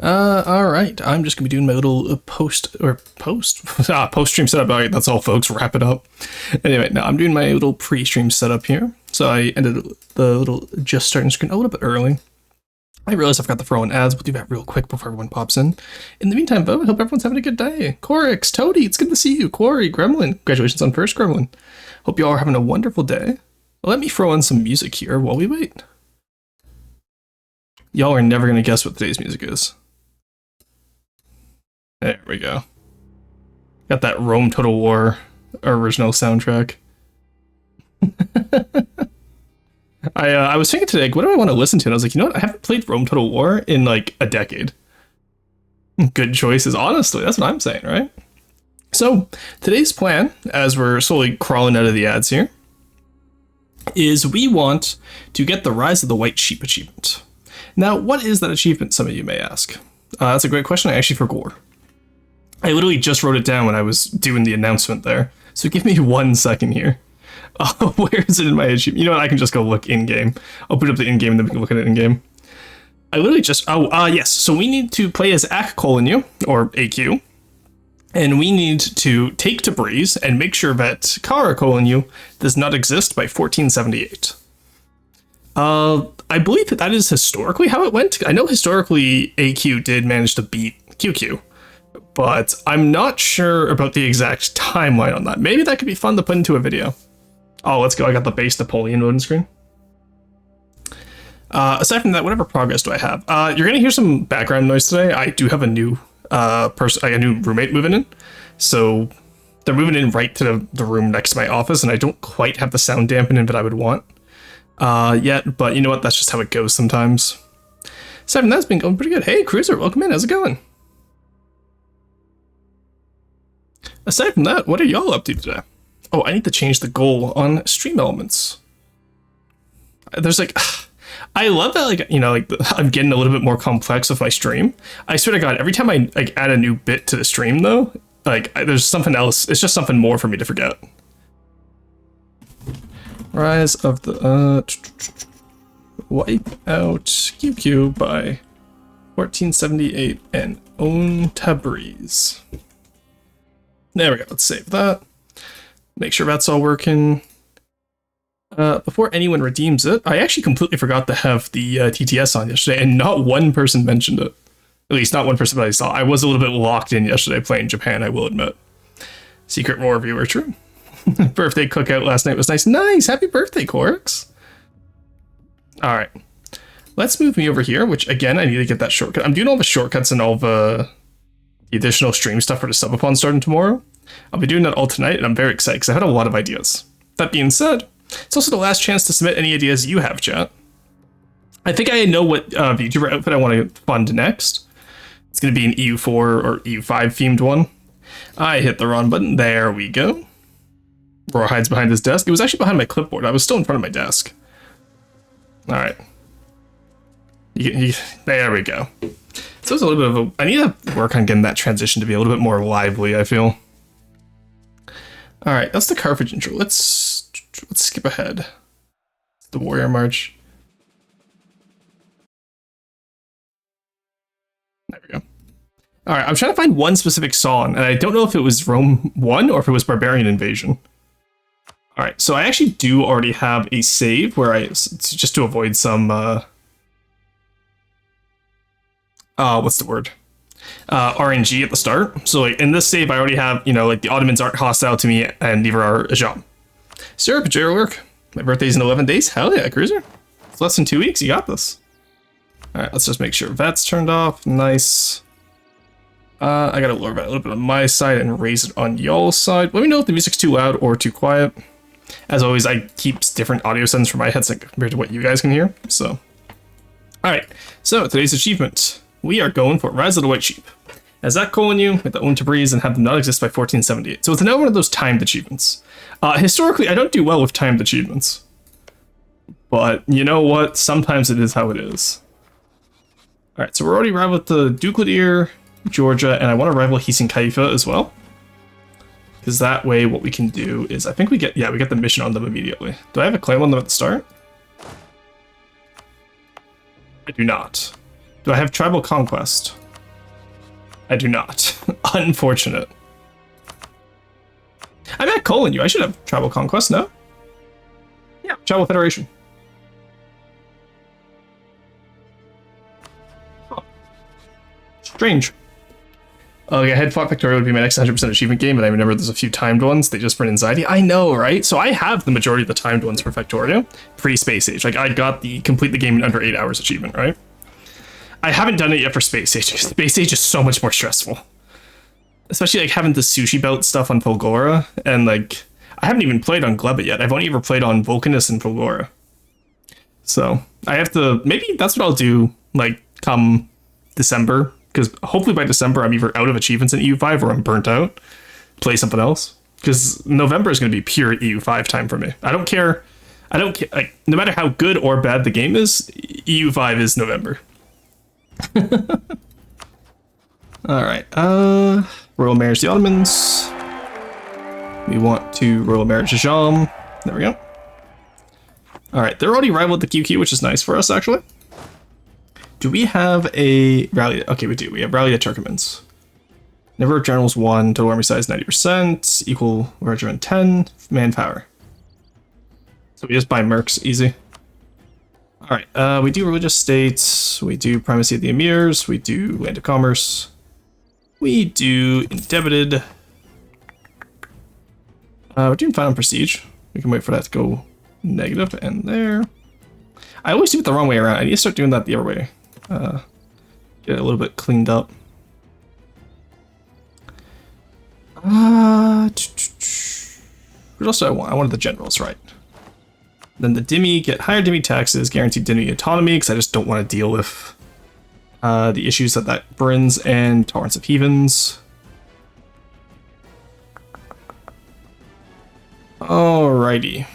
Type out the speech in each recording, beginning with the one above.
All right. I'm just gonna be doing my little post-stream setup. All right, that's all, folks. Wrap it up. Anyway, now I'm doing my little pre-stream setup here. So I ended the little just starting screen a little bit early. I realized I forgot to throw in ads. We'll do that real quick before everyone pops in. In the meantime, though, I hope everyone's having a good day. Corix, Toady, it's good to see you. Quarry, Gremlin, congratulations on first Gremlin. Hope you all are having a wonderful day. Let me throw in some music here while we wait. Y'all are never gonna guess what today's music is. There we go. Got that Rome Total War original soundtrack. I was thinking today, like, what do I want to listen to? And I was like, you know what? I haven't played Rome Total War in like a decade. Good choices, honestly. That's what I'm saying, right? So today's plan, as we're slowly crawling out of the ads here, is we want to get the Rise of the White Sheep achievement. Now, what is that achievement, some of you may ask? That's a great question. I actually forgot. I literally just wrote it down when I was doing the announcement there. So give me 1 second here. Where is it in my achievement? You know what? I can just go look in-game. I'll put up the in-game and then we can look at it in-game. I literally just... yes. So we need to play as Ak-Kolinu, or AQ. And we need to take Tabriz and make sure that Kara-Kolinu does not exist by 1478. I believe that is historically how it went. I know historically AQ did manage to beat QQ. But I'm not sure about the exact timeline on that. Maybe that could be fun to put into a video. Oh, let's go. I got the base Napoleon loading screen. Aside from that, whatever progress do I have? You're going to hear some background noise today. I do have a new a new roommate moving in. So they're moving in right to the room next to my office, and I don't quite have the sound dampening that I would want yet. But you know what? That's just how it goes sometimes. Aside from that, it's been going pretty good. Hey, Cruiser, welcome in. How's it going? Aside from that, what are y'all up to today? Oh, I need to change the goal on stream elements. There's like, I love that, like, you know, like I'm getting a little bit more complex with my stream. I swear to God, every time I like add a new bit to the stream though, like there's something else. It's just something more for me to forget. Rise of the, wipe out QQ by 1478 and own Tabriz. There we go, let's save that. Make sure that's all working. Before anyone redeems it, I actually completely forgot to have the TTS on yesterday, and not one person mentioned it. At least not one person that I saw. I was a little bit locked in yesterday playing Japan, I will admit. Secret Roar viewer, true. Birthday cookout last night was nice. Nice, happy birthday, Corix. Alright, let's move me over here, which again, I need to get that shortcut. I'm doing all the shortcuts and all the additional stream stuff for the subathon starting tomorrow. I'll be doing that all tonight, and I'm very excited because I had a lot of ideas. That being said, it's also the last chance to submit any ideas you have, chat. I think I know what VTuber outfit I want to fund next. It's going to be an EU4 or EU5 themed one. I hit the wrong button. There we go. Roar hides behind his desk. It was actually behind my clipboard. I was still in front of my desk. All right. There we go. So it's a little bit of a... I need to work on getting that transition to be a little bit more lively, I feel. Alright, that's the Carthage intro. Let's skip ahead. The Warrior March. There we go. Alright, I'm trying to find one specific song, and I don't know if it was Rome 1 or if it was Barbarian Invasion. Alright, so I actually do already have a save where just to avoid some... what's the word? RNG at the start. So like in this save, I already have, you know, like the Ottomans aren't hostile to me and neither are Ajam. Syrup, lurk. My birthday's in 11 days. Hell yeah, Cruiser. It's less than 2 weeks. You got this. All right, let's just make sure that's turned off. Nice. I gotta lower that a little bit on my side and raise it on y'all's side. Let me know if the music's too loud or too quiet. As always, I keep different audio settings for my headset compared to what you guys can hear. So, all right. So today's achievement. We are going for Rise of the White Sheep. As that Ak-Kolinu with the own Tabriz and have them not exist by 1478. So it's another one of those timed achievements. Historically, I don't do well with timed achievements. But you know what? Sometimes it is how it is. Alright, so we're already rivaled the Dukladir, Georgia, and I want to rival Hisin Kaifa as well. Because that way what we can do is, I think we get the mission on them immediately. Do I have a claim on them at the start? I do not. Do I have Tribal Conquest? I do not. Unfortunate. I'm at Colin you. I should have Tribal Conquest, no? Yeah, Tribal Federation. Huh. Strange. Oh, yeah, Head Fought Victoria would be my next 100% achievement game, but I remember there's a few timed ones. They just bring anxiety. I know, right? So I have the majority of the timed ones for Factorio, pre-Space Age. Like, I got the complete the game in under 8 hours achievement, right? I haven't done it yet for Space Age, because Space Age is so much more stressful. Especially, like, having the sushi belt stuff on Fulgora, and, like, I haven't even played on Gleba yet. I've only ever played on Vulcanus and Fulgora. So, I have to... Maybe that's what I'll do, like, come December. Because hopefully by December, I'm either out of achievements in EU5 or I'm burnt out. Play something else. Because November is going to be pure EU5 time for me. I don't care. Like, no matter how good or bad the game is, EU5 is November. Alright. Royal Marriage the Ottomans. We want to Royal Marriage the Jam. There we go. Alright, they're already rivaled the QQ, which is nice for us, actually. Do we have a rally? Okay, we do. We have rally the Turkmens. Number of generals 1, total army size 90%, equal regiment 10, manpower. So we just buy mercs, easy. Alright, we do religious states, we do primacy of the emirs, we do land of commerce, we do indebited. We're doing final prestige. We can wait for that to go negative, and there. I always do it the wrong way around. I need to start doing that the other way. Get it a little bit cleaned up. What else do I want? I wanted the generals, right? Then the Dhimmi get higher Dhimmi taxes, guaranteed Dhimmi autonomy, because I just don't want to deal with the issues that brings, and tolerance of heathens. Alrighty.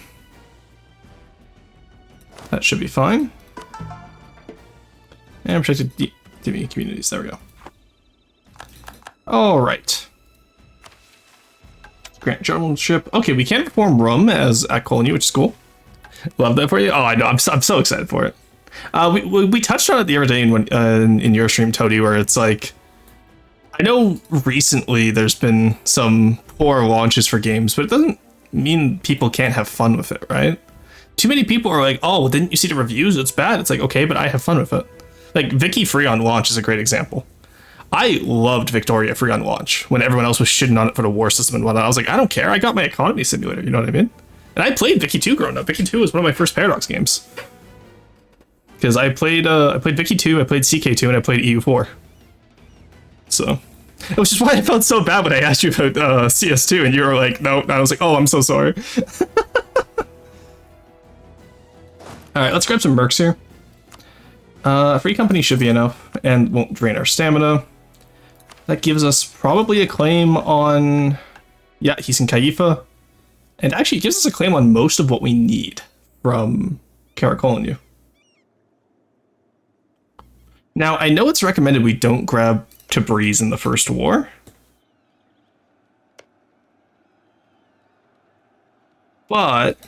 That should be fine. And protected Dhimmi communities. There we go. Alright. Grant generalship. Okay, we can perform Rum as at Colony, which is cool. Love that for you. Oh, I know. I'm so excited for it. We touched on it the other day in your stream, Toady, where it's like, I know recently there's been some poor launches for games, but it doesn't mean people can't have fun with it, right? Too many people are like, oh, didn't you see the reviews? It's bad. It's like, okay, but I have fun with it. Like, Vicky Free on launch is a great example. I loved Victoria Free on launch when everyone else was shitting on it for the war system and whatnot. I was like, I don't care. I got my economy simulator. You know what I mean? And I played Vicky 2 growing up. Vicky 2 was one of my first Paradox games. Because I played Vicky 2, I played CK2, and I played EU4. So, which is why I felt so bad when I asked you about CS2, and you were like, no. And I was like, oh, I'm so sorry. Alright, let's grab some mercs here. Free company should be enough, and won't drain our stamina. That gives us probably a claim on... Yeah, he's in Kaifa. And actually, it gives us a claim on most of what we need from Karakolinu. Now, I know it's recommended we don't grab Tabriz in the First War. But...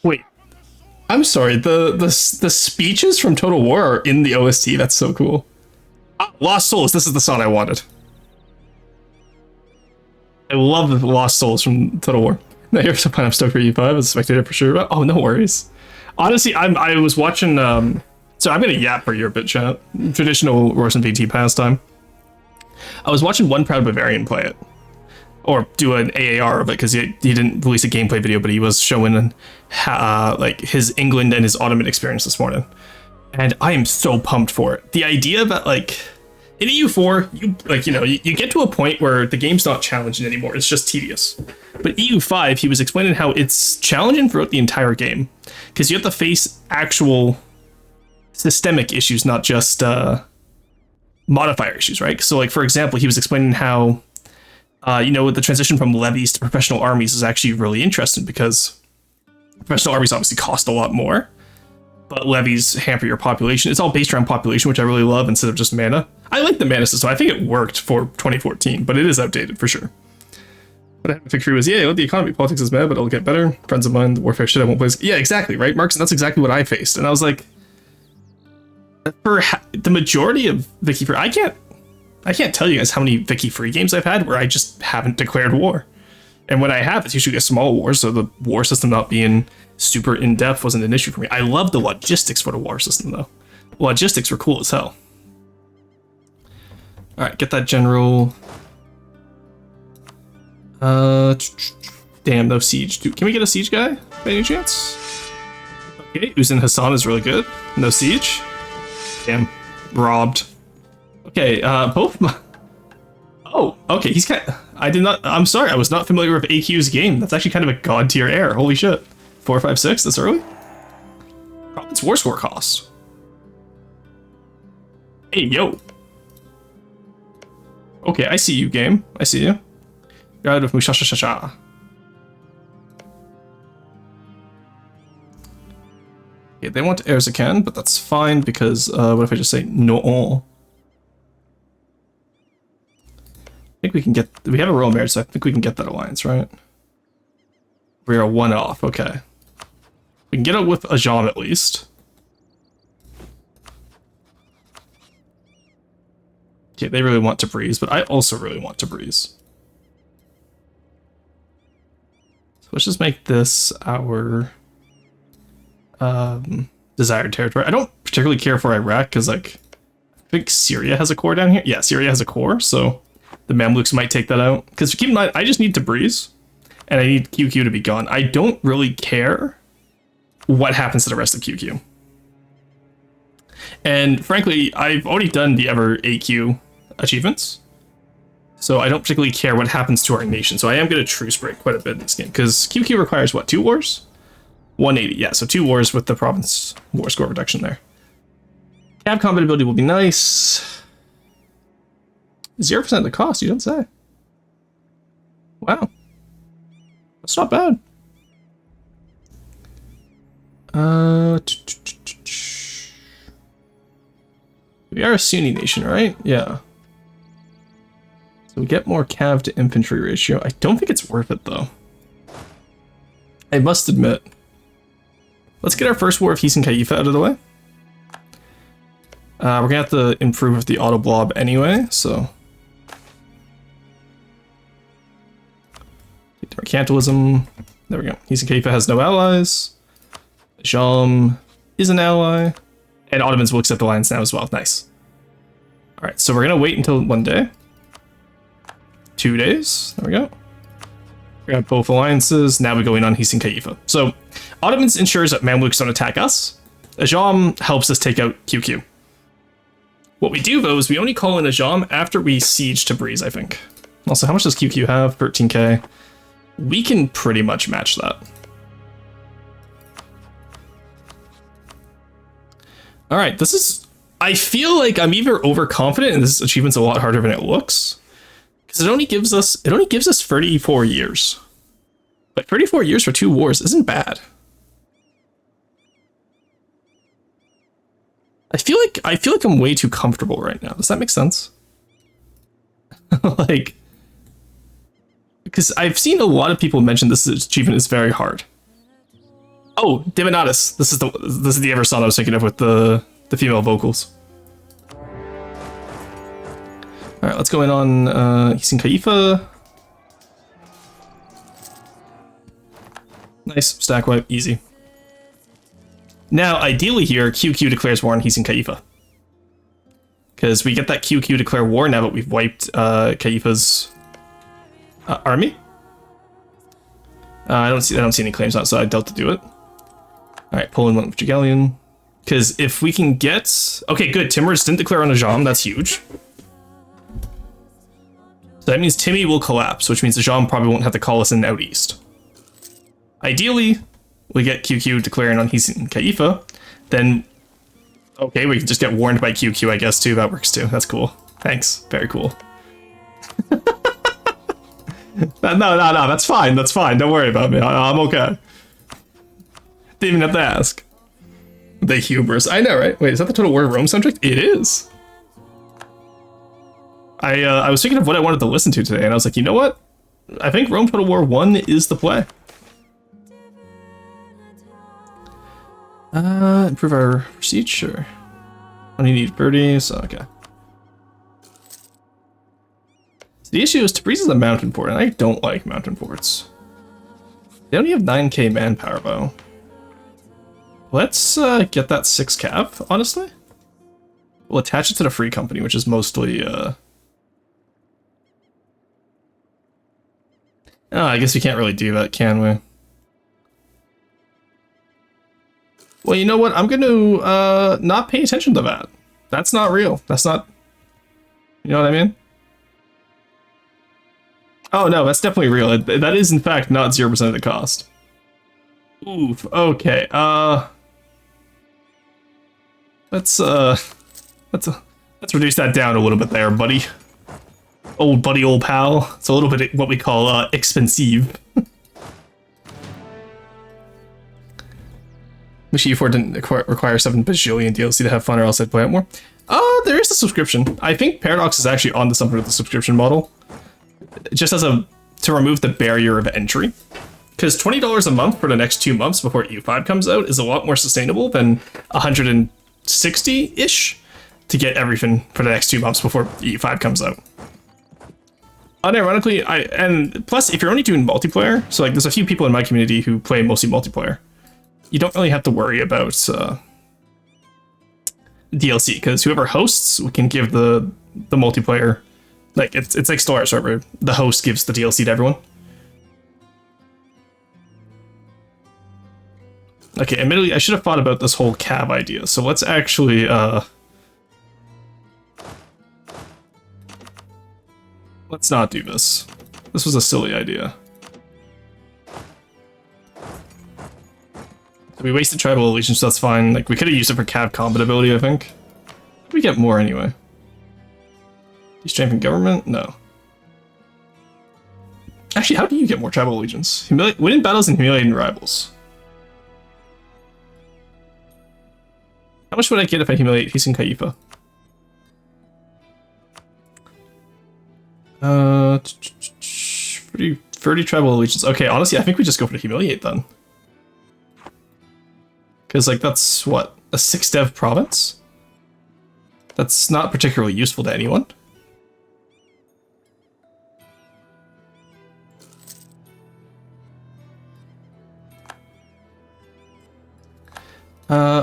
Wait. I'm sorry, the speeches from Total War are in the OST. That's so cool. Ah, Lost Souls, this is the song I wanted. I love the Lost Souls from Total War. Now here's the point. I'm stoked for E5 as a spectator for sure. But oh, no worries. Honestly, I was watching. So I'm gonna yap for your bit chat. Traditional Rorson VT pastime. I was watching One Proud Bavarian play it, or do an AAR of it, because he didn't release a gameplay video, but he was showing like his England and his Ottoman experience this morning, and I am so pumped for it. The idea that like in EU4, you get to a point where the game's not challenging anymore. It's just tedious. But EU5, he was explaining how it's challenging throughout the entire game, because you have to face actual systemic issues, not just modifier issues, right? So, like, for example, he was explaining how, the transition from levies to professional armies is actually really interesting, because professional armies obviously cost a lot more, but levies hamper your population. It's all based around population, which I really love, instead of just mana. I like the mana system. I think it worked for 2014, but it is outdated for sure. But I had a victory was, yeah, the economy politics is bad, but it'll get better. Friends of mine, the warfare shit I won't play. Yeah, exactly, right, Marks? And that's exactly what I faced. And I was like, For the majority of Vicky free, I can't tell you guys how many Vicky free games I've had where I just haven't declared war. And when I have, it's usually a small war, so the war system not being super in-depth wasn't an issue for me. I love the logistics for the war system, though. Logistics were cool as hell. Alright, get that general. Damn, no siege. Dude, can we get a siege guy, by any chance? Okay, Uzin Hassan is really good. No siege. Damn, robbed. Okay, both my... Oh, okay, he's kind of... I'm sorry, I was not familiar with AQ's game. That's actually kind of a god tier error. Holy shit. 4, 5, 6, this early? Province war score cost. Hey, yo. Okay, I see you, game. I see you. You're out of Mushashashasha. Okay, they want Erzakan, but that's fine because, what if I just say no? I think we can get... We have a royal marriage, so I think we can get that alliance, right? We are one off, okay. We can get it with Ajam at least. Okay, they really want to breeze, but I also really want to breeze. So let's just make this our desired territory. I don't particularly care for Iraq, because, like, I think Syria has a core down here. Yeah, Syria has a core, so... The Mamluks might take that out. Because keep in mind, I just need to breeze. And I need QQ to be gone. I don't really care what happens to the rest of QQ. And frankly, I've already done the Ever AQ achievements. So I don't particularly care what happens to our nation. So I am going to truce break quite a bit in this game. Because QQ requires what? 2 wars? 180. Yeah, so 2 wars with the province war score reduction there. Cav combat ability will be nice. 0% of the cost, you don't say. Wow. That's not bad. We are a Sunni nation, right? Yeah. So we get more cav to infantry ratio. I don't think it's worth it, though. I must admit. Let's get our first war of Hisan Khalifa out of the way. We're gonna have to improve with the auto blob anyway, so... Mercantilism. There we go. Hisan Khalifa has no allies. Jam is an ally. And Ottomans will accept alliance now as well. Nice. Alright, so we're going to wait until 1 day. 2 days. There we go. Grab both alliances. Now we go in on Hisan Khalifa. So, Ottomans ensures that Mamluks don't attack us. Ajam helps us take out QQ. What we do, though, is we only call in Ajam after we siege Tabriz, I think. Also, how much does QQ have? 13k. We can pretty much match that. Alright, this is... I feel like I'm either overconfident and this achievement's a lot harder than it looks. Because it only gives us 34 years. But 34 years for 2 wars isn't bad. I feel like I'm way too comfortable right now. Does that make sense? Like... Because I've seen a lot of people mention this achievement is very hard. Oh, Divinatus. This is the Ever song I was thinking of with the female vocals. Alright, let's go in on Hisan Khalifa. Nice, stack wipe, easy. Now, ideally here, QQ declares war on Hisan Khalifa. Because we get that QQ declare war now that we've wiped Khalifa's army. I don't see any claims on it, so I doubt to do it. Alright, Poland went with Jagelian. Because if we can get... Okay, good. Timurs didn't declare on Ajam. That's huge. So that means Timmy will collapse, which means Ajam probably won't have to call us in out east. Ideally, we get QQ declaring on Hisan Khalifa. Then, okay, we can just get warned by QQ, I guess, too. That works, too. That's cool. Thanks. Very cool. No, that's fine. That's fine. Don't worry about me. I'm okay. Didn't even have to ask. The hubris. I know, right? Wait, is that the Total War Rome soundtrack? It is. I was thinking of what I wanted to listen to today, and I was like, you know what? I think Rome Total War 1 is the play. Improve our siege, sure. Only need 30, so okay. So the issue is Tabriz is a mountain port, and I don't like mountain ports. They only have 9k manpower, though. Let's get that 6 cav, honestly. We'll attach it to the free company, which is mostly... Oh, I guess we can't really do that, can we? Well, you know what? I'm going to not pay attention to that. That's not real. That's not... You know what I mean? Oh, no, that's definitely real. That is, in fact, not 0% of the cost. Oof, okay. Let's reduce that down a little bit there, buddy. Old buddy, old pal. It's a little bit what we call expensive. Wish E4 didn't require 7 bajillion DLC to have fun, or else I'd play it more. There is a subscription. I think Paradox is actually on to something with the subscription model. Just as to remove the barrier of entry. Because $20 a month for the next 2 months before EU5 comes out is a lot more sustainable than 160-ish to get everything for the next 2 months before EU5 comes out. Unironically, and plus if you're only doing multiplayer, so like there's a few people in my community who play mostly multiplayer, you don't really have to worry about DLC, because whoever hosts can give the multiplayer, like it's like Stellar server. The host gives the DLC to everyone. Okay, admittedly, I should have thought about this whole cab idea. So let's actually let's not do this. This was a silly idea. We wasted tribal allegiance, so that's fine. Like, we could have used it for cav combat ability, I think. We get more anyway. Strengthen government? No. Actually, how do you get more tribal allegiance? Winning battles and humiliating rivals. How much would I get if I humiliate Hisun Kaifa? 30 tribal allegiance. Okay, honestly, I think we just go for the humiliate then. Because, like, that's, what, a 6-dev province? That's not particularly useful to anyone.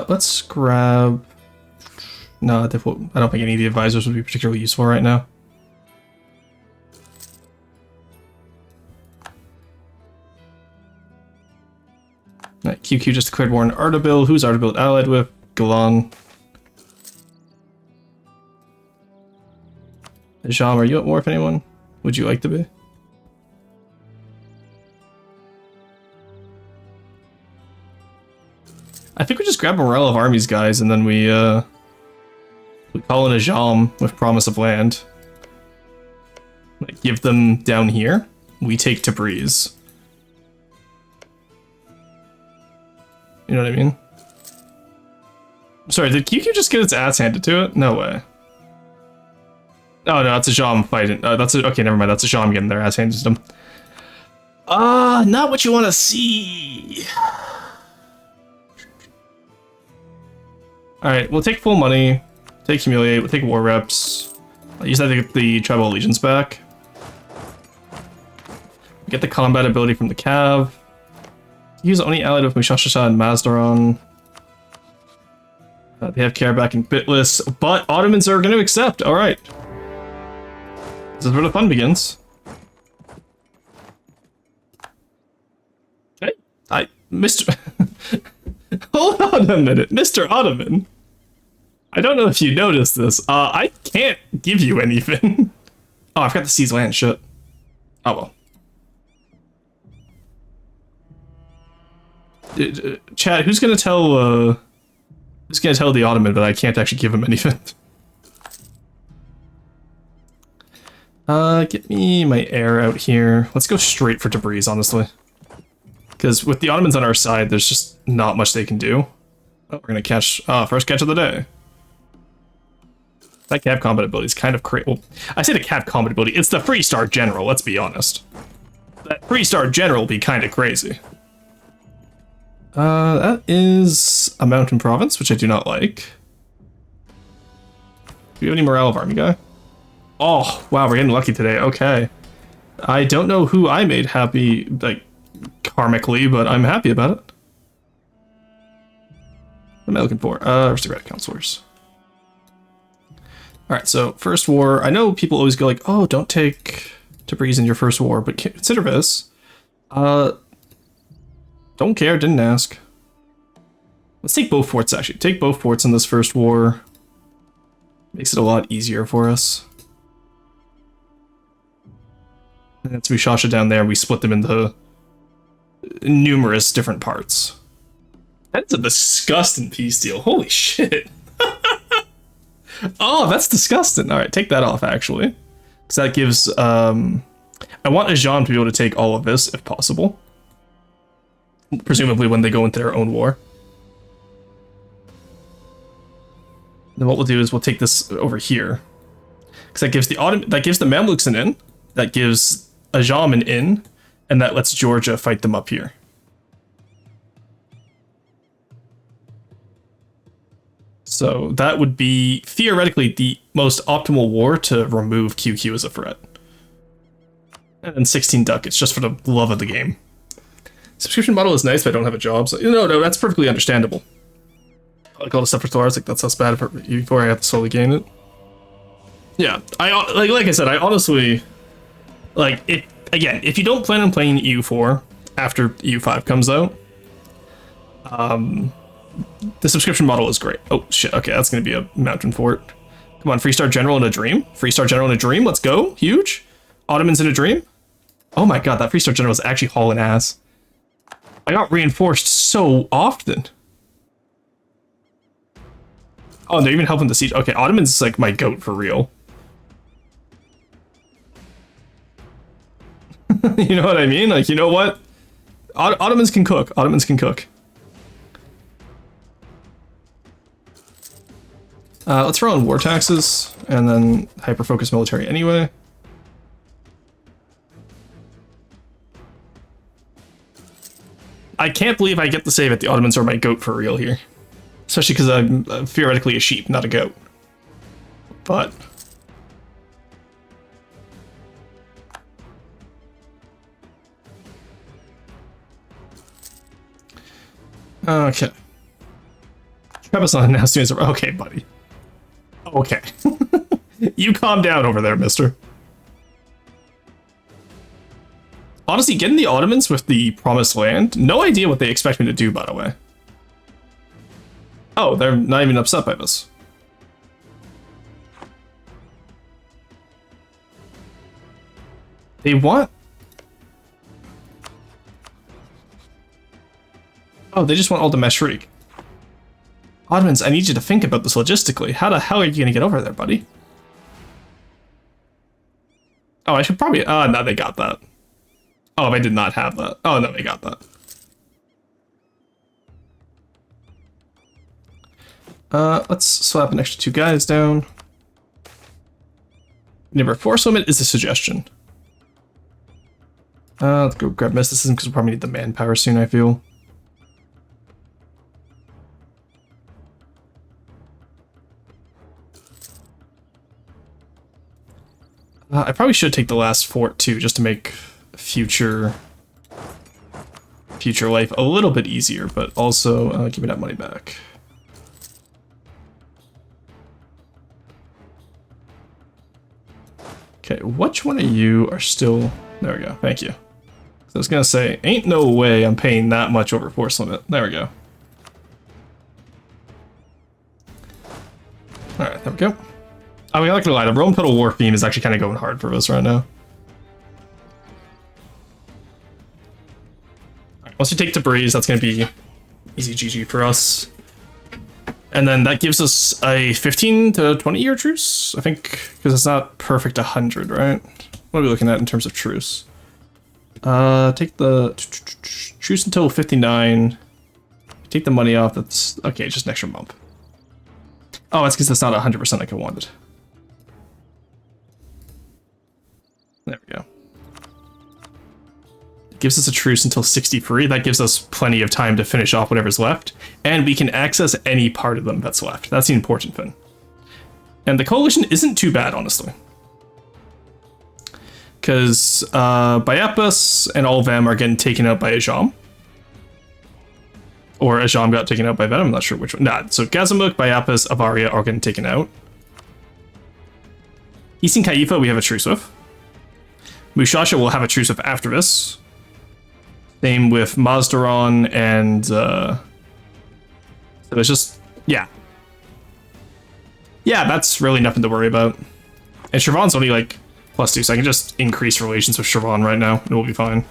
Let's grab... No, I don't think any of the advisors would be particularly useful right now. Right, QQ just declared war on Ardabil. Who's Ardabil allied with? Galan. Jam, are you at war with anyone? Would you like to be? I think we just grab morale of armies, guys, and then we call in a Jam with promise of land. Like, give them down here. We take Tabriz. You know what I mean? Sorry, did QQ just get its ass handed to it? No way. Oh no, that's a Jam fighting. Okay, never mind. That's a Jam getting their ass handed to them. Not what you want to see. Alright, we'll take full money, take humiliate, we'll take war reps. I'll use that to get the tribal allegiance back. Get the combat ability from the Cav. Use only allied with Mushashasha and Mazdaran. They have Karabakh and Bitless, but Ottomans are going to accept. Alright. This is where the fun begins. Okay. Mr. Hold on a minute, Mr. Ottoman. I don't know if you noticed this. I can't give you anything. Oh, I forgot to seize land. Shit. Oh well. Chad, who's gonna tell the Ottoman that I can't actually give him anything? Get me my air out here. Let's go straight for Tabriz, honestly. Because with the Ottomans on our side, there's just not much they can do. Oh, we're gonna catch, first catch of the day. That Cav combat ability is kind of crazy. Well, I say the Cav combat ability, it's the 3-star general, let's be honest. That 3-star general would be kind of crazy. That is a mountain province, which I do not like. Do you have any morale of army guy? Oh, wow, we're getting lucky today. Okay. I don't know who I made happy, like, karmically, but I'm happy about it. What am I looking for? Aristocratic counselors. Alright, so first war. I know people always go like, oh, don't take Tabriz in your first war, but consider this. Don't care, didn't ask. Let's take both forts, actually. Take both forts in this first war. Makes it a lot easier for us. And that's Mushasha down there. We split them into numerous different parts. That's a disgusting peace deal. Holy shit. Oh, that's disgusting. All right, take that off, actually. Because that gives... I want Ajam to be able to take all of this, if possible. Presumably when they go into their own war. Then what we'll do is we'll take this over here. Because that gives the Mamluks an in. That gives Ajam an in. And that lets Georgia fight them up here. So that would be, theoretically, the most optimal war to remove QQ as a threat. And then 16 ducats, just for the love of the game. Subscription model is nice, but I don't have a job. So, no, that's perfectly understandable. Like all the stuff for Solars, like that's less bad before I have to slowly gain it. Yeah, like I said, I honestly, like, if you don't plan on playing EU4 after EU5 comes out, the subscription model is great. Oh shit, okay, that's gonna be a mountain fort. Come on, Freestar General in a dream. Freestar General in a dream, let's go. Huge. Ottomans in a dream. Oh my god, that Freestar General is actually hauling ass. I got reinforced so often. Oh, and they're even helping the siege. Okay, Ottomans is like my goat for real. You know what I mean? Like, you know what? Ottomans can cook. Ottomans can cook. Let's throw in war taxes, and then hyper-focus military anyway. I can't believe I get to say that the Ottomans are my goat for real here. Especially because I'm theoretically a sheep, not a goat. But... okay. Trebizond now students are... okay, buddy. Okay. You calm down over there, mister. Honestly, getting the Ottomans with the Promised Land, no idea what they expect me to do, by the way. Oh, they're not even upset by this. They want... oh, they just want all the Meshrik. Ottomans, I need you to think about this logistically. How the hell are you going to get over there, buddy? Oh, I should probably... oh, no, they got that. Oh, they did not have that. Oh, no, they got that. Let's slap an extra 2 guys down. Never force limit is a suggestion. Let's go grab mysticism because we'll probably need the manpower soon, I feel. I probably should take the last fort too, just to make future life a little bit easier, but also give me that money back. Okay, which one of you are still... there we go, thank you. So I was gonna say, ain't no way I'm paying that much over force limit. There we go. Alright, there we go. I mean, I'm not gonna lie, the Rome Total War theme is actually kind of going hard for us right now. Alright, once we take Tabriz, that's gonna be easy GG for us. And then that gives us a 15 to 20 year truce, I think, because it's not perfect 100, right? What are we looking at in terms of truce? Take the truce until 59. Take the money off, that's, okay, just an extra bump. Oh, that's because that's not 100% like I wanted. There we go. It gives us a truce until 63. That gives us plenty of time to finish off whatever's left. And we can access any part of them that's left. That's the important thing. And the coalition isn't too bad, honestly. Because Biapus and all of them are getting taken out by Ajam. Or Ajam got taken out by Venom, I'm not sure which one. Nah, so Gazamuk, Biapus, Avaria are getting taken out. Isin Kaifa we have a truce with. Mushasha will have a truce with after this. Same with Mazdaron and so it's just, yeah. Yeah, that's really nothing to worry about. And Shirvan's only like +2, so I can just increase relations with Shirvan right now, and we'll be fine.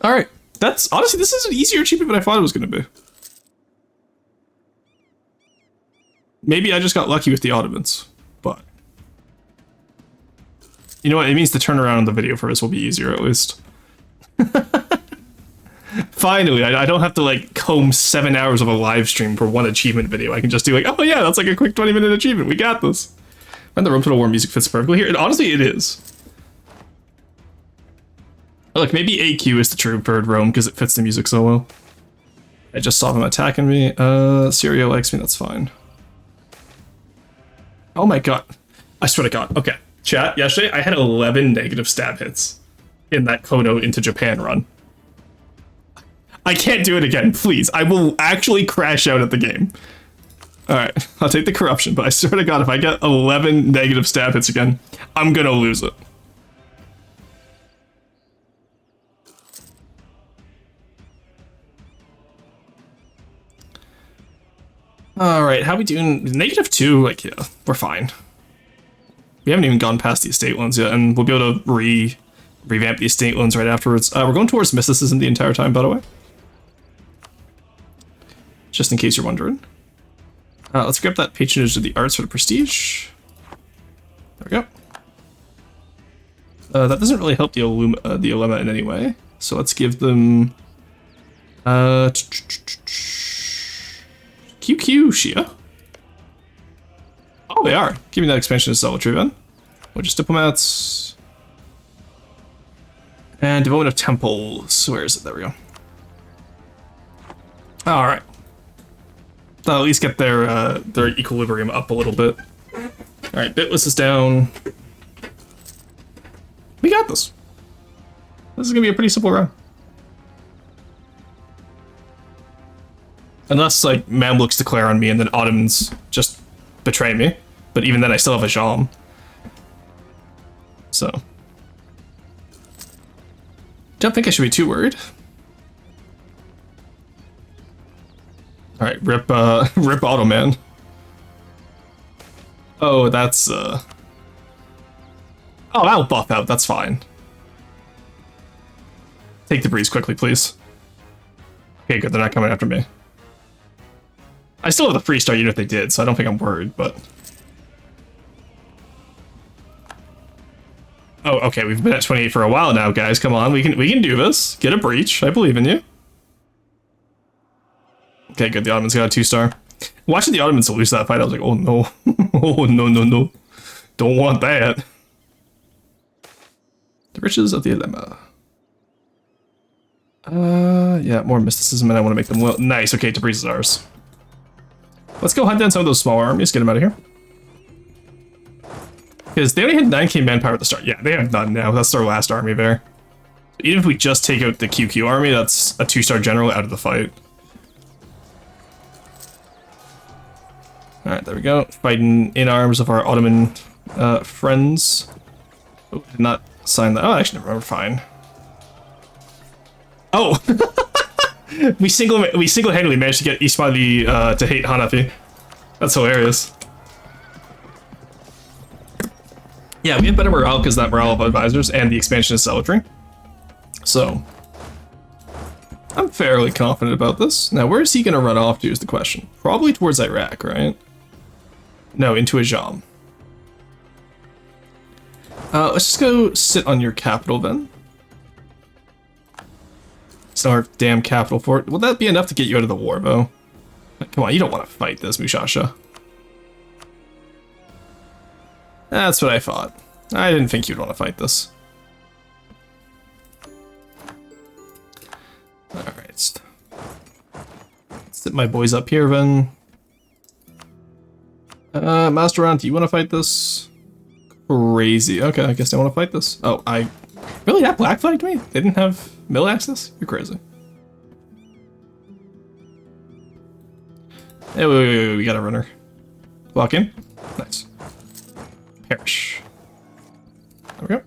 Alright, that's, honestly, this is an easier achievement than I thought it was going to be. Maybe I just got lucky with the Ottomans, but... You know what, it means the turnaround on the video for this will be easier, at least. Finally, I don't have to, like, comb 7 hours of a live stream for one achievement video. I can just do, like, oh yeah, that's like a quick 20-minute achievement, we got this. And the Rome Total War music fits perfectly here. And honestly, it is. Look, maybe AQ is the true bird Rome because it fits the music so well. I just saw him attacking me. Syria likes me, that's fine. Oh my god. I swear to god. Okay. Chat, yesterday I had 11 negative stab hits in that Kono into Japan run. I can't do it again, please. I will actually crash out at the game. Alright, I'll take the corruption, but I swear to god, if I get 11 negative stab hits again, I'm gonna lose it. Alright, how we doing? -2, like, yeah, we're fine. We haven't even gone past the estate loans yet, and we'll be able to revamp the estate loans right afterwards. We're going towards mysticism the entire time, by the way. Just in case you're wondering. Let's grab that patronage of the arts for the prestige. There we go. That doesn't really help the Ulema in any way. So let's give them... QQ Shia. Oh, they are. Give me that expansion of Zealotry then. We're just diplomats. And development of temples. Where is it? There we go. Alright. They'll at least get their equilibrium up a little bit. Alright, Bitless is down. We got this. This is gonna be a pretty simple run. Unless, like, Mamluks declare on me and then Ottomans just betray me. But even then, I still have a Jam. So. Don't think I should be too worried. Alright, rip Ottoman. Oh, that's, Oh, that'll buff out, that's fine. Take the breeze quickly, please. Okay, good, they're not coming after me. I still have the freestar unit they did, so I don't think I'm worried, but... Oh, okay, we've been at 28 for a while now, guys. Come on, we can do this. Get a breach. I believe in you. Okay, good. The Ottomans got a 2-star. Watching the Ottomans lose that fight, I was like, oh no. Oh, no, no, no. Don't want that. The riches of the Ulema. Yeah, more mysticism, and I want to make them well. Nice, okay, Tabriz is ours. Let's go hunt down some of those smaller armies, get them out of here. Because they only had 9k manpower at the start. Yeah, they have none now. That's their last army there. Even if we just take out the QQ army, that's a 2-star general out of the fight. Alright, there we go. Fighting in arms of our Ottoman friends. Oh, did not sign that. Oh, actually, never mind, we're fine. Oh! we single-handedly managed to get Ismaili to hate Hanafi. That's hilarious. Yeah, we have better morale because that morale of advisors and the expansion of Zealotry. So, I'm fairly confident about this. Now, where is he going to run off to is the question. Probably towards Iraq, right? No, into Ajam. Let's just go sit on your capital then. It's not our damn capital fort. Will that be enough to get you out of the war, though? Come on, you don't want to fight this, Mushasha. That's what I thought. I didn't think you'd want to fight this. Alright. Let's sit my boys up here, then. Masteron, do you want to fight this? Crazy. Okay, I guess I want to fight this. Oh, I... Really? That black flagged me? They didn't have mill access? You're crazy. Hey, wait, we got a runner. Walk in. Nice. Perish. There we go.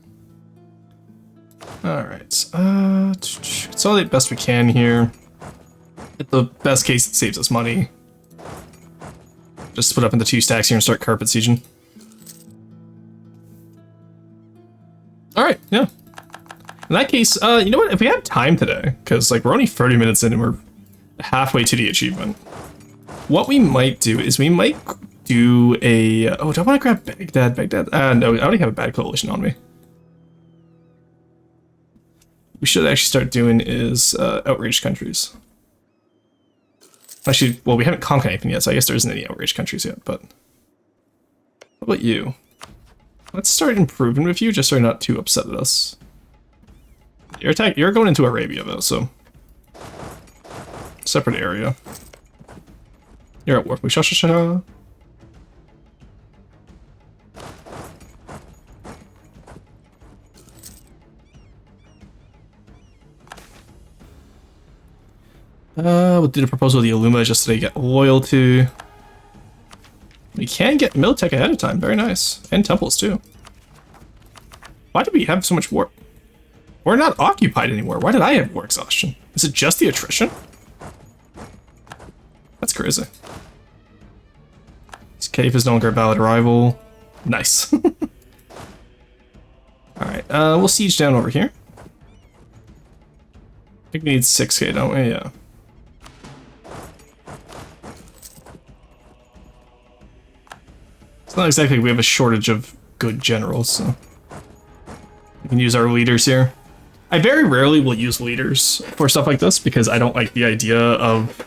Alright. Consolidate best we can here. At the best case, it saves us money. Just split up into 2 stacks here and start carpet sieging. Alright, yeah. In that case, you know what? If we have time today, because like we're only 30 minutes in and we're halfway to the achievement, what we might do is we might do a... Oh, do I want to grab Baghdad? Baghdad? No, I already have a bad coalition on me. We should actually start doing is outraged countries. Actually, well, we haven't conquered anything yet, so I guess there isn't any outraged countries yet, but... How about you? Let's start improving with you, just so you're not too upset at us. You're going into Arabia, though, so... Separate area. You're at war. Sha. We'll do the proposal of the Illuma just so they get loyal to. We can get Militech ahead of time. Very nice. And temples, too. Why did we have so much war? We're not occupied anymore. Why did I have war exhaustion? Is it just the attrition? That's crazy. This cave is no longer a valid rival. Nice. Alright, we'll siege down over here. I think we need 6k, don't we? Yeah. It's not exactly we have a shortage of good generals, so we can use our leaders here. I very rarely will use leaders for stuff like this because I don't like the idea of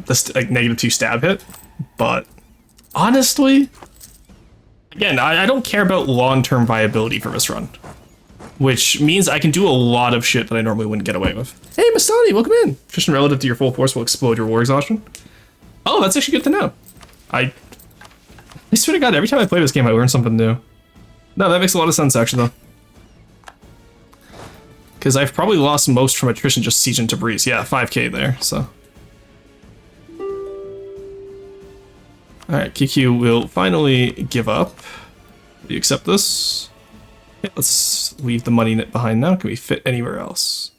this like -2 stab hit. But honestly, again, I don't care about long-term viability for this run, which means I can do a lot of shit that I normally wouldn't get away with. Hey, Masani, welcome in. Attrition relative to your full force will explode your war exhaustion. Oh, that's actually good to know. I swear to God, every time I play this game, I learn something new. No, that makes a lot of sense, actually, though. Because I've probably lost most from attrition just sieging Tabriz. Yeah, 5k there, so. Alright, QQ will finally give up. Do you accept this? Okay, let's leave the money behind now. Can we fit anywhere else?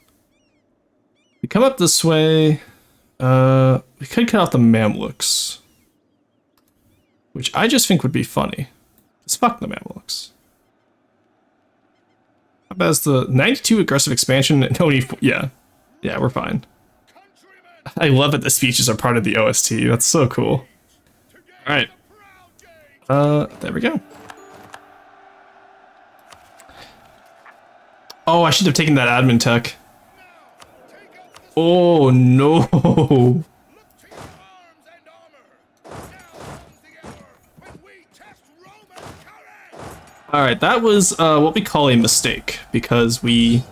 We come up this way. We could cut off the Mamluks. Which I just think would be funny. Just fuck the Mamluks. How about the 92 aggressive expansion? No need for, yeah, we're fine. I love that the speeches are part of the OST. That's so cool. All right. There we go. Oh, I should have taken that admin tech. Oh no. Alright, that was what we call a mistake, because we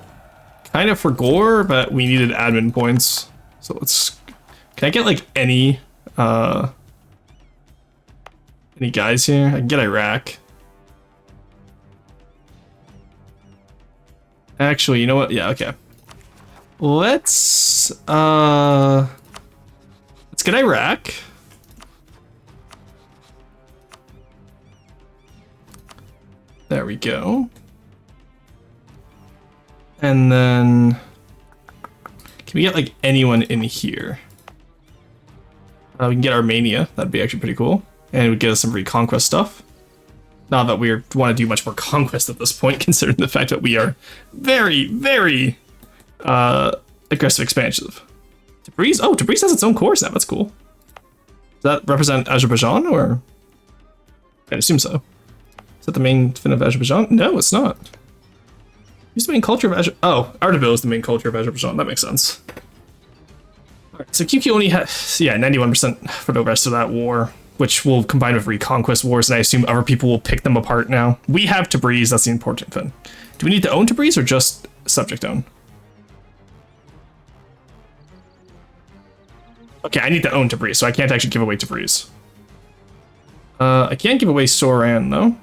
kind of forgot that we needed admin points. So let's... Can I get, like, any guys here? I can get Iraq. Actually, you know what? Yeah, okay. Let's get Iraq. There we go. And then... Can we get, like, anyone in here? We can get Armenia. That'd be actually pretty cool. And it would get us some reconquest stuff. Not that we want to do much more conquest at this point, considering the fact that we are very, very aggressive expansive. Tabriz? Oh, Tabriz has its own course now. That's cool. Does that represent Azerbaijan, or? I assume so. Is that the main fin of Azerbaijan? No, it's not. Who's the main culture of Azerbaijan? Oh, Ardabil is the main culture of Azerbaijan. That makes sense. Alright, so QQ only has, yeah, 91% for the rest of that war, which will combine with reconquest wars, and I assume other people will pick them apart now. We have Tabriz, that's the important thing. Do we need to own Tabriz or just subject own? Okay, I need to own Tabriz, so I can't actually give away Tabriz. I can't give away Soran though.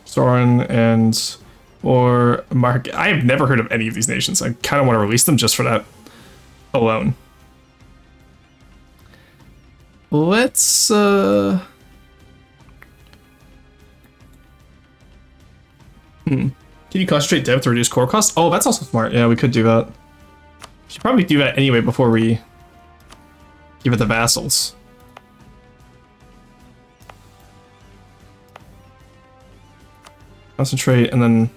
Soran and or Mark. I have never heard of any of these nations. I kind of want to release them just for that alone. Let's Can you concentrate dev to reduce core cost? Oh, that's also smart. Yeah, we could do that. Should probably do that anyway before we give it the vassals. Concentrate, and then...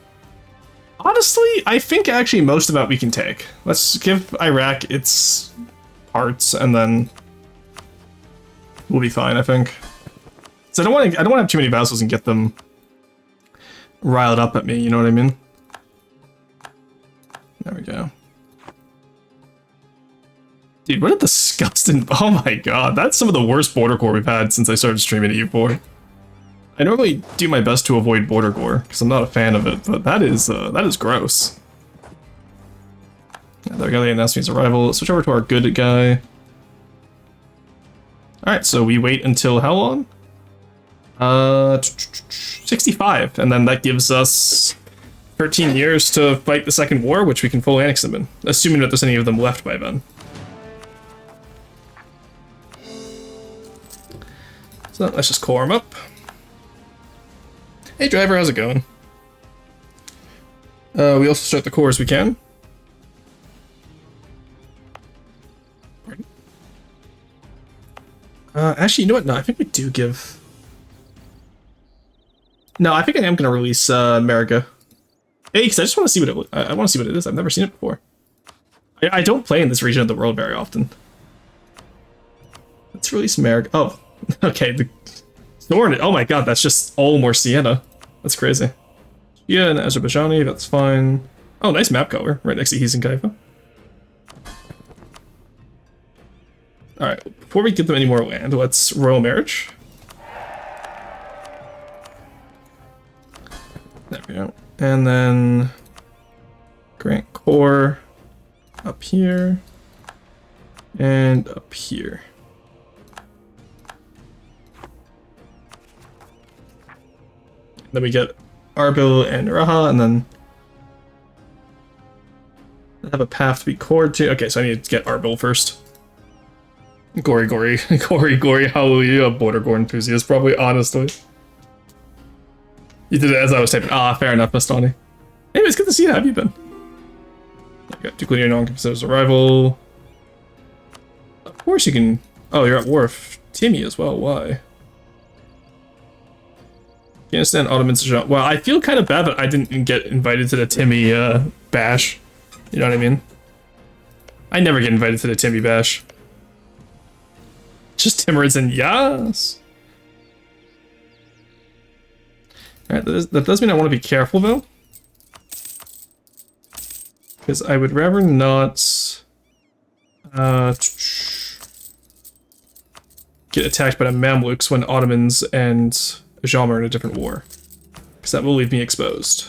Honestly, I think actually most of that we can take. Let's give Iraq its parts, and then we'll be fine, I think. So I don't want to have too many vassals and get them riled up at me, you know what I mean? There we go. Dude, what a disgusting... Oh my god, that's some of the worst border core we've had since I started streaming at U4. I normally do my best to avoid border gore, because I'm not a fan of it, but that is gross. Yeah, there we go, they announced me's arrival. Let's switch over to our good guy. Alright, so we wait until how long? 65, and then that gives us 13 years to fight the Second War, which we can fully annex them in, assuming that there's any of them left by then. So let's just core them up. Hey driver, how's it going? We also start the core as we can. Actually, you know what? No, I think we do give... No, I think I am going to release America. Hey, because I just want to see what it... I want to see what it is. I've never seen it before. I don't play in this region of the world very often. Let's release America. Oh, okay. The Thorn. Oh my god, that's just all more Sienna. That's crazy. Yeah, and Azerbaijani, that's fine. Oh, nice map color, right next to Hisenkaifa. Alright, before we give them any more land, let's royal marriage. There we go. And then grant core up here and up here. Then we get Arbil and Raha, and then have a path to be cored to. Okay, so I need to get Arbil first. Gory, gory, gory, gory, hallelujah, border gore enthusiast, probably, honestly. You did it as I was typing. Ah, fair enough, Mastani. Anyways, good to see you. How have you been? I got Duclinear non-consensus arrival. Of course you can... Oh, you're at war with Timmy as well. Why? Afghanistan, Ottomans, well, I feel kind of bad that I didn't get invited to the Timmy bash. You know what I mean? I never get invited to the Timmy bash. Just Timurids and yes. Alright, that does mean I want to be careful though. Because I would rather not get attacked by the Mamluks when Ottomans and Ajam are in a different war, because that will leave me exposed.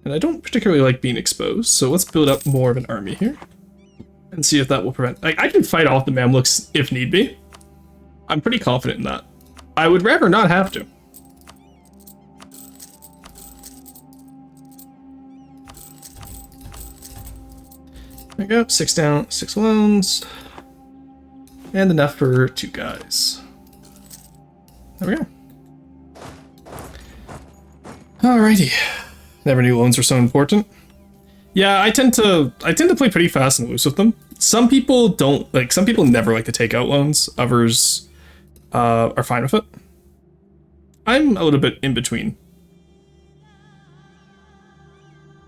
And I don't particularly like being exposed, so let's build up more of an army here and see if that will prevent... Like, I can fight off the Mamluks if need be. I'm pretty confident in that. I would rather not have to. There we go, 6 down, 6 loans, and enough for 2 guys. There we go. Alrighty. Never knew loans were so important. Yeah, I tend to play pretty fast and loose with them. Some people don't like. Some people never like to take out loans. Others are fine with it. I'm a little bit in between.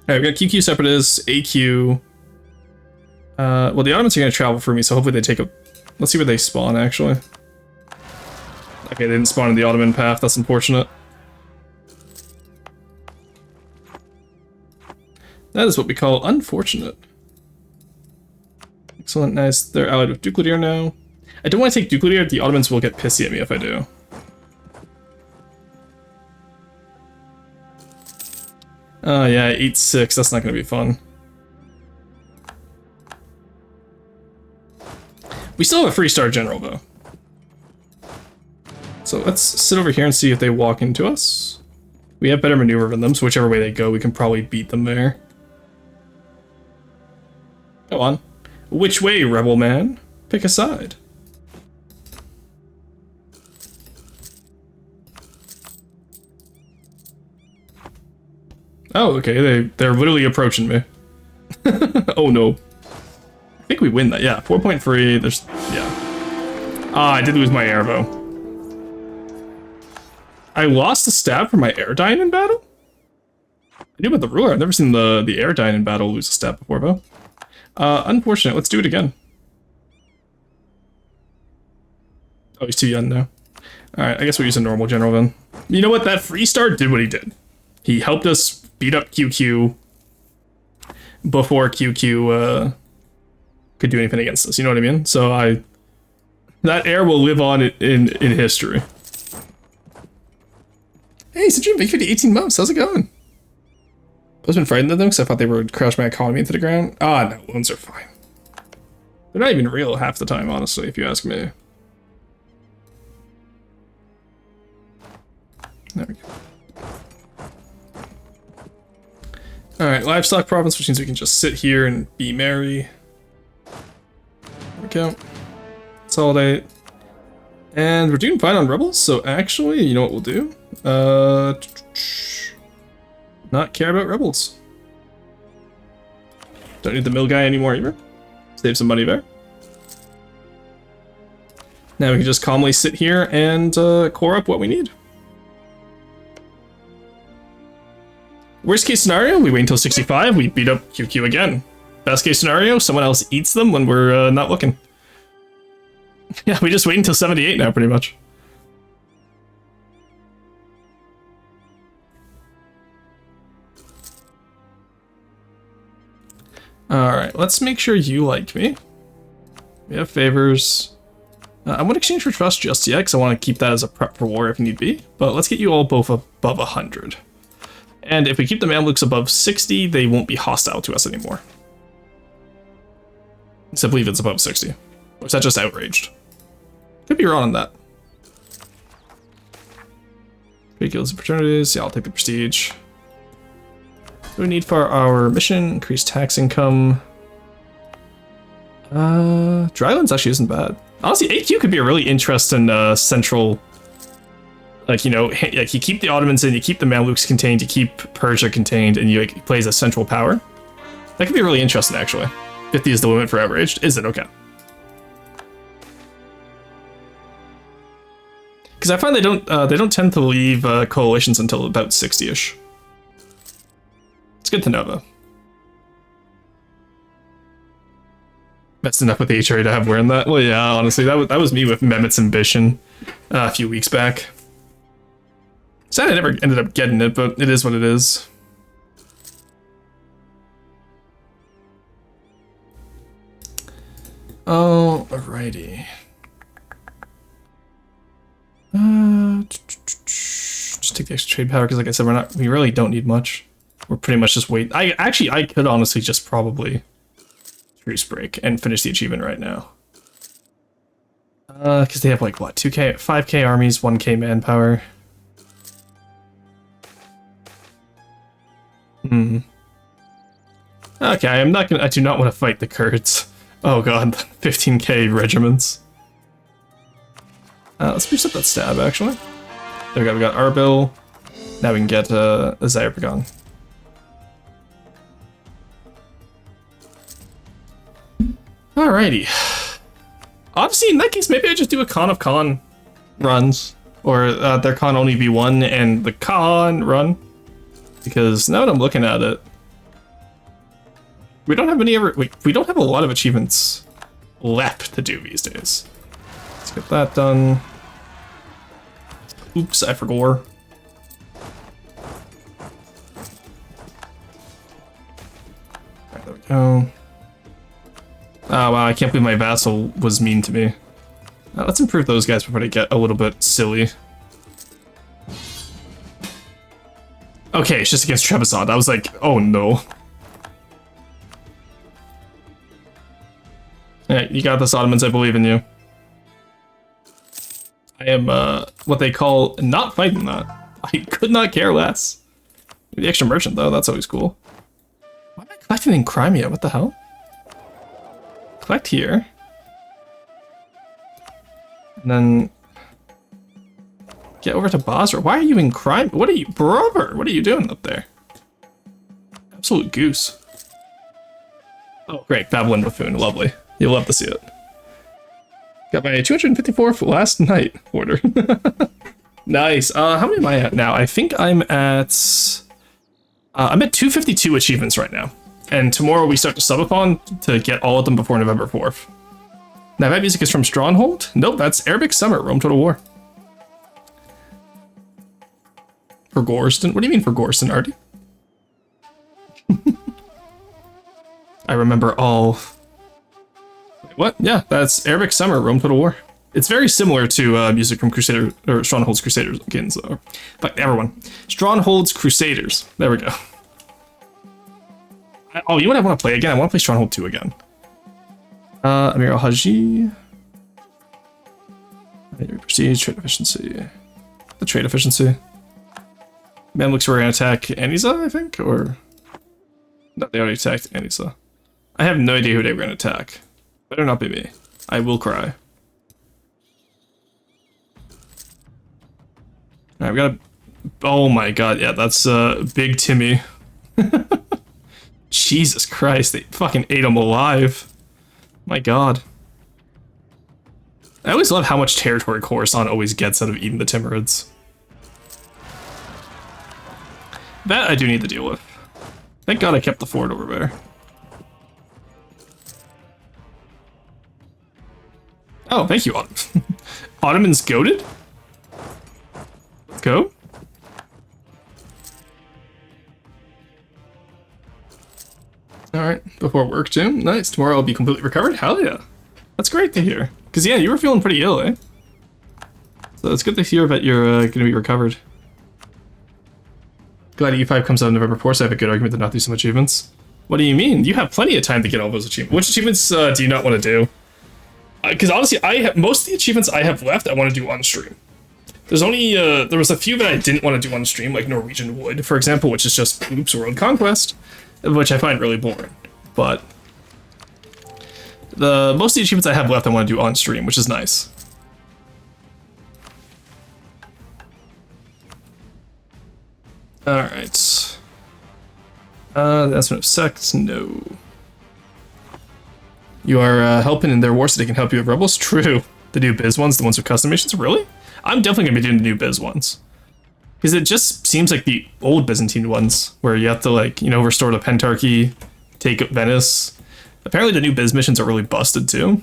Alright, we got QQ separatists, AQ. Well, the Ottomans are going to travel for me, so hopefully they take a... Let's see where they spawn, actually. Okay, they didn't spawn in the Ottoman path. That's unfortunate. That is what we call unfortunate. Excellent, nice. They're allied with Duclidear now. I don't want to take Duclidear. The Ottomans will get pissy at me if I do. Oh yeah, 8-6. That's not going to be fun. We still have a 3-star general, though. So let's sit over here and see if they walk into us. We have better maneuver than them, so whichever way they go, we can probably beat them there. Go on. Which way, rebel man? Pick a side. Oh, okay, they're literally approaching me. Oh no. I think we win that, yeah. 4.3, there's, yeah. Ah, I did lose my airbow. I lost the stab for my air dying in battle? I knew about the ruler, I've never seen the air dying in battle lose a stab before, though. Unfortunate, let's do it again. Oh, he's too young now. Alright, I guess we'll use a normal general then. You know what, that Freestar did what he did. He helped us beat up QQ before QQ could do anything against us, you know what I mean? So that air will live on in history. Hey, Sajim, thank you for the 18 months, how's it going? I was been frightened of them because I thought they would crash my economy into the ground. Ah, no, loans are fine. They're not even real half the time, honestly, if you ask me. There we go. Alright, livestock province, which means we can just sit here and be merry. There we go. Consolidate. And we're doing fine on rebels, so actually, you know what we'll do? Not care about rebels. Don't need the mill guy anymore either. Save some money there. Now we can just calmly sit here and core up what we need. Worst case scenario, we wait until 65, we beat up QQ again. Best case scenario, someone else eats them when we're not looking. Yeah, we just wait until 78 now, pretty much. Alright, let's make sure you like me. We have favors. I won't exchange for trust just yet, because I want to keep that as a prep for war if need be. But let's get you all both above 100. And if we keep the Mamluks above 60, they won't be hostile to us anymore. I believe it's above 60. Or is that just outraged? Could be wrong on that. Trade guilds and fraternities. Yeah, I'll take the prestige. What do we need for our mission? Increased tax income. Drylands actually isn't bad. Honestly, AQ could be a really interesting central... Like, you know, like you keep the Ottomans in, you keep the Mamluks contained, you keep Persia contained, and you like, play as a central power. That could be really interesting, actually. 50 is the limit for outraged. Is it? Okay. Because I find they don't tend to leave coalitions until about 60-ish. It's good to know, though. That's enough with HRA to have wearing that. Well, yeah, honestly, that was me with Mehmet's Ambition a few weeks back. Sad I never ended up getting it, but it is what it is. Oh, alrighty. Just take the extra trade power because, like I said, we really don't need much. We're pretty much just wait. I could honestly just probably truce break and finish the achievement right now. Because they have like what, 2k, 5k armies, 1k manpower. Okay, I do not want to fight the Kurds. Oh god, 15k regiments. Let's boost up that stab, actually. There we go, we got Arbil. Now we can get a Zyragon. Alrighty. Honestly, in that case, maybe I just do a Khan of Khan runs. Or their Khan only V1 and the Khan run. Because now that I'm looking at it, we don't have we don't have a lot of achievements left to do these days. Let's get that done. Oops, I forgot. Alright, there we go. Oh wow, I can't believe my vassal was mean to me. Let's improve those guys before they get a little bit silly. Okay, it's just against Trebizond. I was like, oh no. Yeah, you got this, Ottomans. I believe in you. I am what they call not fighting that. I could not care less. The extra merchant though, that's always cool. Why am I collecting in Crimea? What the hell? Collect here. And then get over to Basra. Why are you in crime? What are you, brother? What are you doing up there? Absolute goose. Oh, great. Babylon Buffoon. Lovely. You'll love to see it. Got my 254th last night order. Nice. How many am I at now? I think I'm at 252 achievements right now. And tomorrow we start to subathon to get all of them before November 4th. Now that music is from Stronghold? Nope, that's Arabic Summer, Rome Total War. For Gorston? What do you mean for Gorston, Artie? I remember all... Wait, what? Yeah, that's Arabic Summer, Rome Total War. It's very similar to music from Crusader or Stronghold's Crusaders again, so but everyone. Stronghold's Crusaders. There we go. Oh, you know what I want to play again? I want to play Stronghold 2 again. Amir al-Haji. Prestige, trade efficiency. The trade efficiency. Mamluks were gonna attack Anisa, I think, or no, they already attacked Anisa. I have no idea who they were gonna attack. Better not be me. I will cry. Alright, we got a... Oh my god, yeah, that's Big Timmy. Jesus Christ, they fucking ate him alive. My god. I always love how much territory Coruscant always gets out of eating the Timurids. That I do need to deal with. Thank god I kept the fort over there. Oh, thank you, Ottomans goated? Let's go. Alright, before work too. Nice, tomorrow I'll be completely recovered? Hell yeah. That's great to hear. Because yeah, you were feeling pretty ill, eh? So it's good to hear that you're going to be recovered. Glad E5 comes out on November 4th, so I have a good argument to not do some achievements. What do you mean? You have plenty of time to get all those achievements. Which achievements do you not want to do? Because honestly, most of the achievements I have left, I want to do on stream. There's only, there was a few that I didn't want to do on stream, like Norwegian Wood, for example, which is just, oops, World Conquest, which I find really boring. But most of the achievements I have left I want to do on stream, which is nice. Alright. That's of sex, no. You are helping in their war so they can help you with rebels? True. The new biz ones, the ones with custom missions? Really? I'm definitely going to be doing the new biz ones. Because it just seems like the old Byzantine ones, where you have to, like, you know, restore the Pentarchy, take Venice. Apparently the new biz missions are really busted, too.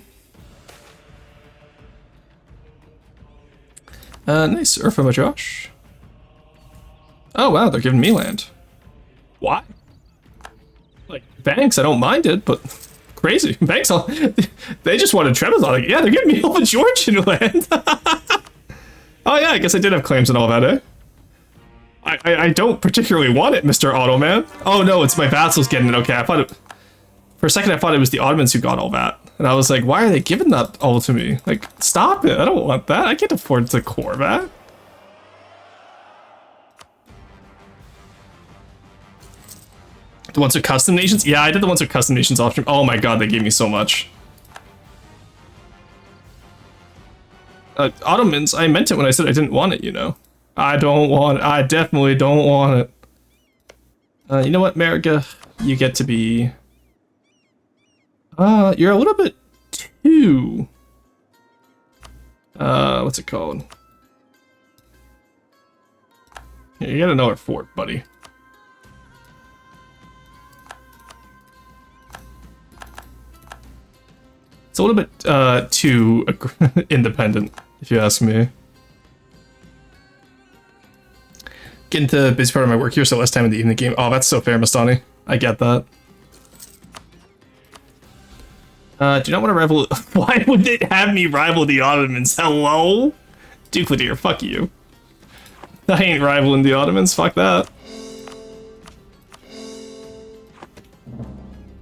Nice. Urfa Josh. Oh, wow, they're giving me land. Why? Like, banks, I don't mind it, but... Crazy. Banks, they just wanted Trebizond. Like, yeah, they're giving me all the Georgian land. Oh yeah, I guess I did have claims and all that, eh? I don't particularly want it, Mr. Ottoman. Oh no, it's my vassals getting it. Okay, I thought it... For a second, I thought it was the Ottomans who got all that. And I was like, why are they giving that all to me? Like, stop it. I don't want that. I can't afford to core that. The ones with custom nations? Yeah, I did the ones with custom nations off stream. Oh my god, they gave me so much. Ottomans, I meant it when I said I didn't want it, you know. I don't want it. I definitely don't want it. You know what, America? You get to be... you're a little bit too... what's it called? Yeah, you got another fort, buddy. It's a little bit too independent, if you ask me. Getting to the busy part of my work here, so less time in the evening game. Oh, that's so fair, Mastani. I get that. Do not want to rival... Why would they have me rival the Ottomans? Hello? Ducladir, fuck you. I ain't rivaling the Ottomans, fuck that.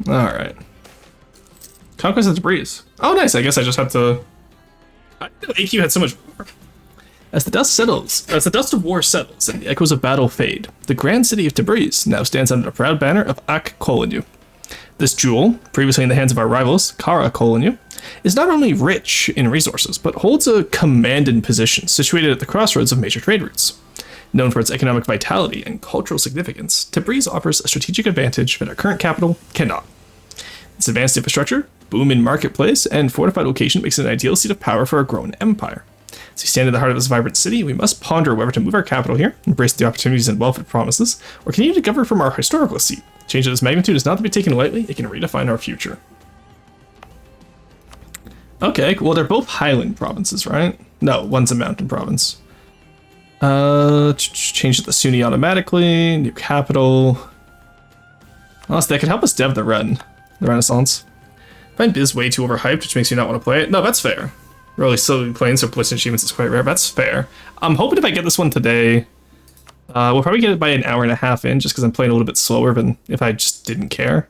Alright. Conquest of the Breeze. Oh, nice. I guess I just have to... I didn't know AQ had so much... As the dust of war settles and the echoes of battle fade, the grand city of Tabriz now stands under the proud banner of Ak Kolinu. This jewel, previously in the hands of our rivals, Kara Kolinu, is not only rich in resources, but holds a commanding position situated at the crossroads of major trade routes. Known for its economic vitality and cultural significance, Tabriz offers a strategic advantage that our current capital cannot. Its advanced infrastructure, booming marketplace, and fortified location makes it an ideal seat of power for a growing empire. As we stand in the heart of this vibrant city, we must ponder whether to move our capital here, embrace the opportunities and wealth it promises, or continue to govern from our historical seat. Change of this magnitude is not to be taken lightly, it can redefine our future. Okay, well they're both highland provinces, right? No, one's a mountain province. Change it to Sunni automatically, new capital. Honestly, that could help us dev the Renaissance. I find Biz way too overhyped, which makes me not want to play it. No, that's fair. Really slowly playing, so Bliss achievements is quite rare. That's fair. I'm hoping if I get this one today, we'll probably get it by an hour and a half in, just because I'm playing a little bit slower than if I just didn't care.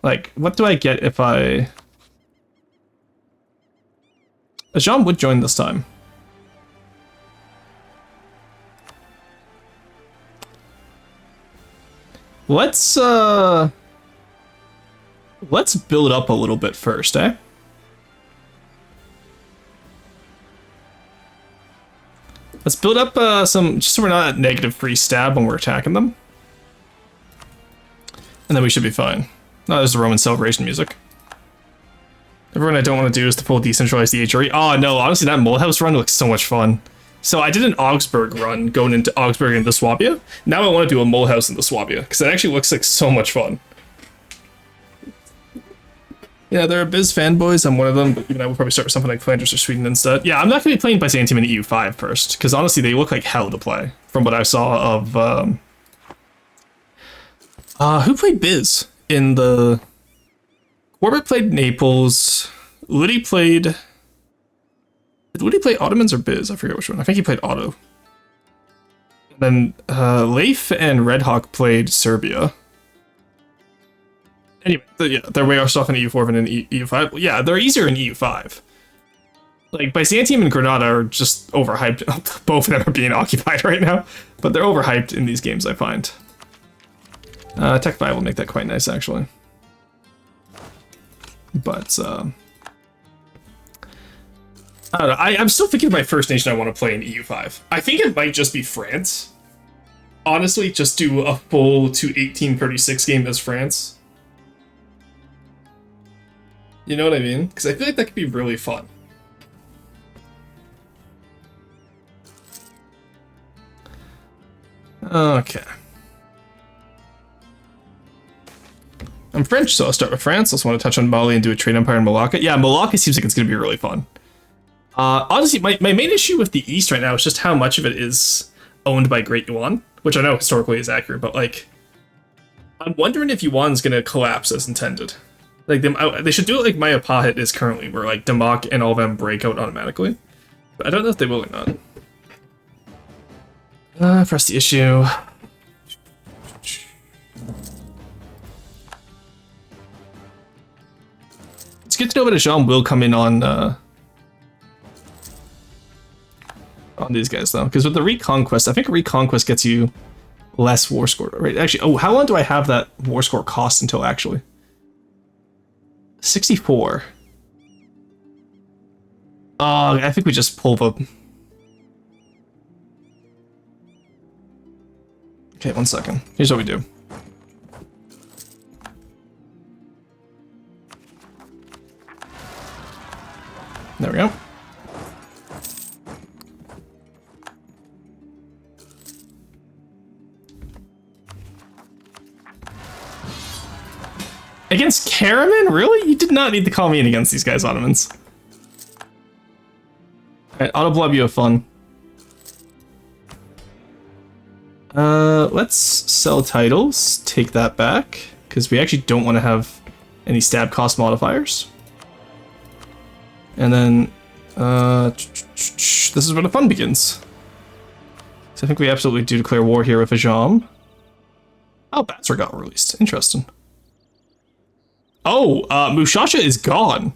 Like, what do I get if I... Jean would join this time. Let's build up a little bit first, eh? Let's build up some, just so we're not at negative free stab when we're attacking them. And then we should be fine. Oh, there's the Roman celebration music. Everyone I don't want to do is the full decentralized DHRE. Oh no, honestly that Mulhouse run looks so much fun. So I did an Augsburg run going into Augsburg into Swabia. Now I want to do a Mulhouse into Swabia, because it actually looks like so much fun. Yeah, there are Biz fanboys, I'm one of them, but even I will probably start with something like Flanders or Sweden instead. Yeah, I'm not going to be playing Byzantium in EU5 first, because honestly they look like hell to play, from what I saw of... who played Biz in the... Corbett played Naples, Liddy played... Did Woody play Ottomans or Biz? I forget which one. I think he played Otto. And then Leif and Red Hawk played Serbia. Anyway, yeah, they're way worse off in EU4 than in EU5. Well, yeah, they're easier in EU5. Like, Byzantium and Granada are just overhyped. Both of them are being occupied right now. But they're overhyped in these games, I find. Tech 5 will make that quite nice, actually. But, I don't know, I'm still thinking of my first nation I want to play in EU5. I think it might just be France. Honestly, just do a full to 1836 game as France. You know what I mean? Because I feel like that could be really fun. Okay. I'm French, so I'll start with France. I also want to touch on Mali and do a trade empire in Malacca. Yeah, Malacca seems like it's going to be really fun. Honestly, my main issue with the East right now is just how much of it is owned by Great Yuan, which I know historically is accurate, but like, I'm wondering if Yuan's gonna collapse as intended. Like, they should do it like Mayapahit is currently, where like Damak and all of them break out automatically. But I don't know if they will or not. Press the issue. It's good to know that a Jean will come in on these guys, though, because with the Reconquest, I think Reconquest gets you less war score, right? Actually, oh, how long do I have that war score cost until, actually? 64. I think we just pull the... Okay, 1 second. Here's what we do. There we go. Against Karaman? Really? You did not need to call me in against these guys, Ottomans. Alright, Auto Blob, you have fun. Let's sell titles. Take that back, because we actually don't want to have any stab cost modifiers. And then, this is where the fun begins. So I think we absolutely do declare war here with Ajam. Oh, Batsar got released. Interesting. Oh, Mushasha is gone.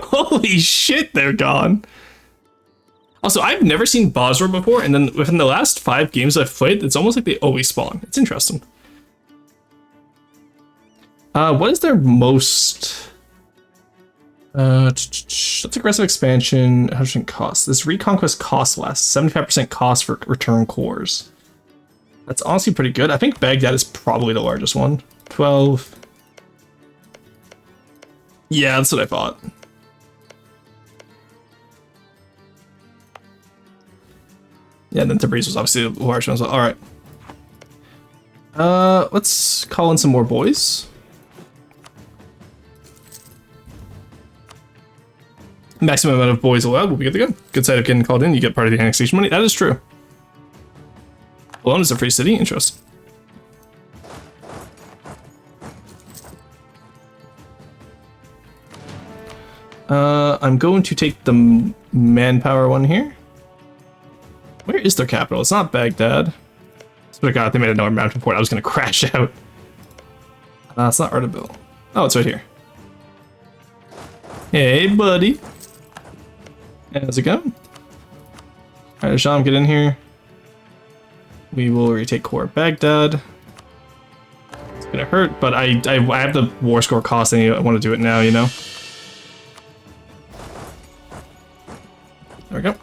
Holy Holy shit, they're gone. Also, I've never seen Bosra before, and then within the last 5 games I've played, it's almost like they always spawn. It's interesting. What is their most... that's aggressive expansion, 100% cost. This reconquest costs less, 75% cost for return cores. That's honestly pretty good. I think Baghdad is probably the largest one. 12. Yeah, that's what I thought. Yeah, and then Tabriz was obviously the large one as well. Alright. Let's call in some more boys. Maximum amount of boys allowed, we'll be good to go. Good side of getting called in, you get part of the annexation money. That is true. Bologna is a free city, interesting. I'm going to take the manpower one here. Where is their capital? It's not Baghdad. Oh god, they made another mountain port. I was gonna crash out. It's not Artabil. Oh, it's right here. Hey, buddy. How's it going? Alright, Asham, get in here. We will retake core Baghdad. It's gonna hurt, but I have the war score cost and I want to do it now, you know? There we go.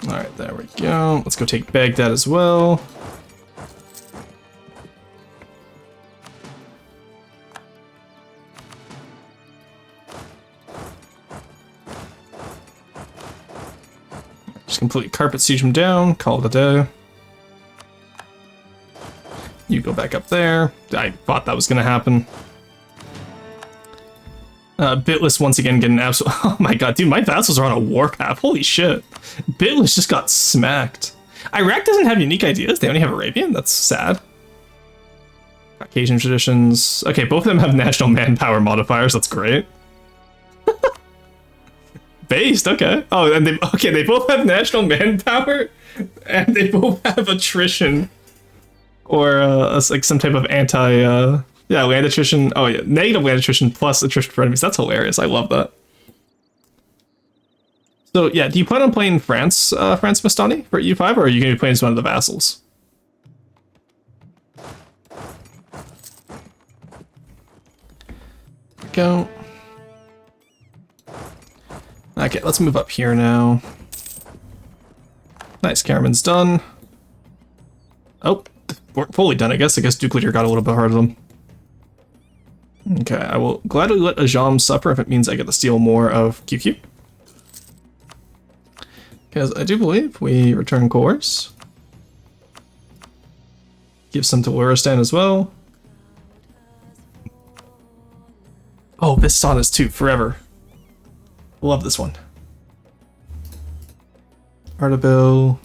Alright, there we go. Let's go take Baghdad as well. Just completely carpet siege them down, call it a day. You go back up there. I thought that was gonna happen. Bitless once again getting absolute. Oh my god, dude, my vassals are on a warpath. Holy shit. Bitless just got smacked. Iraq doesn't have unique ideas, they only have Arabian. That's sad. Caucasian traditions. Okay, both of them have national manpower modifiers. That's great. Based, okay. Oh, and they both have national manpower, and they both have attrition, or like some type of yeah, land attrition. Oh yeah, negative land attrition plus attrition for enemies. That's hilarious. I love that. So yeah, do you plan on playing France, France Mastani for EU5, or are you going to be playing as one of the vassals? There we go. Okay, let's move up here now. Nice, Karaman's done. Oh, weren't fully done, I guess. Duke Leader got a little bit hard of them. Okay, I will gladly let Ajam suffer if it means I get to steal more of QQ. Because I do believe we return cores. Give some to Luristan as well. Oh, this saw this too, forever. Love this one. Artabil.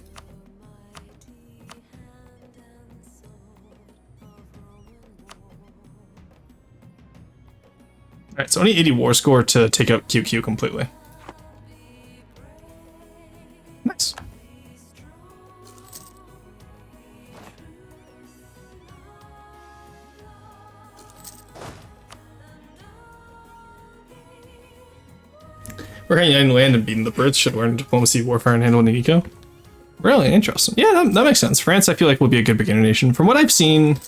Alright, so only 80 war score to take out QQ completely. Nice. We're hanging in land and beating the Brits. Should learn diplomacy, warfare, and handle Nico. Really interesting. Yeah, that makes sense. France, I feel like, will be a good beginner nation. From what I've seen,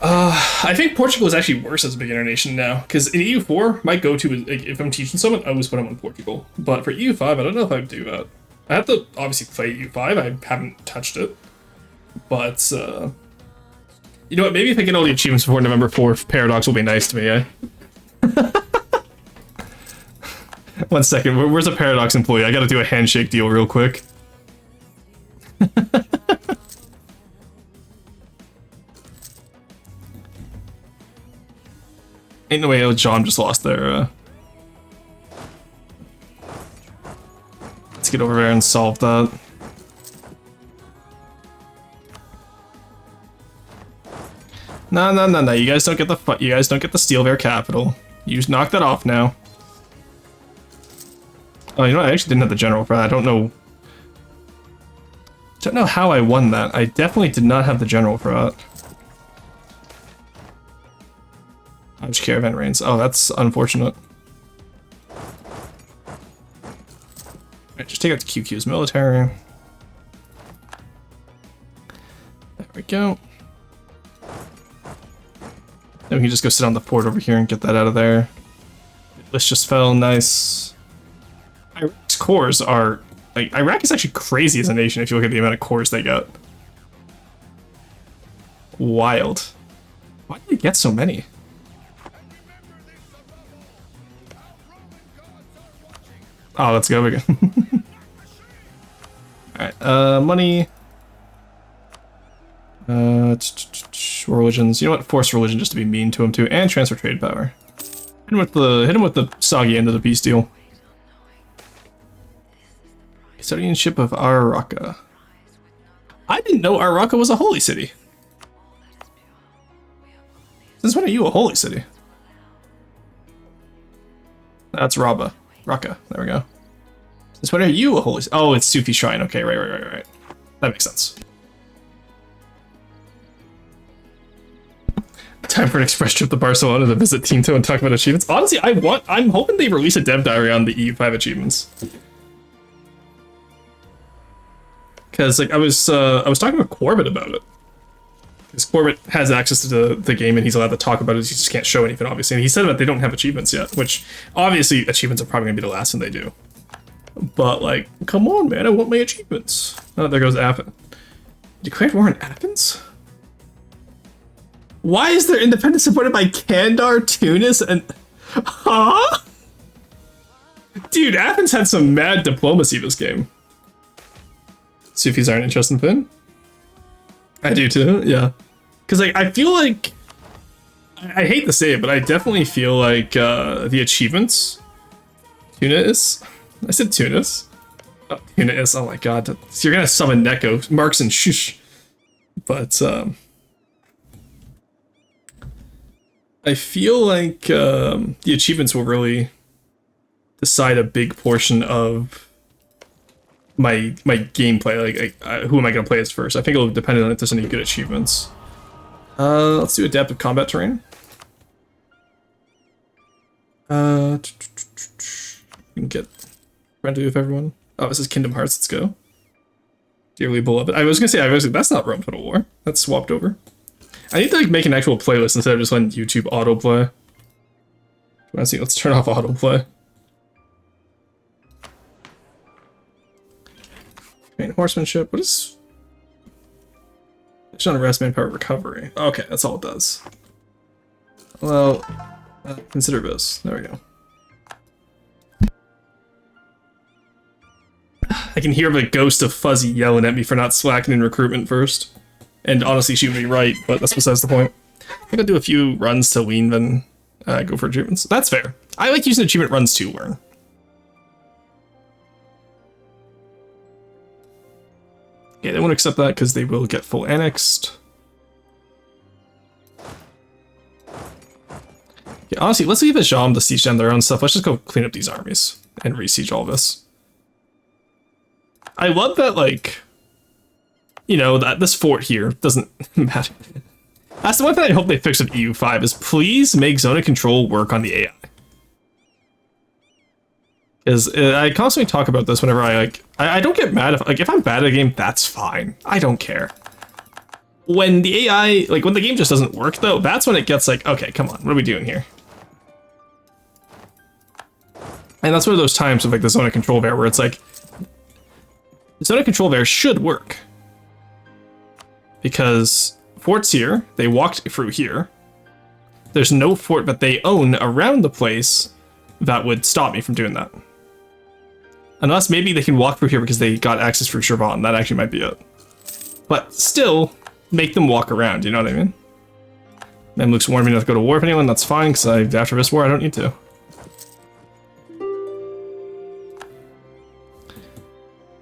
I think Portugal is actually worse as a beginner nation now. Because in EU4, my go-to is, like, if I'm teaching someone, I always put them on Portugal. But for EU5, I don't know if I would do that. I have to obviously play EU5. I haven't touched it. But, you know what? Maybe if I get all the achievements before November 4th, Paradox will be nice to me, eh? 1 second, where's a Paradox employee? I gotta do a handshake deal real quick. Ain't no way John just lost their, Let's get over there and solve that. No, you guys don't get the steal their capital. You just knock that off now. Oh, you know what? I actually didn't have the general for that. I don't know how I won that. I definitely did not have the general for that. Hodge caravan reigns. Oh, that's unfortunate. Alright, just take out the QQ's military. There we go. Then we can just go sit on the fort over here and get that out of there. This just fell, nice. Iraq's cores are... Like, Iraq is actually crazy as a nation if you look at the amount of cores they got. Wild. Why did they get so many? Oh, let's go again. Alright, money. Religions. You know what? Force religion just to be mean to him too, and transfer trade power. Hit him with the soggy end of the peace deal. Custodianship of Araka. I didn't know Araka was a holy city. Since when are you a holy city? That's Raba. Raqqa. There we go. Since when are you a holy city? Oh, it's Sufi Shrine. Okay, right. That makes sense. Time for an express trip to Barcelona to visit Tinto and talk about achievements. Honestly, I'm hoping they release a dev diary on the EU5 achievements. Because like I was talking with Corbett about it. Because Corbett has access to the game and he's allowed to talk about it. He just can't show anything, obviously. And he said that they don't have achievements yet, which obviously achievements are probably gonna be the last thing they do. But like, come on, man, I want my achievements. Oh, there goes Athens. Declared war in Athens? Why is their independence supported by Kandar, Tunis, and... Huh? Dude, Athens had some mad diplomacy this game. Sufis aren't interested in Finn? I do too, yeah. Because like, I feel like... I hate to say it, but I definitely feel like the achievements... Tunis? I said Tunis. Oh, Tunis, oh my god. So you're gonna summon Neko, Marks and Shush. But, I feel like the achievements will really decide a big portion of my gameplay. Like, who am I going to play as first? I think it'll depend on if there's any good achievements. Let's do adaptive combat terrain. We can get friendly with everyone. Oh, this is Kingdom Hearts. Let's go. Dearly beloved. I was gonna say, that's not Rome Total War. That's swapped over. I need to like make an actual playlist instead of just letting YouTube autoplay. Let's see, let's turn off autoplay. Main horsemanship, what is... It's on arrest, manpower, recovery. Okay, that's all it does. Well, consider this. There we go. I can hear the ghost of Fuzzy yelling at me for not slacking in recruitment first. And honestly, she would be right, but that's besides the point. I think I'll do a few runs to lean, then go for achievements. That's fair. I like using achievement runs to learn. Yeah, they won't accept that because they will get full annexed. Yeah, honestly, let's leave Ajam to siege down their own stuff. Let's just go clean up these armies and re-siege all this. I love that, like... You know, that this fort here doesn't matter. That's the one thing I hope they fix with EU5 is please make zone of control work on the AI. Because I constantly talk about this whenever I don't get mad if I'm bad at a game, that's fine. I don't care. When the AI, like when the game just doesn't work though, that's when it gets like, okay, come on, what are we doing here? And that's one of those times with like the zone of control there where it's like, the zone of control there should work. Because fort's here, they walked through here. There's no fort that they own around the place that would stop me from doing that. Unless maybe they can walk through here because they got access through Shirvan. That actually might be it. But still, make them walk around, you know what I mean? Mamluks warned me not to go to war with anyone, that's fine, because after this war I don't need to.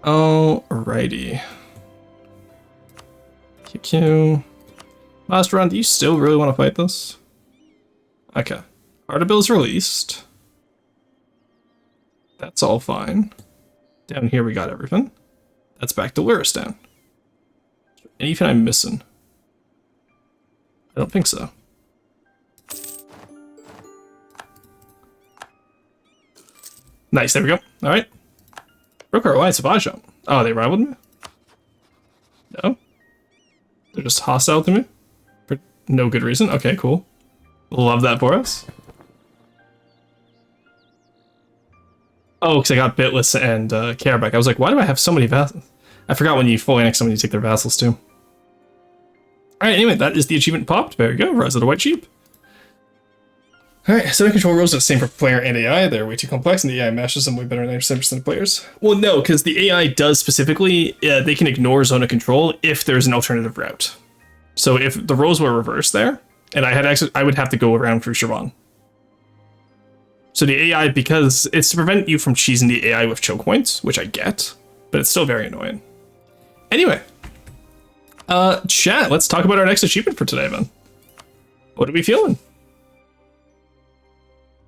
Alrighty. QQ. Last round, do you still really want to fight this? Okay. Artabill's released. That's all fine. Down here we got everything. That's back to Luristan. Anything I'm missing? I don't think so. Nice, there we go. All right. Broke our alliance supply shop. Oh, they rivaled me? No? They're just hostile to me? For no good reason? Okay, cool. Love that for us. Oh, because I got Bitless and Careback. I was like, why do I have so many vassals? I forgot when you fully annex someone, you take their vassals too. Alright, anyway, that is the achievement popped. There we go, Rise of the White Sheep. Alright, setting control rules are the same for player and AI. They're way too complex, and the AI matches them way better than 97% of players. Well, no, because the AI does specifically, they can ignore zone of control if there's an alternative route. So if the roles were reversed there, and I had access, I would have to go around through Siobhan. So the AI, because it's to prevent you from cheesing the AI with choke points, which I get, but it's still very annoying. Anyway, chat, let's talk about our next achievement for today, man. What are we feeling?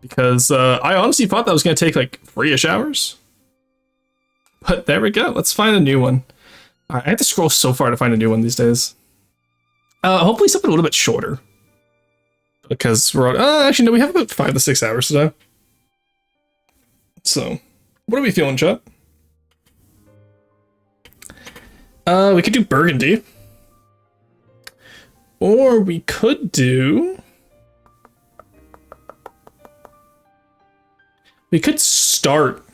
Because I honestly thought that was going to take like 3-ish hours. But there we go. Let's find a new one. All right, I have to scroll so far to find a new one these days. Hopefully something a little bit shorter. Because we're on... actually, no, we have about 5 to 6 hours today. So, what are we feeling, chat? We could do Burgundy. Or we could do... We could start...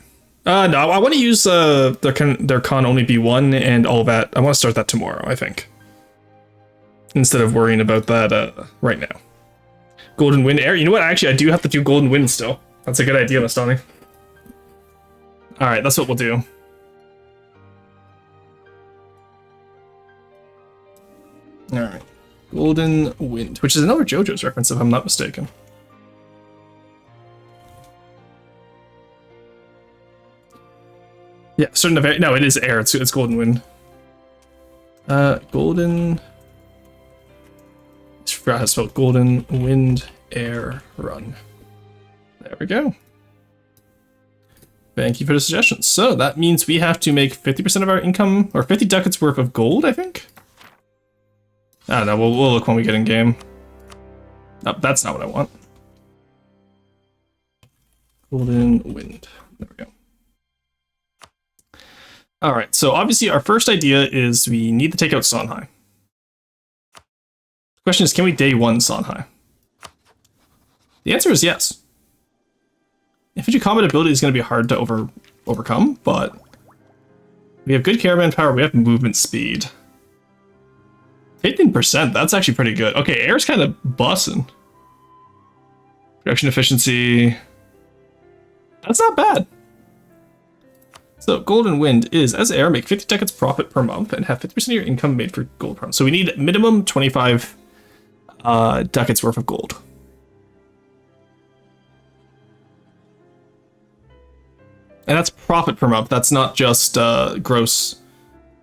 no, I want to use their con only be 1 and all that. I want to start that tomorrow, I think. Instead of worrying about that right now. Golden Wind Air. You know what? Actually, I do have to do Golden Wind still. That's a good idea, Mastani. Alright, that's what we'll do. Alright. Golden Wind, which is another JoJo's reference, if I'm not mistaken. Yeah, certain of air. No, it is air. It's Golden Wind. Golden... I forgot how to spell Golden Wind Air Run. There we go. Thank you for the suggestion. So that means we have to make 50% of our income, or 50 ducats worth of gold, I think? I don't know, we'll look when we get in game. Oh, that's not what I want. Golden Wind. There we go. Alright, so obviously our first idea is we need to take out Songhai. The question is, can we day 1 Songhai? The answer is yes. Infantry combat ability is going to be hard to overcome, but we have good caravan power, we have movement speed. 15%, that's actually pretty good. Okay, air's kind of bussin'. Production efficiency, that's not bad. So Golden Wind is, as air, make 50 ducats profit per month and have 50% of your income made for gold per month. So we need minimum 25 ducats worth of gold. And that's profit per month. That's not just gross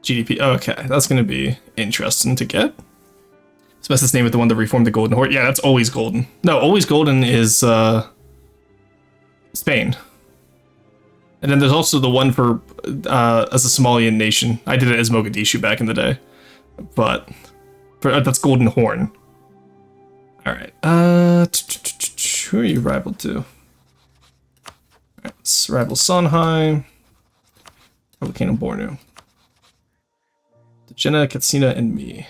GDP. Okay, that's going to be interesting to get. It's best name with the one that reformed the Golden Horde. Yeah, that's always golden. No, always golden is Spain. And then there's also the one for as a Somalian nation. I did it as Mogadishu back in the day, but that's Golden Horn. All right. Who are you rivaled to? All right, let's rival Songhai. Volcano Bornu. Jenna, Katsina, and me.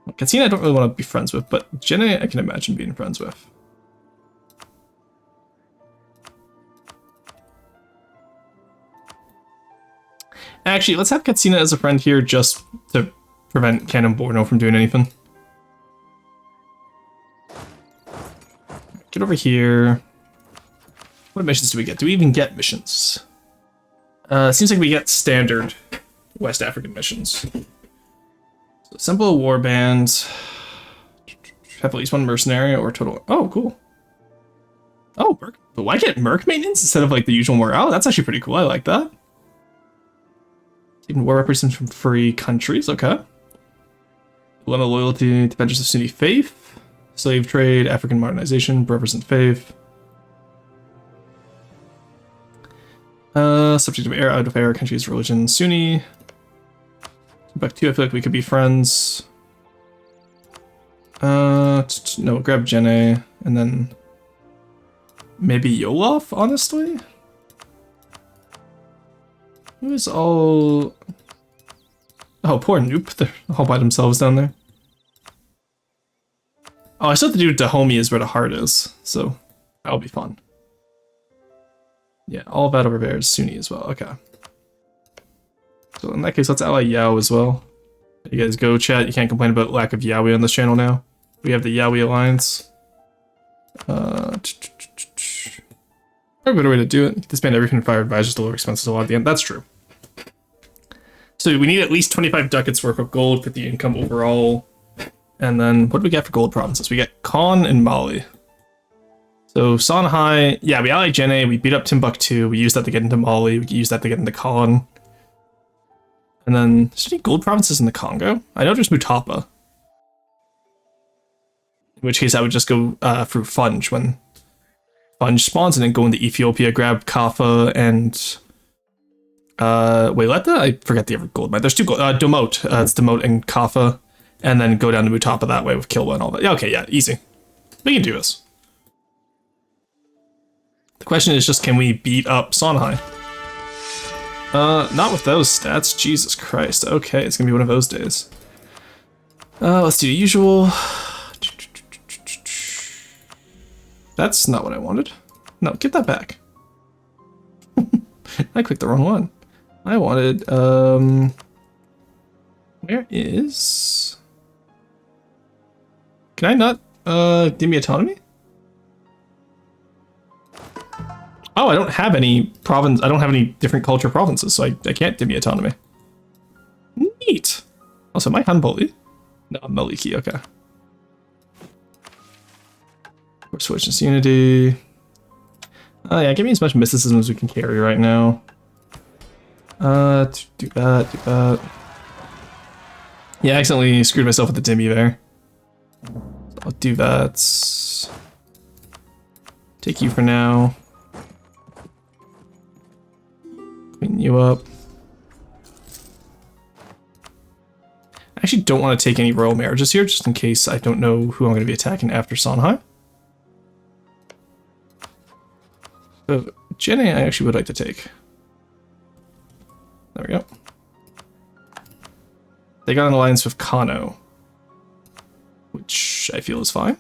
Well, Katsina I don't really want to be friends with, but Jenna I can imagine being friends with. Actually, let's have Katsina as a friend here just to prevent Canon Borno from doing anything. Get over here. What missions do we get? Do we even get missions? Seems like we get standard West African missions. So simple warband. Have at least one mercenary or total. Oh, cool. Oh, Merc. Why get Merc maintenance instead of like the usual morale? That's actually pretty cool. I like that. Even war represents from free countries. Okay. Level loyalty to Vengeance of Sunni faith. Slave trade, African modernization, represent faith. Subject of air, out of air, country's religion, Sunni. Back 2, I feel like we could be friends. No, grab Jenne, and then Maybe Yolof, honestly? Who's all... Oh, poor Noop. They're all by themselves down there. Oh, I still have to do Dahomey is where the heart is, so that'll be fun. Yeah, all battle repairs, Sunni as well, okay. So in that case, let's ally Yao as well. You guys go, chat. You can't complain about lack of Yaoi on this channel now. We have the Yaoi Alliance. Probably a better way to do it. Disband everything fire advisors to lower expenses a lot at the end. That's true. So we need at least 25 ducats worth of gold for the income overall. And then what do we get for gold provinces? We get Khan and Mali. So Songhai, yeah, we allied Jenne, we beat up Timbuktu, we used that to get into Mali, we used that to get into Khan. And then, is there any gold provinces in the Congo? I know there's Mutapa. In which case I would just go through Funge when Funge spawns, and then go into Ethiopia, grab Kaffa and Wayletta? I forget the other gold mine. There's two gold, Domot, it's Domot and Kaffa, and then go down to Mutapa that way with Kilwa and all that. Yeah, okay, yeah, easy. We can do this. The question is just, can we beat up Songhai? Not with those stats. Jesus Christ. Okay, it's gonna be one of those days. Let's do the usual. That's not what I wanted. No, give that back. I clicked the wrong one. I wanted, where is... Can I not, give me autonomy? Oh, I don't have any province. I don't have any different culture provinces, so I can't give me autonomy. Neat. Also, am I Hanboli? No, I'm Maliki. Okay. We're switching to unity. Oh yeah, give me as much mysticism as we can carry right now. Do that. Do that. Yeah, I accidentally screwed myself with the Dimmy there. So I'll do that. Take you for now. Clean you up. I actually don't want to take any royal marriages here, just in case I don't know who I'm going to be attacking after Songhai. So, Jenne I actually would like to take. There we go. They got an alliance with Kano, which I feel is fine.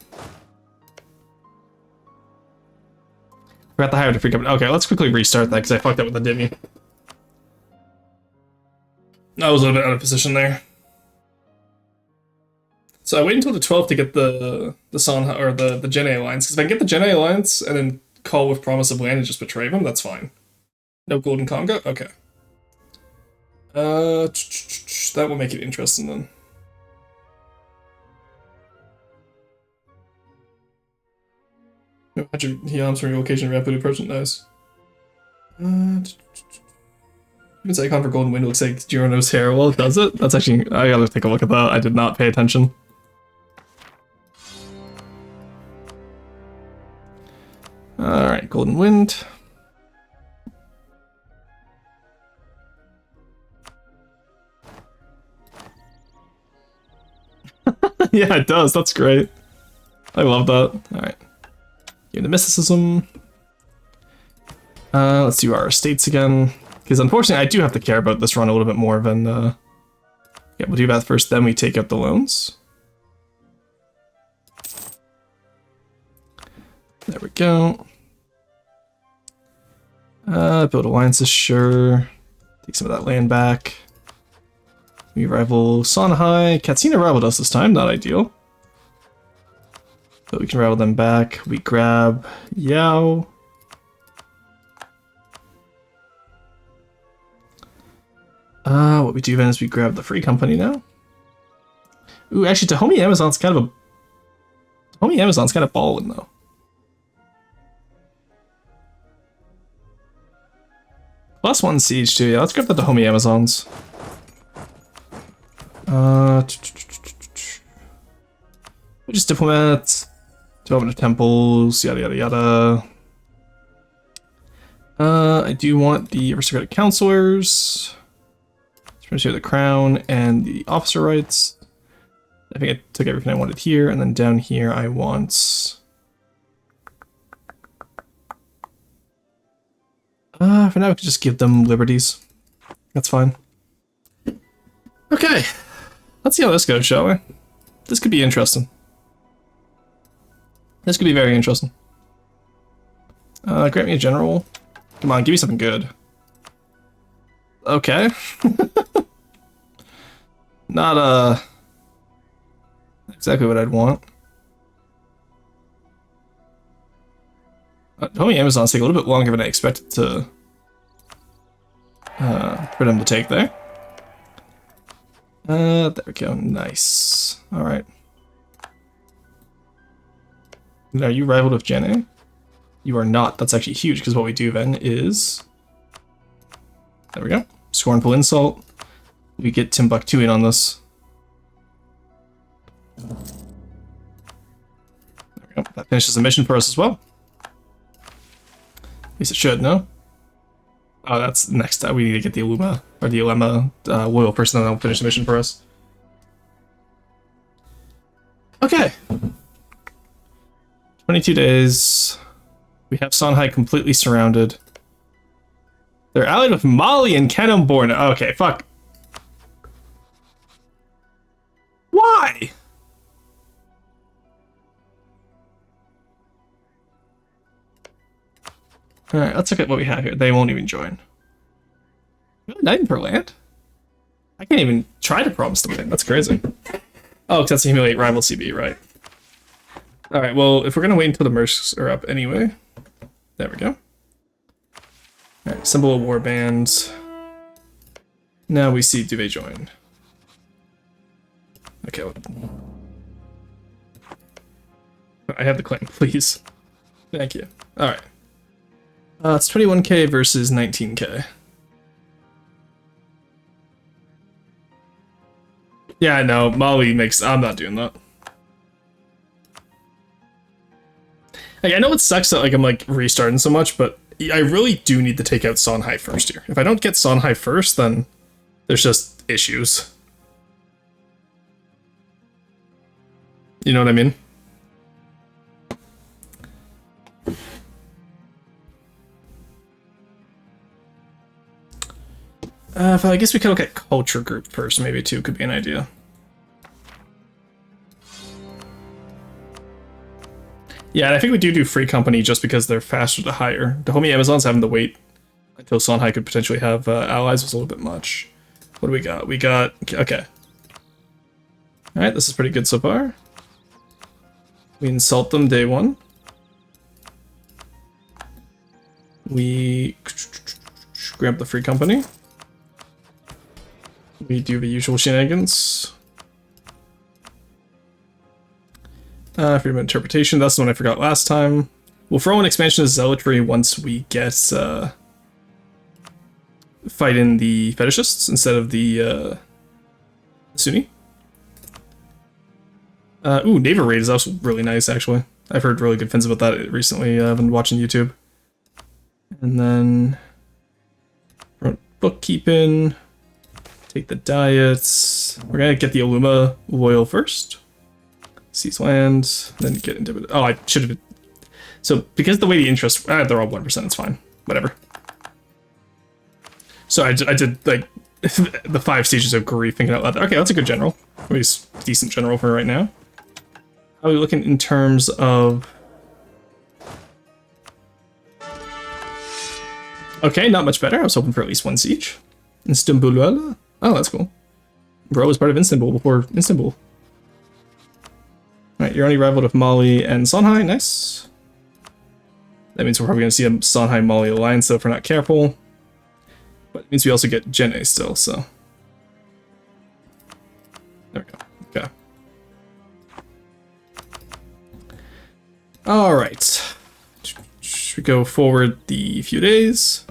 Forgot to hire the free company. Okay, let's quickly restart that because I fucked up with the Dimmy. I was a little bit out of position there. So I wait until the 12th to get the Songhai or the Jenne alliance, because if I can get the Jenne alliance and then call with promise of land and just betray them, that's fine. No golden Congo? Okay. That will make it interesting then. No 100 Heoms from your location, rapid approach, nice. It's icon for Golden Wind looks like Girono's hair. Well, does it? That's actually, I gotta take a look at that. I did not pay attention. Alright, Golden Wind. Yeah, it does. That's great. I love that. Alright. Give the mysticism. Let's do our estates again. Because unfortunately, I do have to care about this run a little bit more than... Yeah, we'll do that first, then we take out the loans. There we go. Build alliances, sure. Take some of that land back. We rival Songhai. Katsina rivaled us this time, not ideal. But we can rival them back. We grab Yao. What we do then is we grab the free company now. Ooh, actually, Dahomey Amazon's kind of a... Dahomey Amazon's kind of ballin' though. +1 siege too, yeah, let's grab the Dahomey Amazons. We'll just diplomat, development of temples, yada yada yada. I do want the aristocratic counselors. Here the crown and the officer rights. I think I took everything I wanted here, and then down here I want For now, we could just give them liberties. That's fine. Okay. Let's see how this goes, shall we? This could be interesting. This could be very interesting. Grant me a general. Come on, give me something good. Okay. Not, exactly what I'd want. Homie Amazons take a little bit longer than I expected to, for them to take there. There we go, nice. Alright. Are you rivaled with Gen A? You are not. That's actually huge, because what we do then is... There we go. Scornful Insult. We get Timbuktu in on this. There we go. That finishes the mission for us as well. At least it should, no? Oh, that's next time. We need to get the Illuma, or the Ulema loyal person that'll finish the mission for us. Okay. 22 days. We have Songhai completely surrounded. They're allied with Mali and Kanemborn. Okay, fuck. Why? Alright, let's look at what we have here. They won't even join. Really? Not even per land? I can't even try to promise them anything. That's crazy. Oh, because that's a humiliate rival CB, right? Alright, well, if we're gonna wait until the mercs are up anyway. There we go. Alright, symbol of war bands. Now we see, do they join? Okay. I have the claim, please. Thank you. Alright. It's 21k versus 19k. Yeah, no, Mali makes... I'm not doing that. Like, I know it sucks that, like, I'm, like, restarting so much, but I really do need to take out Songhai first here. If I don't get Songhai first, then there's just issues. You know what I mean? I guess we could look at culture group first, maybe, too, could be an idea. Yeah, and I think we do free company just because they're faster to hire. The homie Amazons having to wait until Songhai could potentially have allies was a little bit much. What do we got? We got... Okay. Alright, this is pretty good so far. We insult them day one. We grab the free company. We do the usual shenanigans. Freedom of interpretation, that's the one I forgot last time. We'll throw an expansion of zealotry once we get fight in the fetishists instead of the Sunni. Ooh, Naval Raid is also really nice, actually. I've heard really good things about that recently. I've been watching YouTube. And then bookkeeping. Take the diets. We're gonna get the Illuma loyal first. Seize land, then get into... Oh, I should have... So, because the way the interest... they're all 1%, it's fine. Whatever. So I did, like, the 5 stages of grief thinking out loud. Okay, that's a good general. At least decent general for right now. How are we looking in terms of... Okay, not much better. I was hoping for at least 1 siege. Istanbul. Oh, that's cool. Bro was part of Istanbul before Istanbul. Alright, you're only rivaled with Mali and Songhai. Nice. That means we're probably going to see a Songhai-Mali alliance, though, if we're not careful. But it means we also get Gen A still, so... There we go. Okay. Alright. Should we go forward the few days?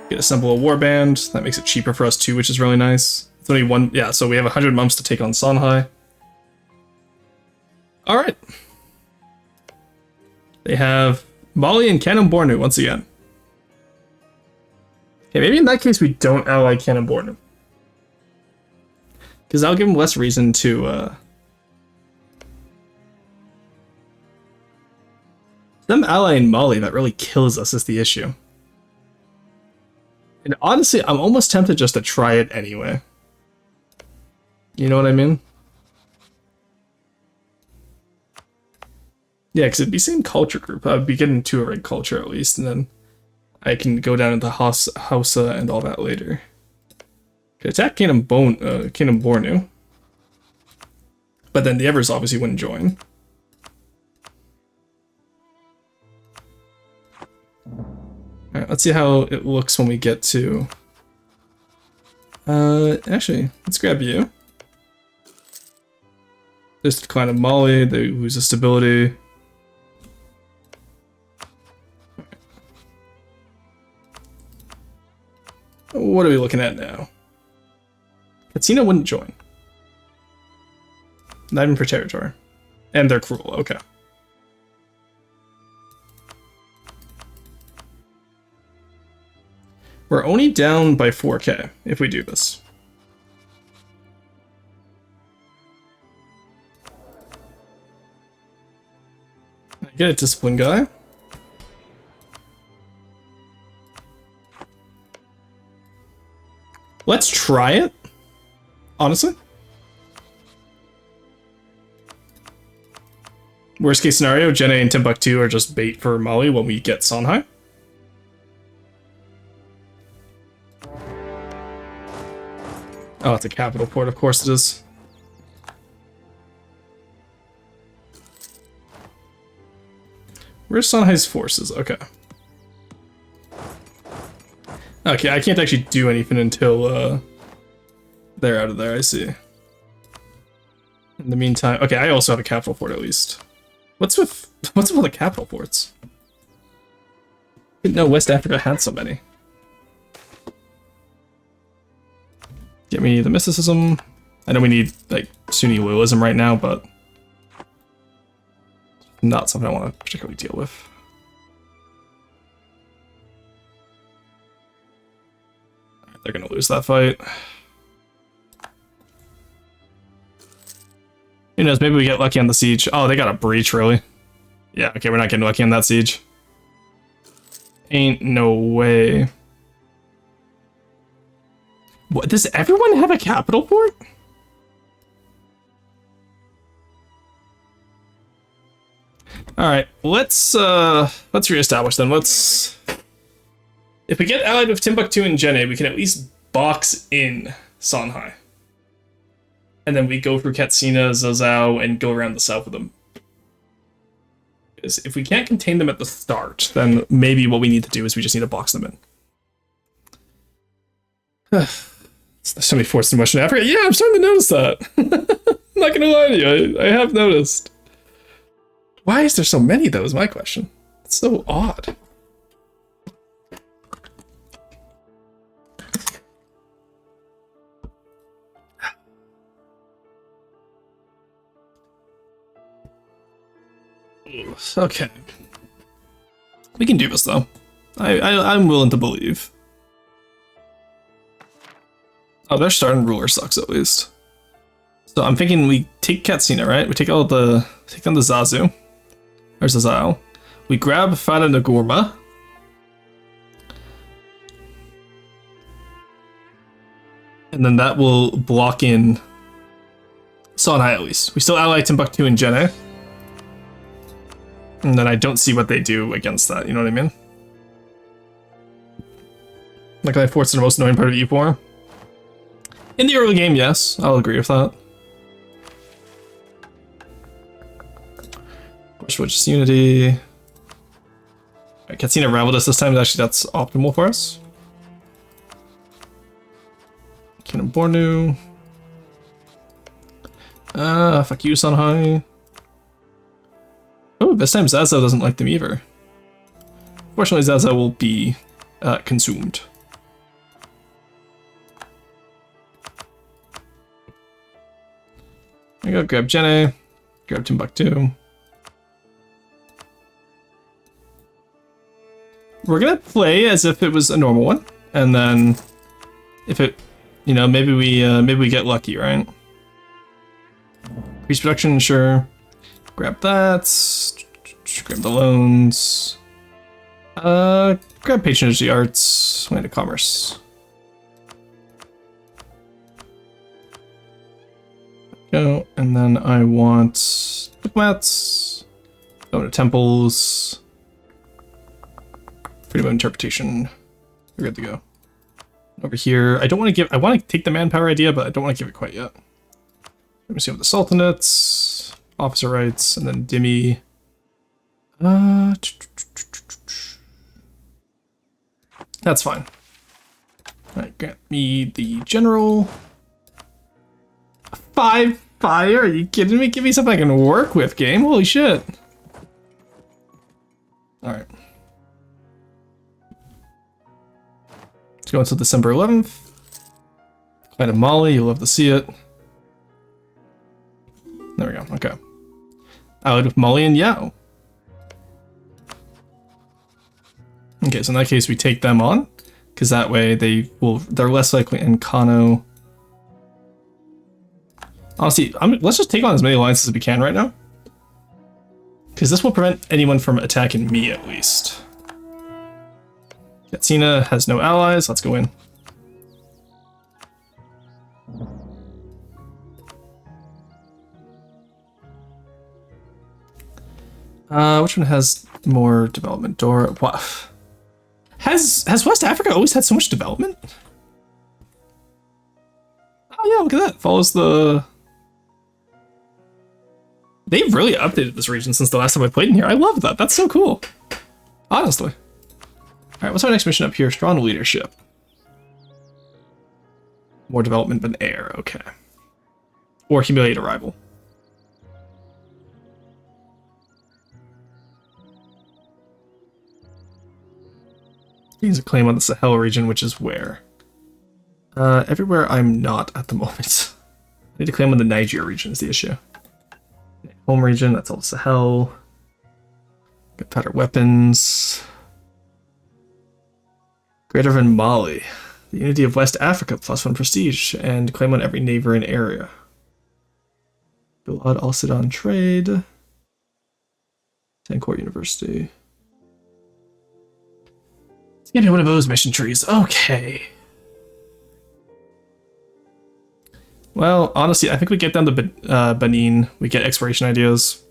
Get a symbol of warband. That makes it cheaper for us, too, which is really nice. It's only one... Yeah, so we have 100 months to take on Songhai. Alright. They have Mali and Kanembornu once again. Okay, maybe in that case we don't ally Kanembornu. Because that'll give them less reason to, them allying Mali, that really kills us is the issue. And honestly, I'm almost tempted just to try it anyway. You know what I mean? Yeah, because it'd be same culture group. I'd be getting to a red culture at least, and then I can go down into Hausa and all that later. Okay, attack Kingdom Bornu. But then the Evers obviously wouldn't join. Alright, let's see how it looks when we get to... actually, let's grab you. Just decline of Mali, they lose a stability. What are we looking at now? Katsina wouldn't join. Not even for territory. And they're cruel, okay. We're only down by 4k if we do this. I get a discipline guy. Let's try it. Honestly. Worst case scenario, Jene and Timbuktu are just bait for Mali when we get Songhai. Oh, it's a capital port, of course it is. Where's Songhai's forces? Okay. Okay, I can't actually do anything until they're out of there, I see. In the meantime, okay, I also have a capital port at least. What's with all the capital ports? Didn't know West Africa had so many. Get me the mysticism. I know we need like Sunni loyalism right now, but not something I want to particularly deal with. They're gonna lose that fight. Who knows, maybe we get lucky on the siege. Oh, they got a breach, really? Yeah, okay, we're not getting lucky on that siege. Ain't no way. What, does everyone have a capital port? Alright, let's reestablish them. If we get allied with Timbuktu and Jene, we can at least box in Songhai. And then we go through Katsina, Zazao, and go around the south of them. Because if we can't contain them at the start, then maybe what we need to do is we just need to box them in. There's so many forts in Western Africa. Yeah, I'm starting to notice that. I'm not gonna lie to you, I have noticed. Why is there so many, though, is my question. It's so odd. Okay. We can do this, though. I'm willing to believe. Oh, their starting ruler sucks, at least. So I'm thinking we take Katsina, right? We take down the Zazu. Or Zazao. We grab Fata Nagorma. And then that will block in Songhai, at least. We still ally Timbuktu and Jene. And then I don't see what they do against that, you know what I mean? Like, I force the most annoying part of E4. In the early game, yes, I'll agree with that. Push just unity. Right, Katsina raveled us this time, actually that's optimal for us. Kingdom Bornu. Fuck you, Songhai. Oh, this time Zaza doesn't like them either. Fortunately, Zaza will be consumed. I go grab Jene, grab Timbuktu. We're gonna play as if it was a normal one, and then if it, you know, maybe we get lucky, right? Increase production, sure. Grab that. Grab the loans. Grab patronage of the arts. Swing to commerce. Go, and then I want diplomats. Go to temples. Freedom of interpretation. We're good to go. Over here, I don't want to give. I want to take the manpower idea, but I don't want to give it quite yet. Let me see what the sultanates, officer rights, and then Dhimmi. That's fine. Alright, grant me the general. 5 fire? Are you kidding me? Give me something I can work with, game. Holy shit. Alright. Let's go until December 11th. Clan of Mali, you'll love to see it. There we go, okay. Allied with Mali and Yao. Okay, so in that case we take them on, because that way they're less likely in Kano. Honestly, let's just take on as many alliances as we can right now. Because this will prevent anyone from attacking me, at least. Katsina has no allies, let's go in. Which one has more development? Dora, what? Has West Africa always had so much development? Oh yeah, look at that. Follows the... They've really updated this region since the last time I played in here. I love that. That's so cool. Honestly. Alright, what's our next mission up here? Strong leadership. More development than air, okay. Or humiliate a rival. Gains a claim on the Sahel region, which is where? Everywhere I'm not at the moment. I need to claim on the Niger region is the issue. Home region, that's all the Sahel. Get better weapons. Greater than Mali. The unity of West Africa, +1 prestige, and claim on every neighboring area. Bilad Al Sudan trade. Sankor University. Let's get one of those mission trees. Okay. Well, honestly, I think we get down to Benin. We get exploration ideas.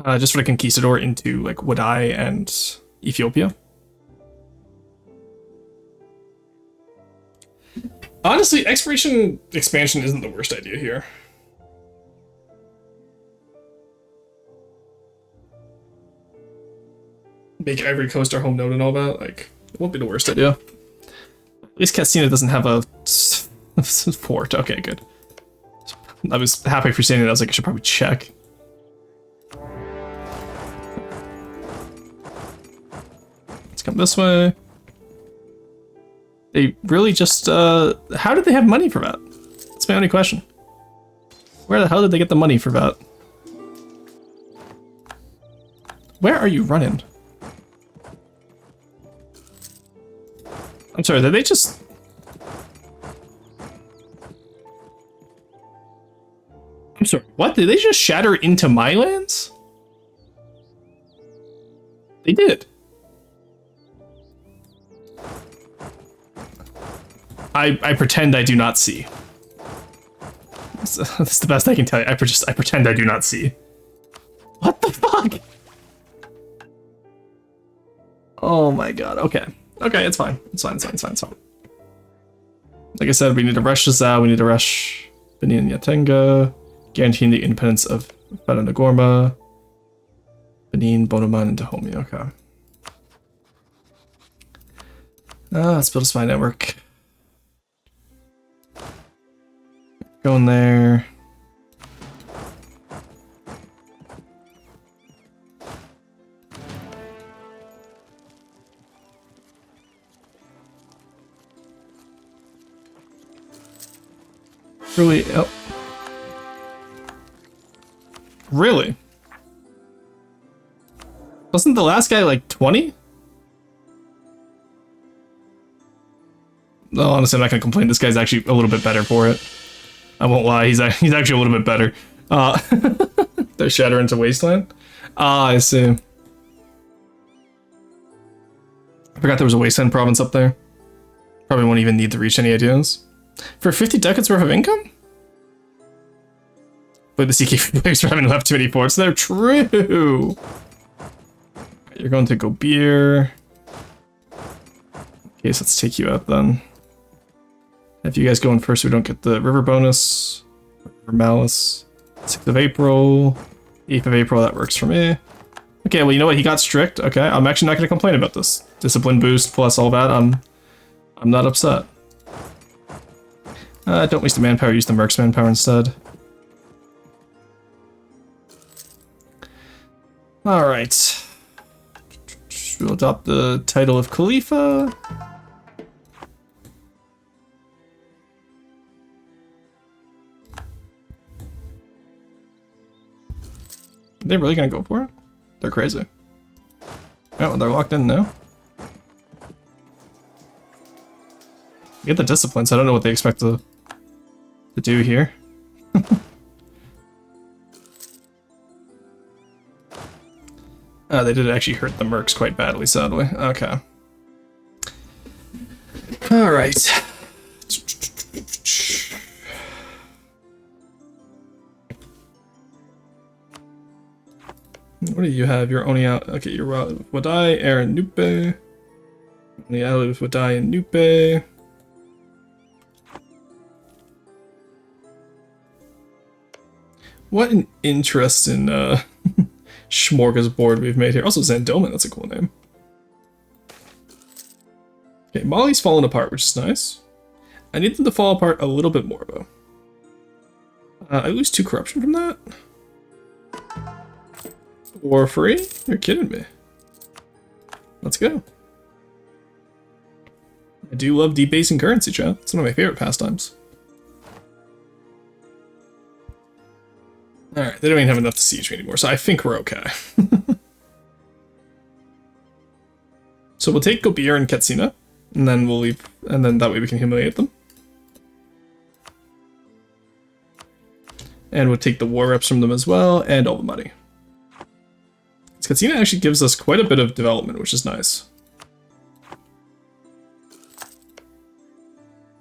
Just for the conquistador into like Wadai and Ethiopia. Honestly, exploration expansion isn't the worst idea here. Make Ivory Coast our home node and all that, like, it won't be the worst idea. At least Katsina doesn't have a fort. Okay, good. I was happy for saying it. I was like, I should probably check. Let's come this way. They really just, how did they have money for that? That's my only question. Where the hell did they get the money for that? Where are you running? I'm sorry, did they just... I'm sorry, what? Did they just shatter into my lands? They did. I pretend I do not see. That's the best I can tell you. I pretend I do not see. What the fuck? Oh my god, okay. Okay, it's fine. It's fine, it's fine, it's fine, it's fine. Like I said, we need to rush Zhao, we need to rush Benin and Yatenga, guaranteeing the independence of Fadanagorma, Benin, Bonoman, and Dahomey, okay. Let's build a spy network. Going there. Really? Oh. Really? Wasn't the last guy like 20? No, honestly, I'm not gonna complain. This guy's actually a little bit better for it. I won't lie, he's actually a little bit better. They shatter into Wasteland? Ah, I see. I forgot there was a wasteland province up there. Probably won't even need to reach any ideas. For 50 decades worth of income? But the CK players are having left too many forts. They're true. You're going to go beer. Okay, so let's take you out then. If you guys go in first, we don't get the river bonus. River malice. 6th of April. 8th of April, that works for me. Okay, well, you know what? He got strict. Okay, I'm actually not going to complain about this. Discipline boost plus all that. I'm not upset. Don't waste the manpower. Use the mercs manpower instead. All right. We'll adopt the title of Khalifa. Are they really gonna go for it? They're crazy. Oh, they're locked in now. Get the discipline, so I don't know what they expect to do here. They did actually hurt the mercs quite badly, sadly. Okay. Alright. What do you have? You're only out. Okay, you're Wadai, Aaron Nupe. Only out with Wadai and Nupe. What an interesting smorgasbord we've made here. Also, Zandoman, that's a cool name. Okay, Molly's fallen apart, which is nice. I need them to fall apart a little bit more, though. I lose 2 corruption from that? War free? You're kidding me. Let's go. I do love debasing currency, chat. It's one of my favorite pastimes. Alright, they don't even have enough to siege me anymore, so I think we're okay. So we'll take Gobir and Katsina, and then we'll leave, and then that way we can humiliate them. And we'll take the war reps from them as well, and all the money. Katsina actually gives us quite a bit of development, which is nice.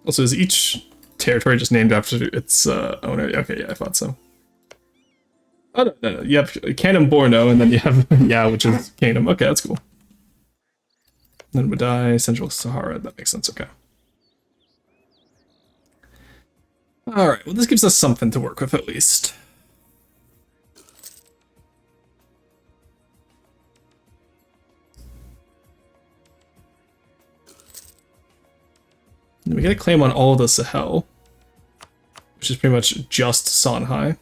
Also, is each territory just named after its owner? Okay, yeah, I thought so. Oh, no. You have Kingdom Borno, and then you have yeah, which is Kingdom. Okay, that's cool. Then Wadai, Central Sahara. That makes sense. Okay. All right. Well, this gives us something to work with at least. And we get a claim on all of the Sahel, which is pretty much just Songhai.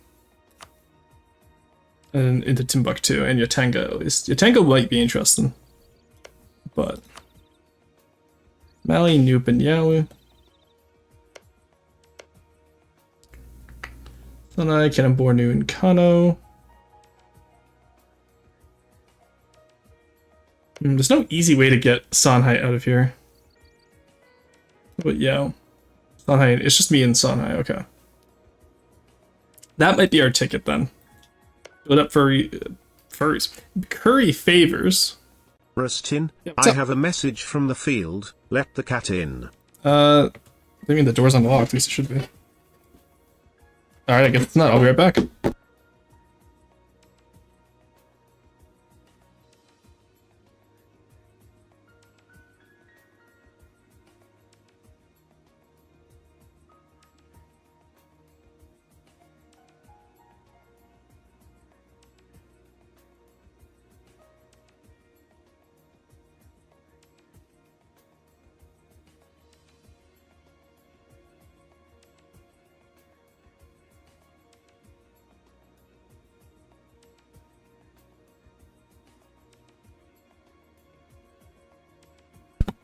And into Timbuktu and Yatanga at least. Yatanga might be interesting. But Mali, Nupe, and Yawu. Sanai, Kanembornu, and Kano. There's no easy way to get Songhai out of here. But yeah. Songhai, it's just me and Songhai, okay. That might be our ticket then. Build up furries. Curry favors. Rustin, I have a message from the field. Let the cat in. I mean the door's unlocked, at least it should be. Alright, I guess it's not. I'll be right back.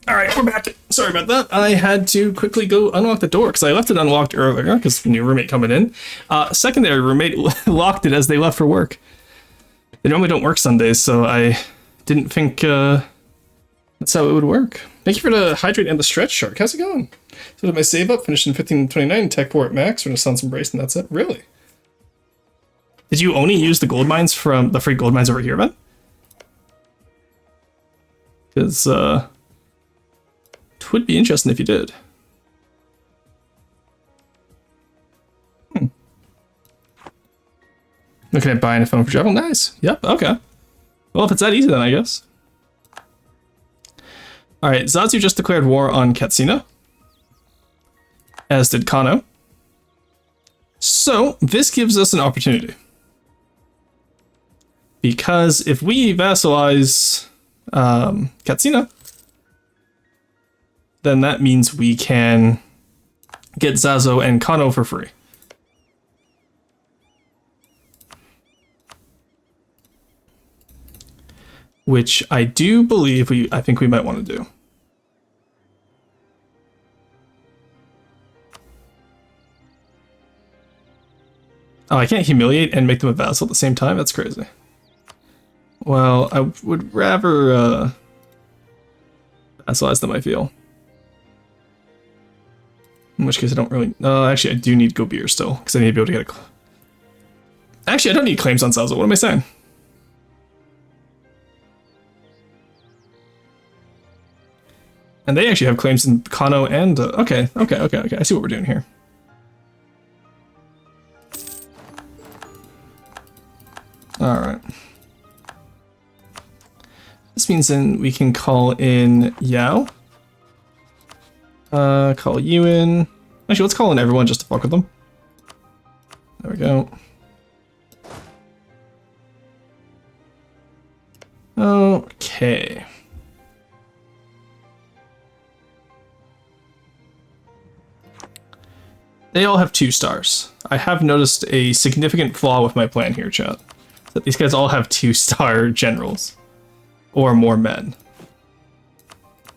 Alright, we're back. Sorry about that. I had to quickly go unlock the door because I left it unlocked earlier because new roommate coming in. Secondary roommate locked it as they left for work. They normally don't work Sundays, so I didn't think that's how it would work. Thank you for the hydrate and the stretch shark. How's it going? So did my save up, finished in 1529, tech 4 at max, Renaissance Embrace, and that's it. Really? Did you only use the gold mines from the free gold mines over here, man? Because would be interesting if you did. Looking at buying a phone for travel. Nice. Yep, okay. Well, if it's that easy, then I guess. Alright, Zazu just declared war on Katsina. As did Kano. So, this gives us an opportunity. Because if we vassalize Katsina, then that means we can get Zazo and Kano for free. Which I do believe I think we might want to do. Oh, I can't humiliate and make them a vassal at the same time? That's crazy. Well, I would rather vassalize them, I feel. In which case I don't really... actually, I do need Gobir still, because I need to be able to get a... Actually, I don't need claims on Zazo. What am I saying? And they actually have claims in Kano and... okay. I see what we're doing here. Alright. This means then we can call in Yao. Call you in. Actually, let's call in everyone just to fuck with them. There we go. Okay. They all have 2 stars. I have noticed a significant flaw with my plan here, chat. That these guys all have 2-star generals. Or more men.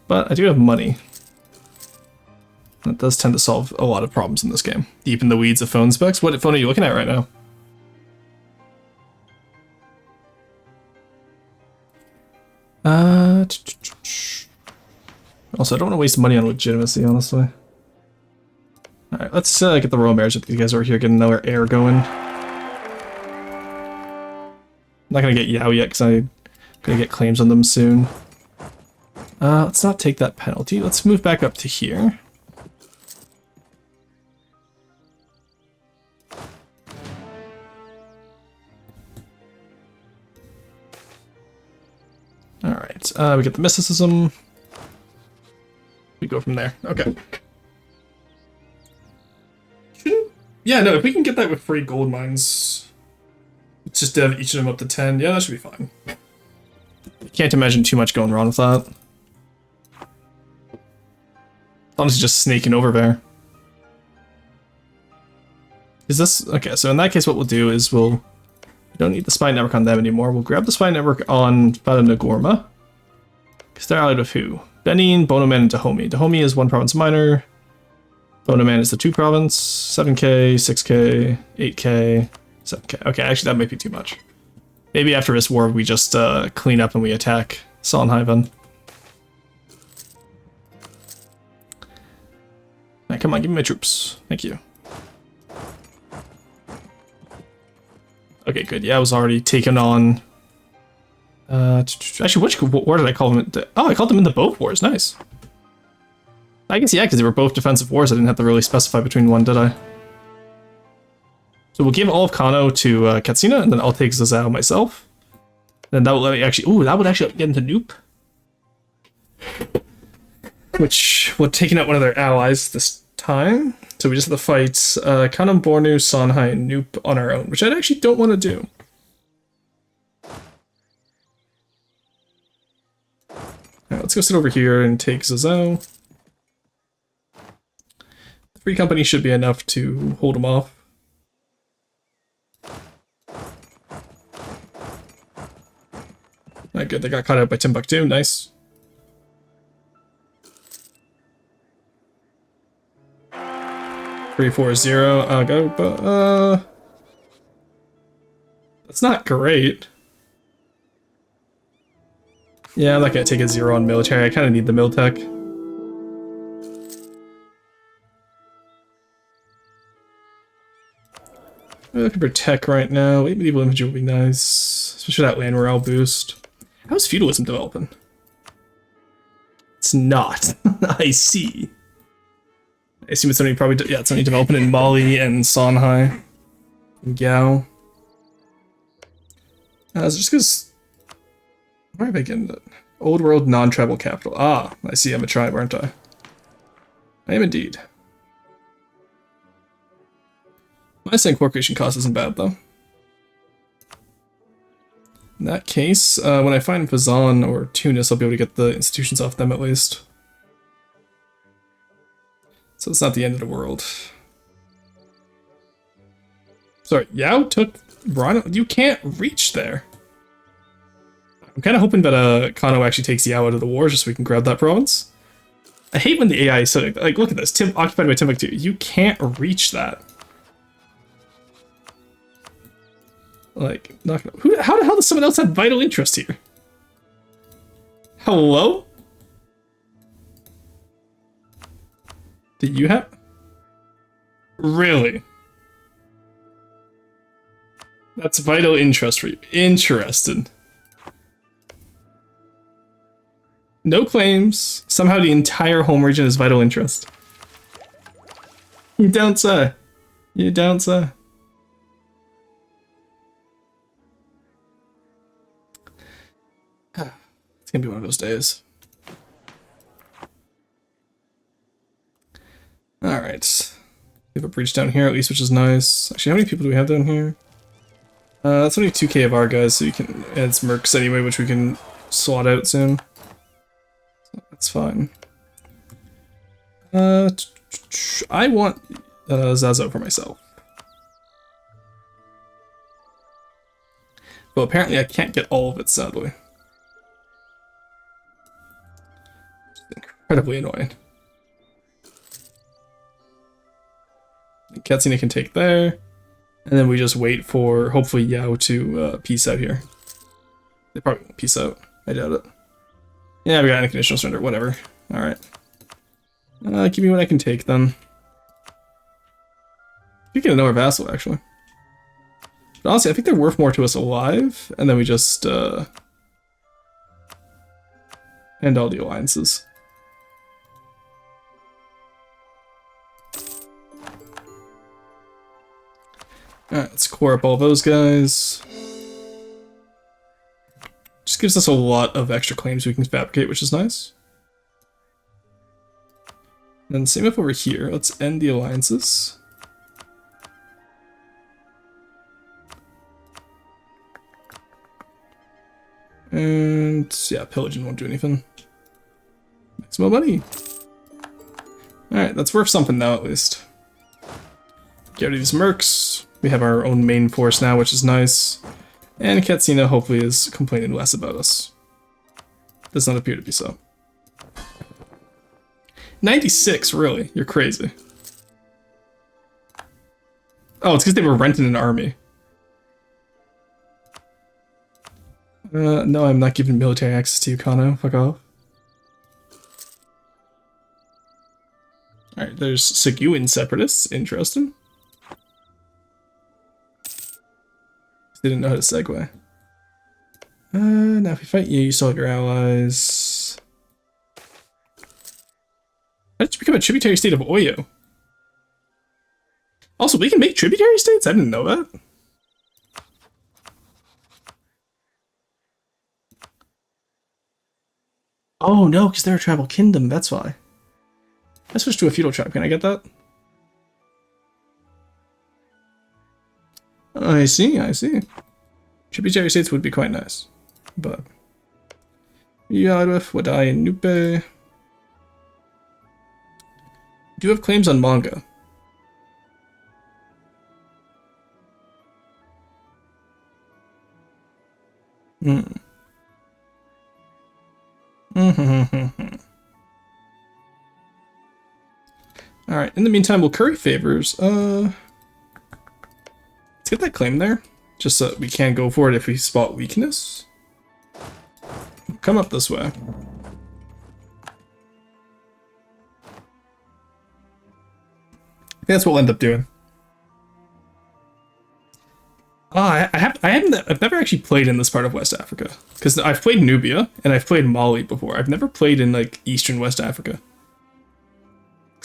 But I do have money. That does tend to solve a lot of problems in this game. Deep in the weeds of phone specs. What phone are you looking at right now? Also, I don't want to waste money on legitimacy, honestly. Alright, let's get the royal marriage if these guys are here, get another heir going. I'm not gonna get Yao yet, because I'm gonna get claims on them soon. Let's not take that penalty. Let's move back up to here. Alright, we get the mysticism. We go from there. Okay. Yeah, no, if we can get that with free gold mines, just dev each of them up to 10, yeah, that should be fine. Can't imagine too much going wrong with that. Honestly, just snaking over there. Is this... okay, so in that case what we'll do is we don't need the spy network on them anymore. We'll grab the spy network on Bada Nagorma. Because they're allied with who? Benin, Bonoman, and Dahomey. Dahomey is 1 province minor. Bonoman is the 2 province. 7k, 6k, 8k, 7k. Okay, actually that might be too much. Maybe after this war we just clean up and we attack Sonhaven. Now, come on, give me my troops. Thank you. Okay, good. Yeah, I was already taken on... actually, which war did I call them? Oh, I called them into both wars. Nice. I guess, yeah, because they were both defensive wars. I didn't have to really specify between one, did I? So we'll give all of Kano to Katsina, and then I'll take Zazao myself. Then that will let me actually... ooh, that would actually get into Noop. Which would taking out one of their allies this time. So we just have to fight Kano, Bornu, Songhai, and Noop on our own, which I actually don't want to do. Alright, let's go sit over here and take Zazao. The free company should be enough to hold them off. Alright, good, they got caught out by Timbuktu, nice. Three, 4, 0, go, but, that's not great. Yeah, I'm not gonna take a 0 on military, I kinda need the mil tech. We're looking for tech right now. Late medieval infantry would be nice, especially that land morale boost. How's feudalism developing? It's It's not. I see. I assume it's only probably, yeah, it's only developing in Mali and Songhai. And Gao. It's just because... Where have I getting it? Old world non-tribal capital. Ah, I see, I'm a tribe, aren't I? I am indeed. My saying incorporation cost isn't bad, though. In that case, when I find Fazan or Tunis, I'll be able to get the institutions off them at least. So it's not the end of the world. Sorry, Yao took Rhino. You can't reach there. I'm kind of hoping that Kano actually takes Yao out of the war just so we can grab that province. I hate when the AI is so, like, look at this. Occupied by Timbuktu. You can't reach that. Like, not gonna, how the hell does someone else have vital interest here? Hello? Did you have? Really? That's vital interest for you. Interested. No claims. Somehow the entire home region is vital interest. You don't say. You don't say. It's gonna be one of those days. Alright. We have a breach down here at least, which is nice. Actually, how many people do we have down here? That's only 2k of our guys, so you can add some mercs anyway, which we can slot out soon. So that's fine. I want Zazo for myself. But apparently I can't get all of it, sadly. Incredibly annoying. Katsina can take there, and then we just wait for, hopefully, Yao to peace out here. They probably won't peace out. I doubt it. Yeah, we got unconditional surrender, whatever. Alright. Give me what I can take, then. You get another vassal, actually. But honestly, I think they're worth more to us alive, and then we just, end all the alliances. Alright, let's core up all those guys. Just gives us a lot of extra claims we can fabricate, which is nice. And then same up over here. Let's end the alliances. And yeah, pillaging won't do anything. Makes more money. Alright, that's worth something now at least. Get rid of these mercs. We have our own main force now, which is nice. And Katsina hopefully is complaining less about us. Does not appear to be so. 96, really? You're crazy. Oh, it's because they were renting an army. No, I'm not giving military access to you, Kano. Fuck off. Alright, there's Seguin separatists. Interesting. Didn't know how to segue. Now if we fight you, you still have your allies. How did you become a tributary state of Oyo? Also, we can make tributary states? I didn't know that. Oh no, because they're a tribal kingdom, that's why. I switched to a feudal tribe, can I get that? I see, I see. Tributary states would be quite nice. But Yarif, Wadai, and Nupe do have claims on manga. Alright, in the meantime, we'll curry favors. Let's get that claim there. Just so we can go for it if we spot weakness. Come up this way. I think that's what we'll end up doing. I've never actually played in this part of West Africa because I've played Nubia and I've played Mali before. I've never played in like Eastern West Africa.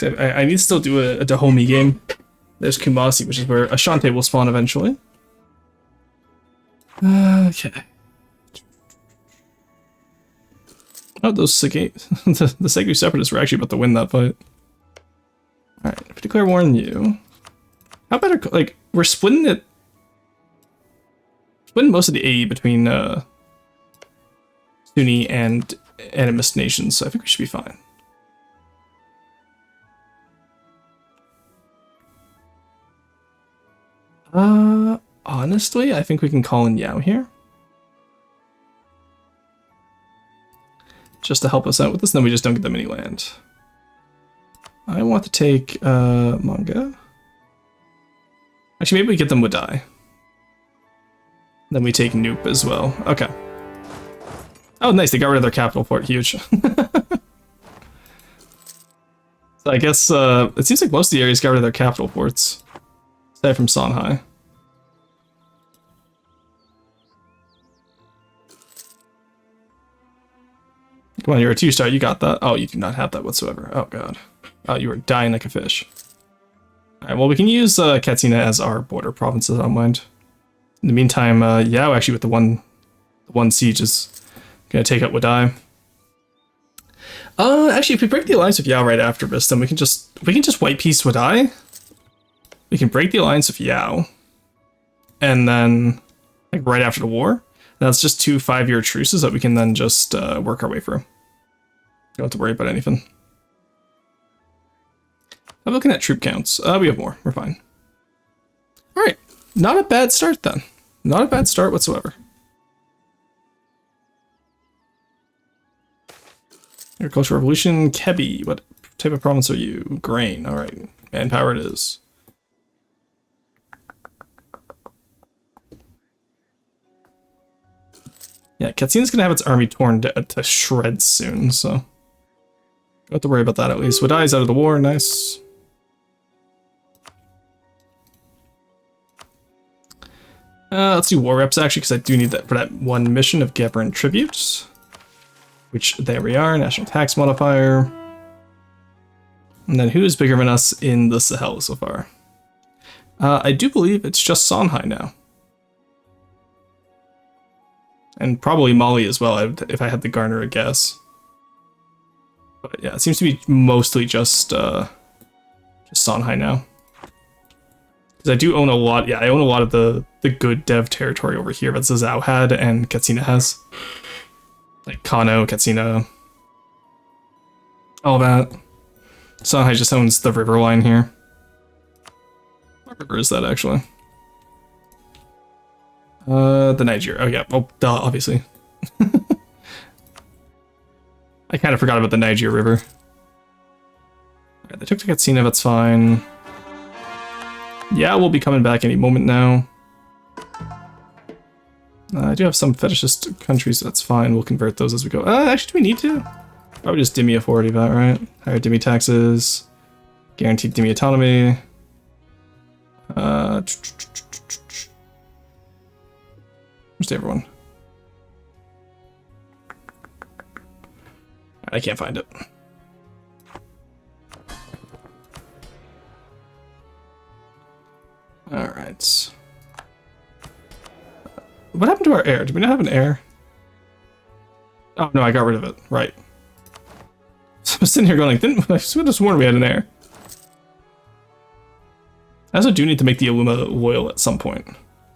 I need to still do a Dahomey game. There's Kumasi, which is where Ashanti will spawn eventually. Okay. Oh, those Segi the Segu Separatists were actually about to win that fight. Alright, if we declare war on you. How about, like, we're splitting it... Splitting most of the AE between, Sunni and animist nations, so I think we should be fine. Honestly, I think we can call in Yao here. Just to help us out with this, and then we just don't get them any land. I want to take, Manga. Actually, maybe we get them Wadai. Then we take Noop as well. Okay. Oh, nice, they got rid of their capital fort. Huge. So I guess, it seems like most of the areas got rid of their capital forts. Aside from Songhai. Come on, you're a 2-star, you got that. Oh, you do not have that whatsoever. Oh, God. Oh, you were dying like a fish. Alright, well, we can use Katsina as our border provinces, I don't mind. In the meantime, Yao actually with the one siege is gonna take out Wadai. Actually, if we break the alliance with Yao right after this, then we can just white peace Wadai. We can break the alliance with Yao, and then like right after the war. That's just 2 5-year truces that we can then just work our way through. Don't have to worry about anything. I'm looking at troop counts. We have more. We're fine. All right, not a bad start then. Not a bad start whatsoever. Agricultural Revolution, Kebi. What type of province are you? Grain. All right, manpower it is. Yeah, Katsina's gonna have its army torn to shreds soon, so don't have to worry about that at least. Wadai's out of the war, nice. Let's do war reps actually, because I do need that for that one mission of Gabbard tributes. Which, there we are, national tax modifier. And then who is bigger than us in the Sahel so far? I do believe it's just Songhai now. And probably Mali as well, if I had to garner a guess. But yeah, it seems to be mostly just Songhai now. Because I do own a lot, yeah, I own a lot of the good dev territory over here that Zazao had and Katsina has. Like Kano, Katsina, all that. Songhai just owns the river line here. What river is that actually? The Niger. Oh yeah, well, duh, obviously. I kind of forgot about the Niger River. Alright, they took to Katsina, that's fine. Yeah, we'll be coming back any moment now. I do have some fetishist countries, that's fine. We'll convert those as we go. Actually, do we need to? Probably just Dhimmi authority that, right? Higher Dhimmi taxes. Guaranteed Dhimmi autonomy. Where's everyone? I can't find it. Alright. What happened to our air? Did we not have an air? Oh no, I got rid of it. Right. So I'm sitting here going like, I could have sworn we had an air. I also do need to make the Illuma loyal at some point.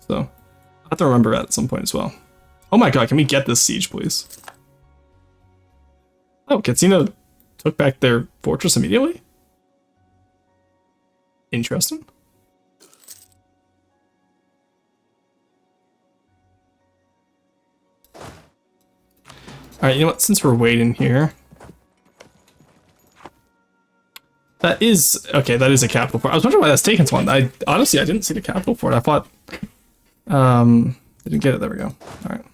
So I'll have to remember that at some point as well. Oh my god, can we get this siege, please? Oh, Katsina took back their fortress immediately? Interesting. Alright, you know what, since we're waiting here... That is... Okay, that is a capital fort. I was wondering why that's taken so long. Honestly, I didn't see the capital fort. I thought... Didn't get it, there we go. Alright.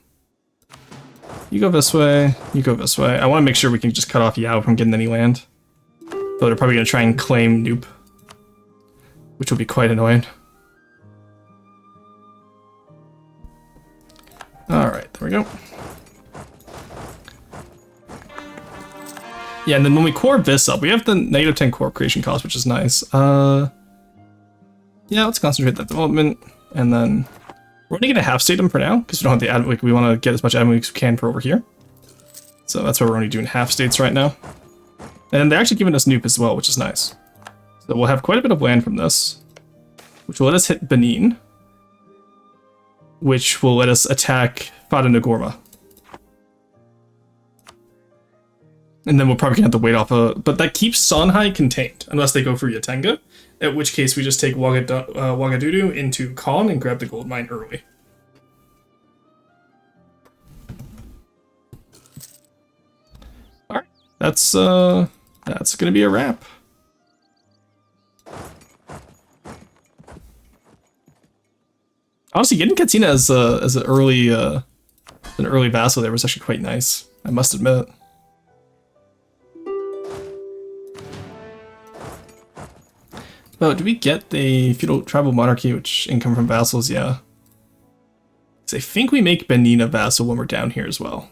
You go this way, you go this way. I want to make sure we can just cut off Yao from getting any land. Though they're probably going to try and claim Noop. Which will be quite annoying. Alright, there we go. Yeah, and then when we core this up, we have the -10 core creation cost, which is nice. Yeah, let's concentrate that development, and then we're only gonna half state them for now, because we don't have the ad, like, we want to get as much admin as we can for over here. So that's why we're only doing half states right now. And they're actually giving us Nuke as well, which is nice. So we'll have quite a bit of land from this, which will let us hit Benin, which will let us attack Fata Ngorma. And then we're probably gonna have to wait off but that keeps Songhai contained, unless they go for Yatenga, at which case we just take Ouagadougou into Khan and grab the gold mine early. Alright, that's gonna be a wrap. Honestly, getting Katsina as an early vassal there was actually quite nice, I must admit. Oh, do we get the feudal tribal monarchy, which income from vassals? Yeah. So I think we make Benin a vassal when we're down here as well.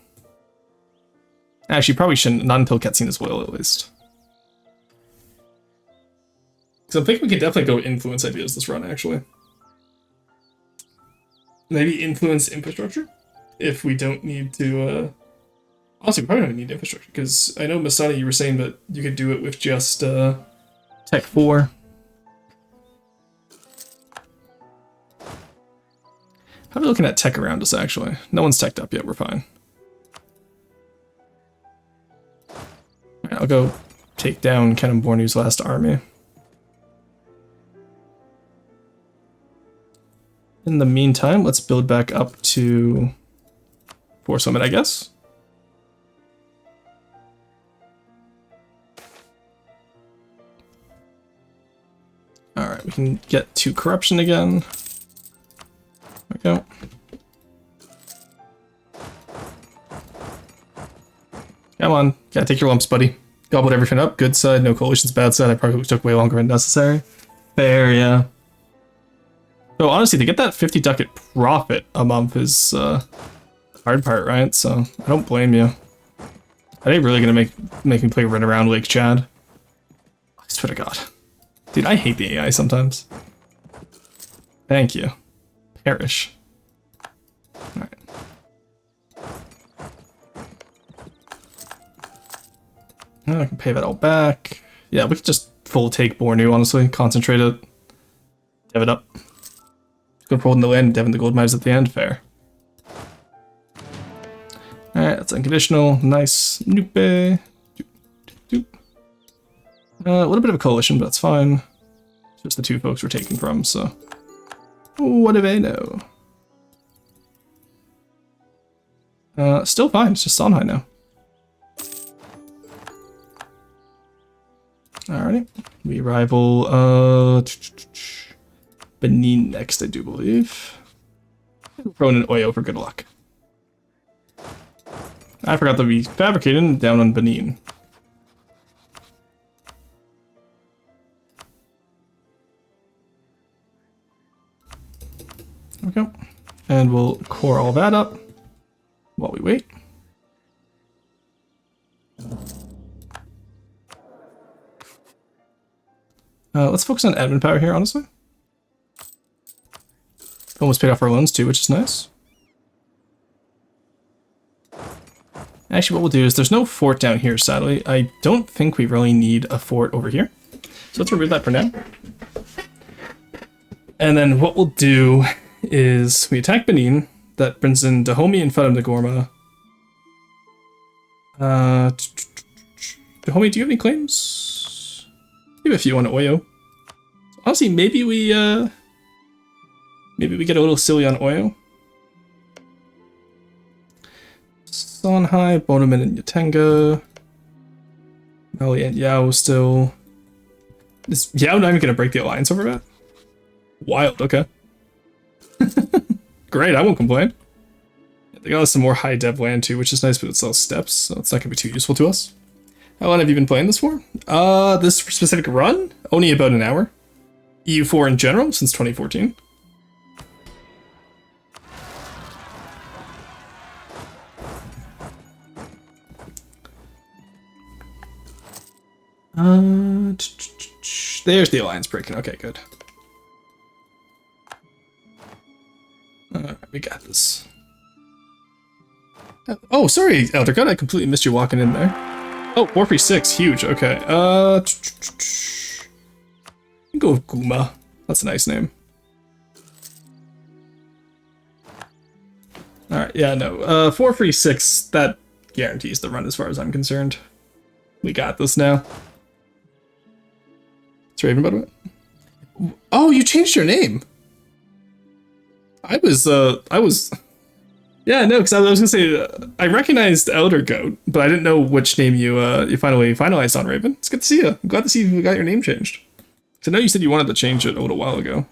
Actually, probably shouldn't, not until Katsina's loyal at least. So I think we could definitely go influence ideas this run, actually. Maybe influence infrastructure? If we don't need to, honestly, we probably don't need infrastructure, because I know, Masada, you were saying that you could do it with just, Tech 4. How are we looking at tech around us, actually? No one's teched up yet, we're fine. Alright, I'll go take down Kenan Bornu's last army. In the meantime, let's build back up to Force Limit, I guess. Alright, we can get to Corruption again. There we go. Come on, gotta take your lumps, buddy. Gobbled everything up. Good side, no coalitions. Bad side, I probably took way longer than necessary. Fair, yeah. So honestly, to get that 50 ducat profit a month is the hard part, right? So I don't blame you. Are they really gonna make me play Run Around Lake Chad? I swear to God. Dude, I hate the AI sometimes. Thank you. Perish. Alright. I can pay that all back. Yeah, we could just full take Bornu, honestly. Concentrate it. Dev it up. Go for holding the land and deving the gold mines at the end. Fair. Alright, that's unconditional. Nice. Nupe. A little bit of a coalition, but that's fine. It's just the two folks we're taking from, so. What do they know? Still fine, it's just Songhai now. Alrighty. We rival Benin next, I do believe. Throw in an Oyo for good luck. I forgot that we fabricated down on Benin. There we go. And we'll core all that up while we wait. Let's focus on admin power here, honestly. Almost paid off our loans too, which is nice. Actually, what we'll do is there's no fort down here, sadly. I don't think we really need a fort over here. So let's remove that for now. And then what we'll do is we attack Benin. That brings in Dahomey and Fata Ngorma. Dahomey, do you have any claims? You have a few on Oyo. Honestly, maybe we get a little silly on Oyo. Songhai, Bonoman, and Yatenga. Mali and Yao still. Is Yao not even gonna break the alliance over that? Wild, okay. Great, I won't complain. They got us some more high dev land too, which is nice, but it's all steps, so it's not gonna be too useful to us. How long have you been playing this for? This specific run? Only about an hour. EU4 in general, since 2014. There's the alliance breaking. Okay, good. Alright, we got this. Oh, sorry, Elder God, I completely missed you walking in there. Oh, Warfrey 6, huge, okay. Go with Guma. That's a nice name. Alright, yeah, no. 436, that guarantees the run as far as I'm concerned. We got this now. It's Raven, by the way. Oh, you changed your name! I was, yeah, no, because I was gonna say, I recognized Elder Goat, but I didn't know which name you finally finalized on, Raven. It's good to see you. I'm glad to see you got your name changed. So I know you said you wanted to change it a little while ago.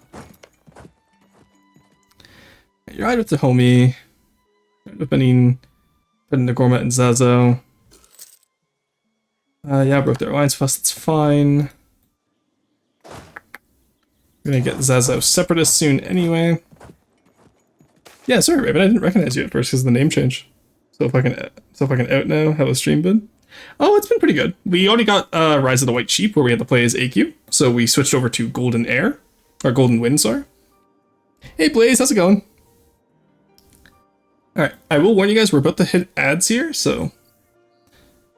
You're right with the homie. Right with Benin, putting the Gorma and Zazo. Yeah, broke their alliance fuss, that's fine. We're gonna get Zazo Separatist soon anyway. Yeah, sorry, Raven, I didn't recognize you at first because of the name change. So if I can out now, how has stream been? Oh, it's been pretty good. We already got Rise of the White Sheep where we had to play as AQ, so we switched over to Golden Air, or Golden Wind, sorry. Hey Blaze, how's it going? Alright, I will warn you guys, we're about to hit ads here, so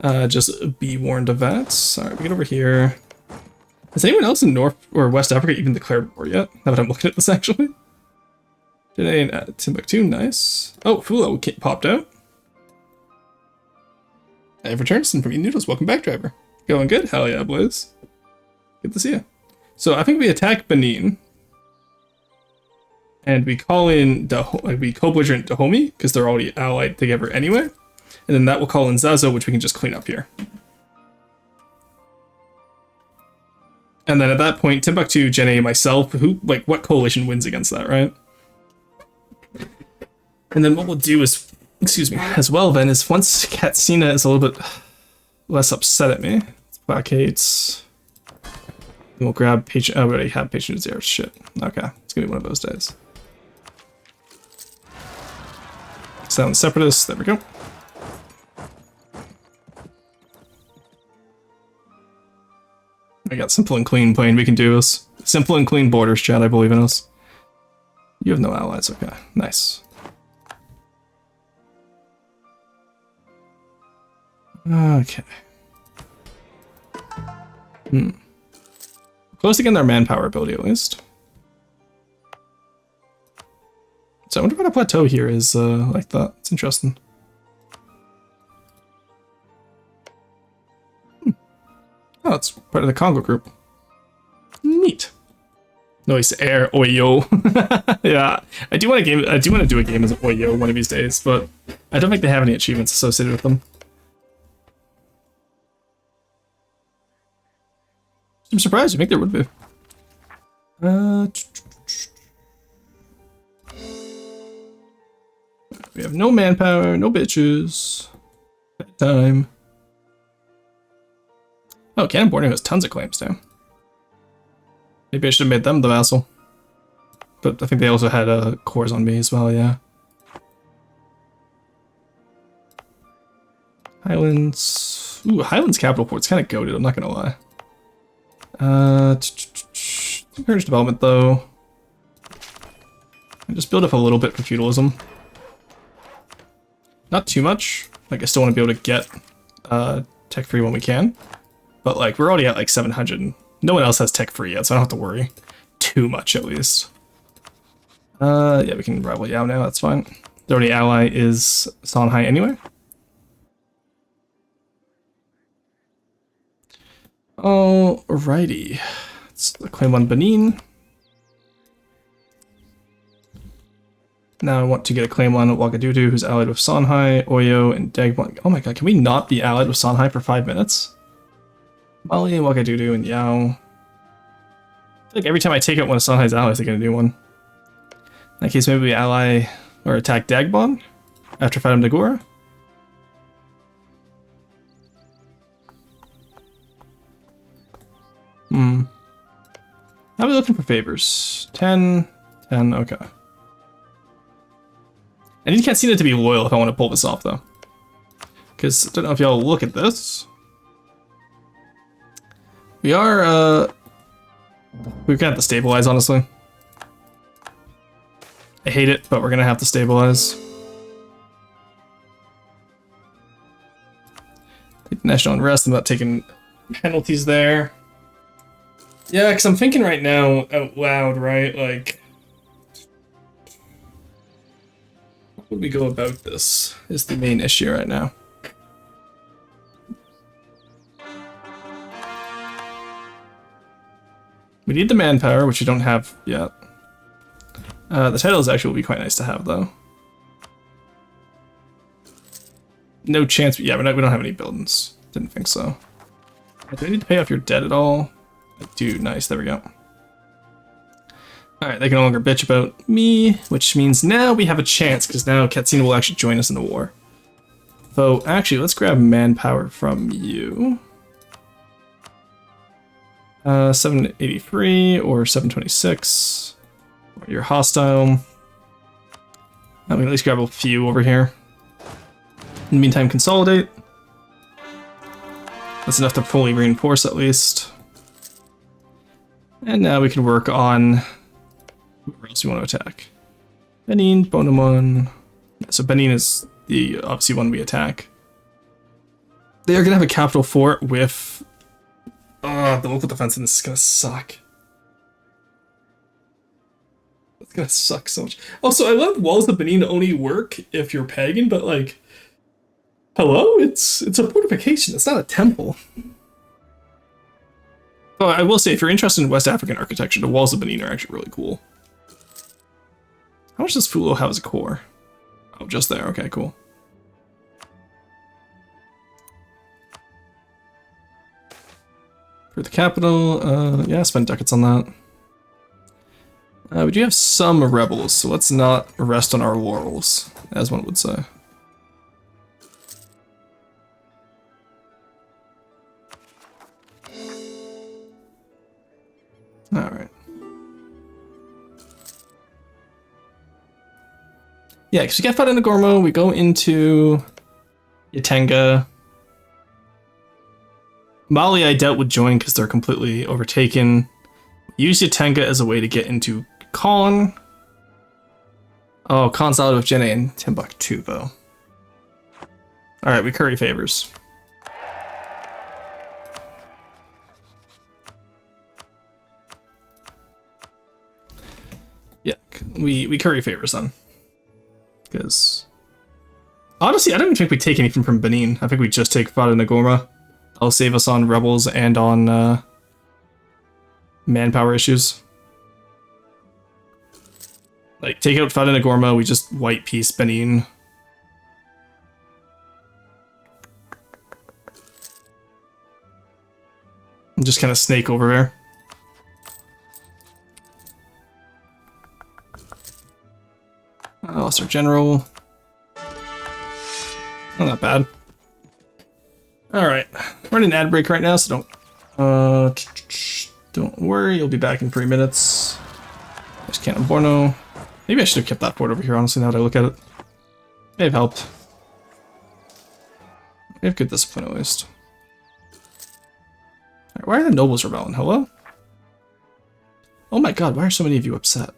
just be warned of that. Alright, we get over here. Has anyone else in North or West Africa even declared war yet? Now that I'm looking at this, actually. Today in Timbuktu, nice. Oh, Fulo popped out. I've returned from eating noodles. Welcome back, driver. Going good? Hell yeah, Blaze. Good to see you. So I think we attack Benin. And we call in, we co-belligerent Dahomey, because they're already allied together anyway. And then that will call in Zazo, which we can just clean up here. And then at that point, Timbuktu, Jene, myself, who, like, what coalition wins against that, right? And then what we'll do is, excuse me, as well then, is once Katsina is a little bit less upset at me, let's placate. We'll grab patient, oh, we already have patient zero, shit. Okay, it's gonna be one of those days. Sound separatist, there we go. We got simple and clean playing, we can do this. Simple and clean borders, chat, I believe in us. You have no allies, okay, nice. Okay. Close to getting our manpower ability at least. So I wonder what a plateau here is like that. It's interesting. Oh, it's part of the Congo group. Neat. Nice air Oyo. Yeah, I do want to do a game as Oyo one of these days, but I don't think they have any achievements associated with them. I'm surprised. I think there would be. We have no manpower, no bitches. Time. Oh, Cannon Borneo has tons of claims now. Maybe I should have made them the vassal. But I think they also had cores on me as well, yeah. Highlands. Ooh, Highlands Capital Port's kind of goated, I'm not gonna lie. Encourage development though. I just build up a little bit for feudalism. Not too much. Like I still want to be able to get tech free when we can. But like we're already at like 700. No one else has tech free yet, so I don't have to worry too much at least. Yeah, we can rival Yao now, that's fine. The only ally is Songhai anyway. Alrighty. Let's claim one Benin. Now I want to get a claim on Ouagadougou, who's allied with Songhai, Oyo, and Dagbon. Oh my god, can we not be allied with Songhai for 5 minutes? Mali, Ouagadougou, and Yao. I feel like every time I take out one of Songhai's allies, they're gonna do one. In that case, maybe we ally or attack Dagbon after Fatim Nagura. How are we looking for favors? 10, 10, okay. I need Katsina to be loyal if I want to pull this off, though. Because I don't know if y'all look at this. We are, we're gonna have to stabilize, honestly. I hate it, but we're gonna have to stabilize. Take the national unrest, I'm not taking penalties there. Yeah, because I'm thinking right now out loud, right? Like, how would we go about this is the main issue right now. We need the manpower, which we don't have yet. The titles actually will be quite nice to have, though. No chance. Yeah, we don't have any buildings. Didn't think so. Do I need to pay off your debt at all? I do. Nice. There we go. Alright, they can no longer bitch about me, which means now we have a chance, because now Katsina will actually join us in the war. So, actually, let's grab manpower from you. 783 or 726. You're hostile. We can at least grab a few over here. In the meantime, consolidate. That's enough to fully reinforce at least. And now we can work on whoever else we want to attack. Benin, Bonamon. So Benin is the obviously one we attack. They are going to have a capital fort with... the local defense in this is going to suck. It's going to suck so much. Also, I love walls of Benin only work if you're pagan, but like... Hello? It's a fortification, it's not a temple. Oh, I will say, if you're interested in West African architecture, the walls of Benin are actually really cool. How much does Fulo have as a core? Oh, just there. Okay, cool. For the capital, yeah, spend ducats on that. We do have some rebels, so let's not rest on our laurels, as one would say. Alright. Yeah, because we get fought into Gormo, we go into Yatenga. Mali I doubt would join because they're completely overtaken. Use Yatenga as a way to get into Khan. Oh, Khan's out with Jenne and Timbuktu, though. Alright, we curry favors. Yeah, we curry favors then. Because... honestly, I don't even think we take anything from Benin. I think we just take Fada Nagorma. That'll save us on rebels and on manpower issues. Like, take out Fada Nagorma, we just white piece Benin. And just kind of snake over there. I lost our general. Oh, not bad. Alright. We're in an ad break right now, so don't worry, you'll be back in 3 minutes. There's Cannon Borno. Maybe I should have kept that fort over here, honestly, now that I look at it. May have helped. We have good discipline, at least. Alright, why are the nobles rebelling? Hello? Oh my god, why are so many of you upset?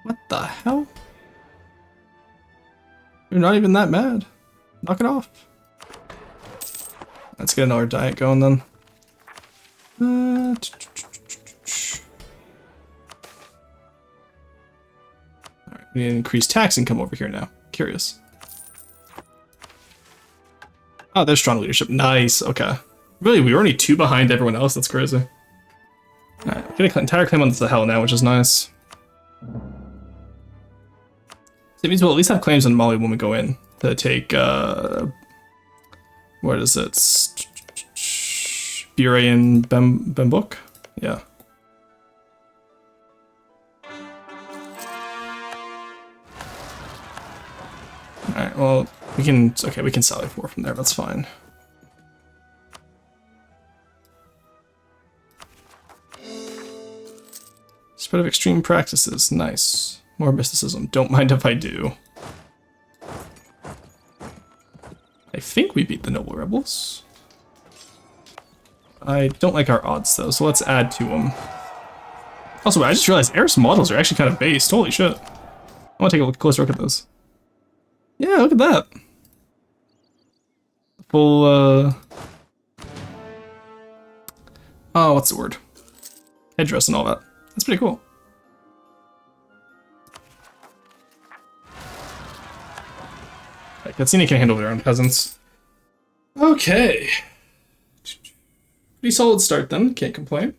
What the hell? You're not even that mad. Knock it off. Let's get another diet going then. Alright, we need to increase tax income over here now. Curious. Oh, there's strong leadership. Nice, okay. Really, we were only 2 behind everyone else, that's crazy. Alright, get an entire claim on the Sahel now, which is nice. So it means we'll at least have claims on Mali when we go in to take, what is it? Bure and Bambuk? Yeah. Alright, well, we can sally 4 from there, that's fine. Spread of extreme practices, nice. More mysticism, don't mind if I do. I think we beat the noble rebels. I don't like our odds though, so let's add to them. Also, I just realized Eris models are actually kind of based. Holy shit. I want to take a closer look at those. Yeah, look at that. Full, oh, what's the word? Headdress and all that. That's pretty cool. Right, Katsini can handle their own peasants. Okay. Pretty solid start then, can't complain.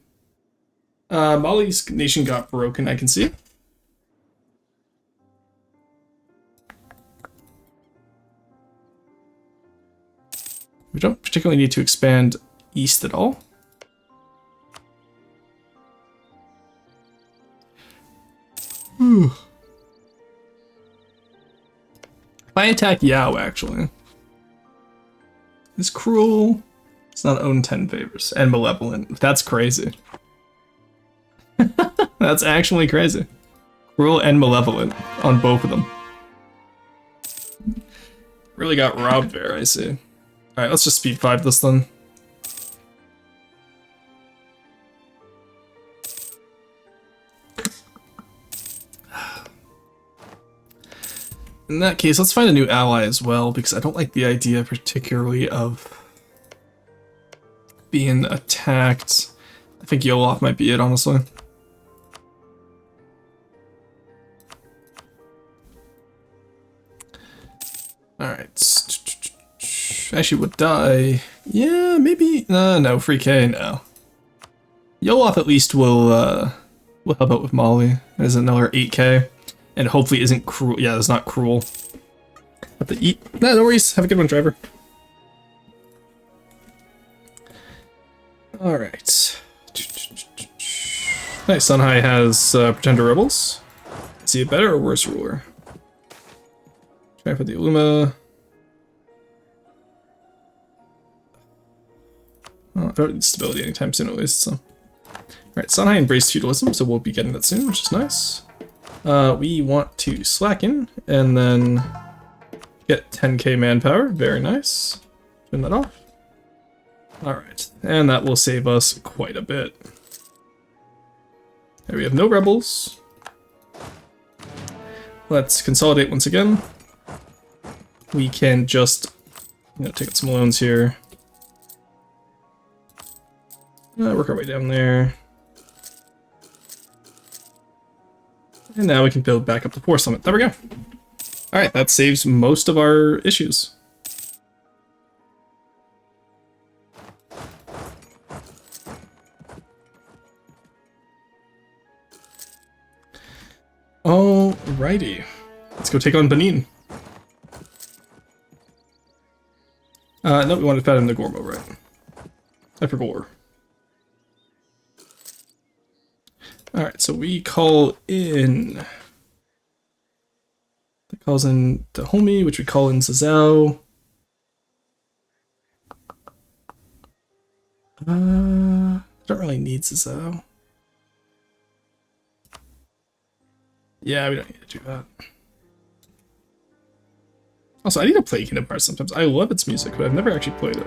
Mali's nation got broken, I can see. We don't particularly need to expand east at all. If I attack Yao, actually. It's cruel. It's not own 10 favors. And malevolent. That's crazy. That's actually crazy. Cruel and malevolent on both of them. Really got robbed there, I see. Alright, let's just speed 5 this then. In that case, let's find a new ally as well, because I don't like the idea particularly of being attacked. I think Yoloth might be it, honestly. Alright. Actually would die. Yeah, maybe. No, free K, no. Yoloth at least will help out with Mali. There's another 8k. And hopefully isn't cruel. Yeah, that's not cruel. Have to eat. No, no worries. Have a good one, driver. Alright. Nice. Sunhai has Pretender Rebels. Is he a better or worse ruler? Try for the Illuma. Oh, I don't need stability anytime soon at least, so. Alright, Sunhai embraced feudalism, so we'll be getting that soon, which is nice. We want to slacken, and then get 10k manpower. Very nice. Turn that off. Alright, and that will save us quite a bit. There we have no rebels. Let's consolidate once again. We can just, take out some loans here. Work our way down there. And now we can build back up the Poor Summit. There we go. Alright, that saves most of our issues. Alrighty. Let's go take on Benin. No, we want to fight him to Gormo, right? I forgot. Alright, so we call in... That calls in Dahomey, which we call in Zazao. Don't really need Zazao. Yeah, we don't need to do that. Also, I need to play Kingdom Hearts sometimes. I love its music, but I've never actually played it.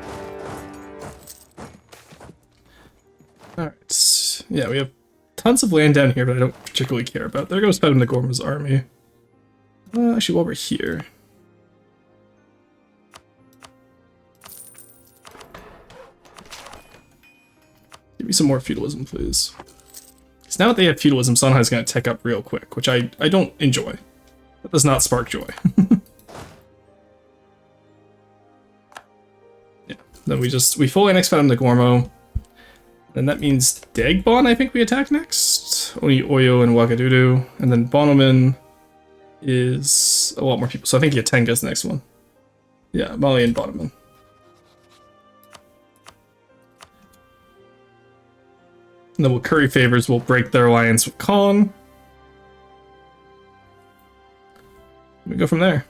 Alright, yeah, we have tons of land down here, but I don't particularly care about. There goes Padam Nagorma's army. Actually, while we're here... Give me some more feudalism, please. Because now that they have feudalism, Songhai's going to tech up real quick, which I don't enjoy. That does not spark joy. Yeah, then we fully annex Padam Nagormo. And that means Dagbon, I think we attack next. Only Oyo and Ouagadougou. And then Bonoman is a lot more people. So I think Yatenga's the next one. Yeah, Mali and Bonoman. And then we'll curry favors, we'll break their alliance with Khan. We go from there.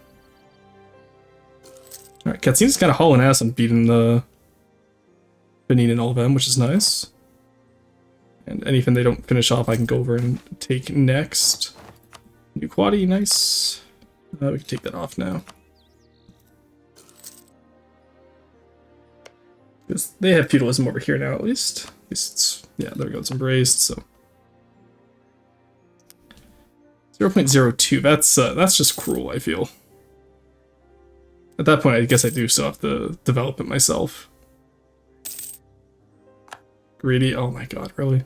Alright, Katsina's kind of hauling ass and beating the Benin and all of them, which is nice. And anything they don't finish off, I can go over and take next. New Quadi, nice. We can take that off now. Because they have feudalism over here now, at least. At least it's, yeah, there we go, it's embraced, so. 0.02, that's just cruel, I feel. At that point, I guess I do still have to develop it myself. Greedy, oh my god, really?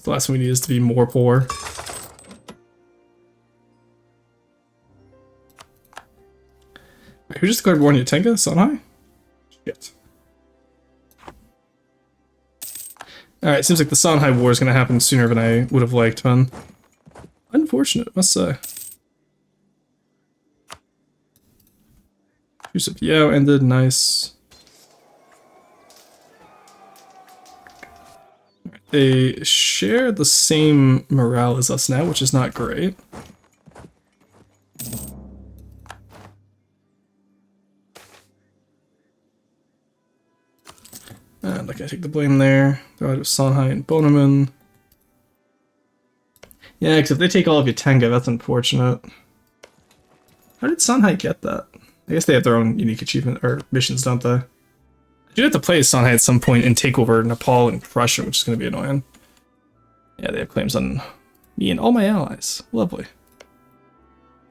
The last thing we need is to be more poor. Wait, who just declared war on Yatenga? Songhai? Shit. Alright, seems like the Songhai war is going to happen sooner than I would have liked, man. Unfortunate, must say. Truce of Yao ended, nice. They share the same morale as us now, which is not great. And like I take the blame there. Go out of Songhai and Boneman. Yeah, because if they take all of Yatenga, that's unfortunate. How did Songhai get that? I guess they have their own unique achievement or missions, don't they? I do have to play as Songhai at some point and take over Nepal and Prussia, which is going to be annoying. Yeah, they have claims on me and all my allies. Lovely.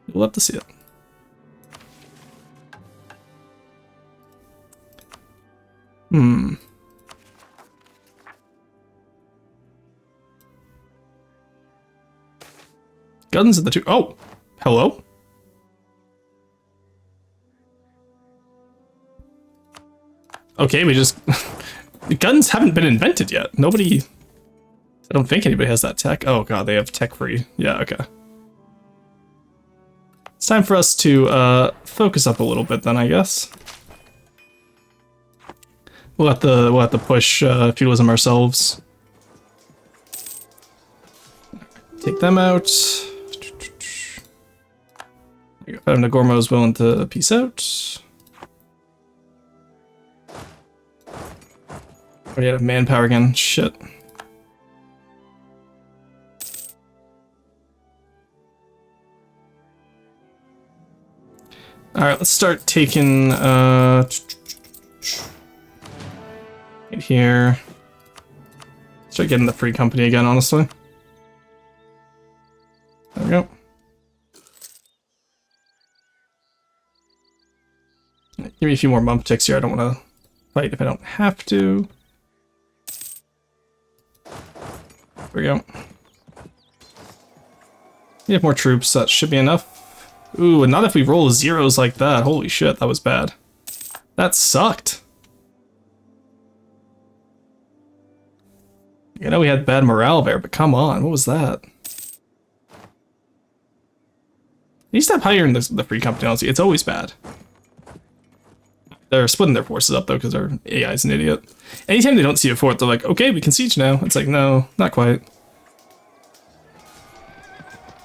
You'll love to see it. Guns at the two. Oh, hello? Okay, we just... Guns haven't been invented yet. Nobody... I don't think anybody has that tech. Oh god, they have tech free. Yeah, okay. It's time for us to focus up a little bit then, I guess. We'll have to push feudalism ourselves. Take them out. Nagormo is willing to peace out. Already out of manpower again. Shit. Alright, let's start taking right here. Start getting the free company again, honestly. There we go. Give me a few more bump ticks here. I don't want to fight if I don't have to. There we go. We have more troops. That should be enough. Ooh, and not if we roll zeros like that. Holy shit, that was bad. That sucked. I know we had bad morale there, but come on, what was that? You step higher in the free company, honestly. It's always bad. They're splitting their forces up, though, because their AI is an idiot. Anytime they don't see a fort, they're like, okay, we can siege now. It's like, no, not quite.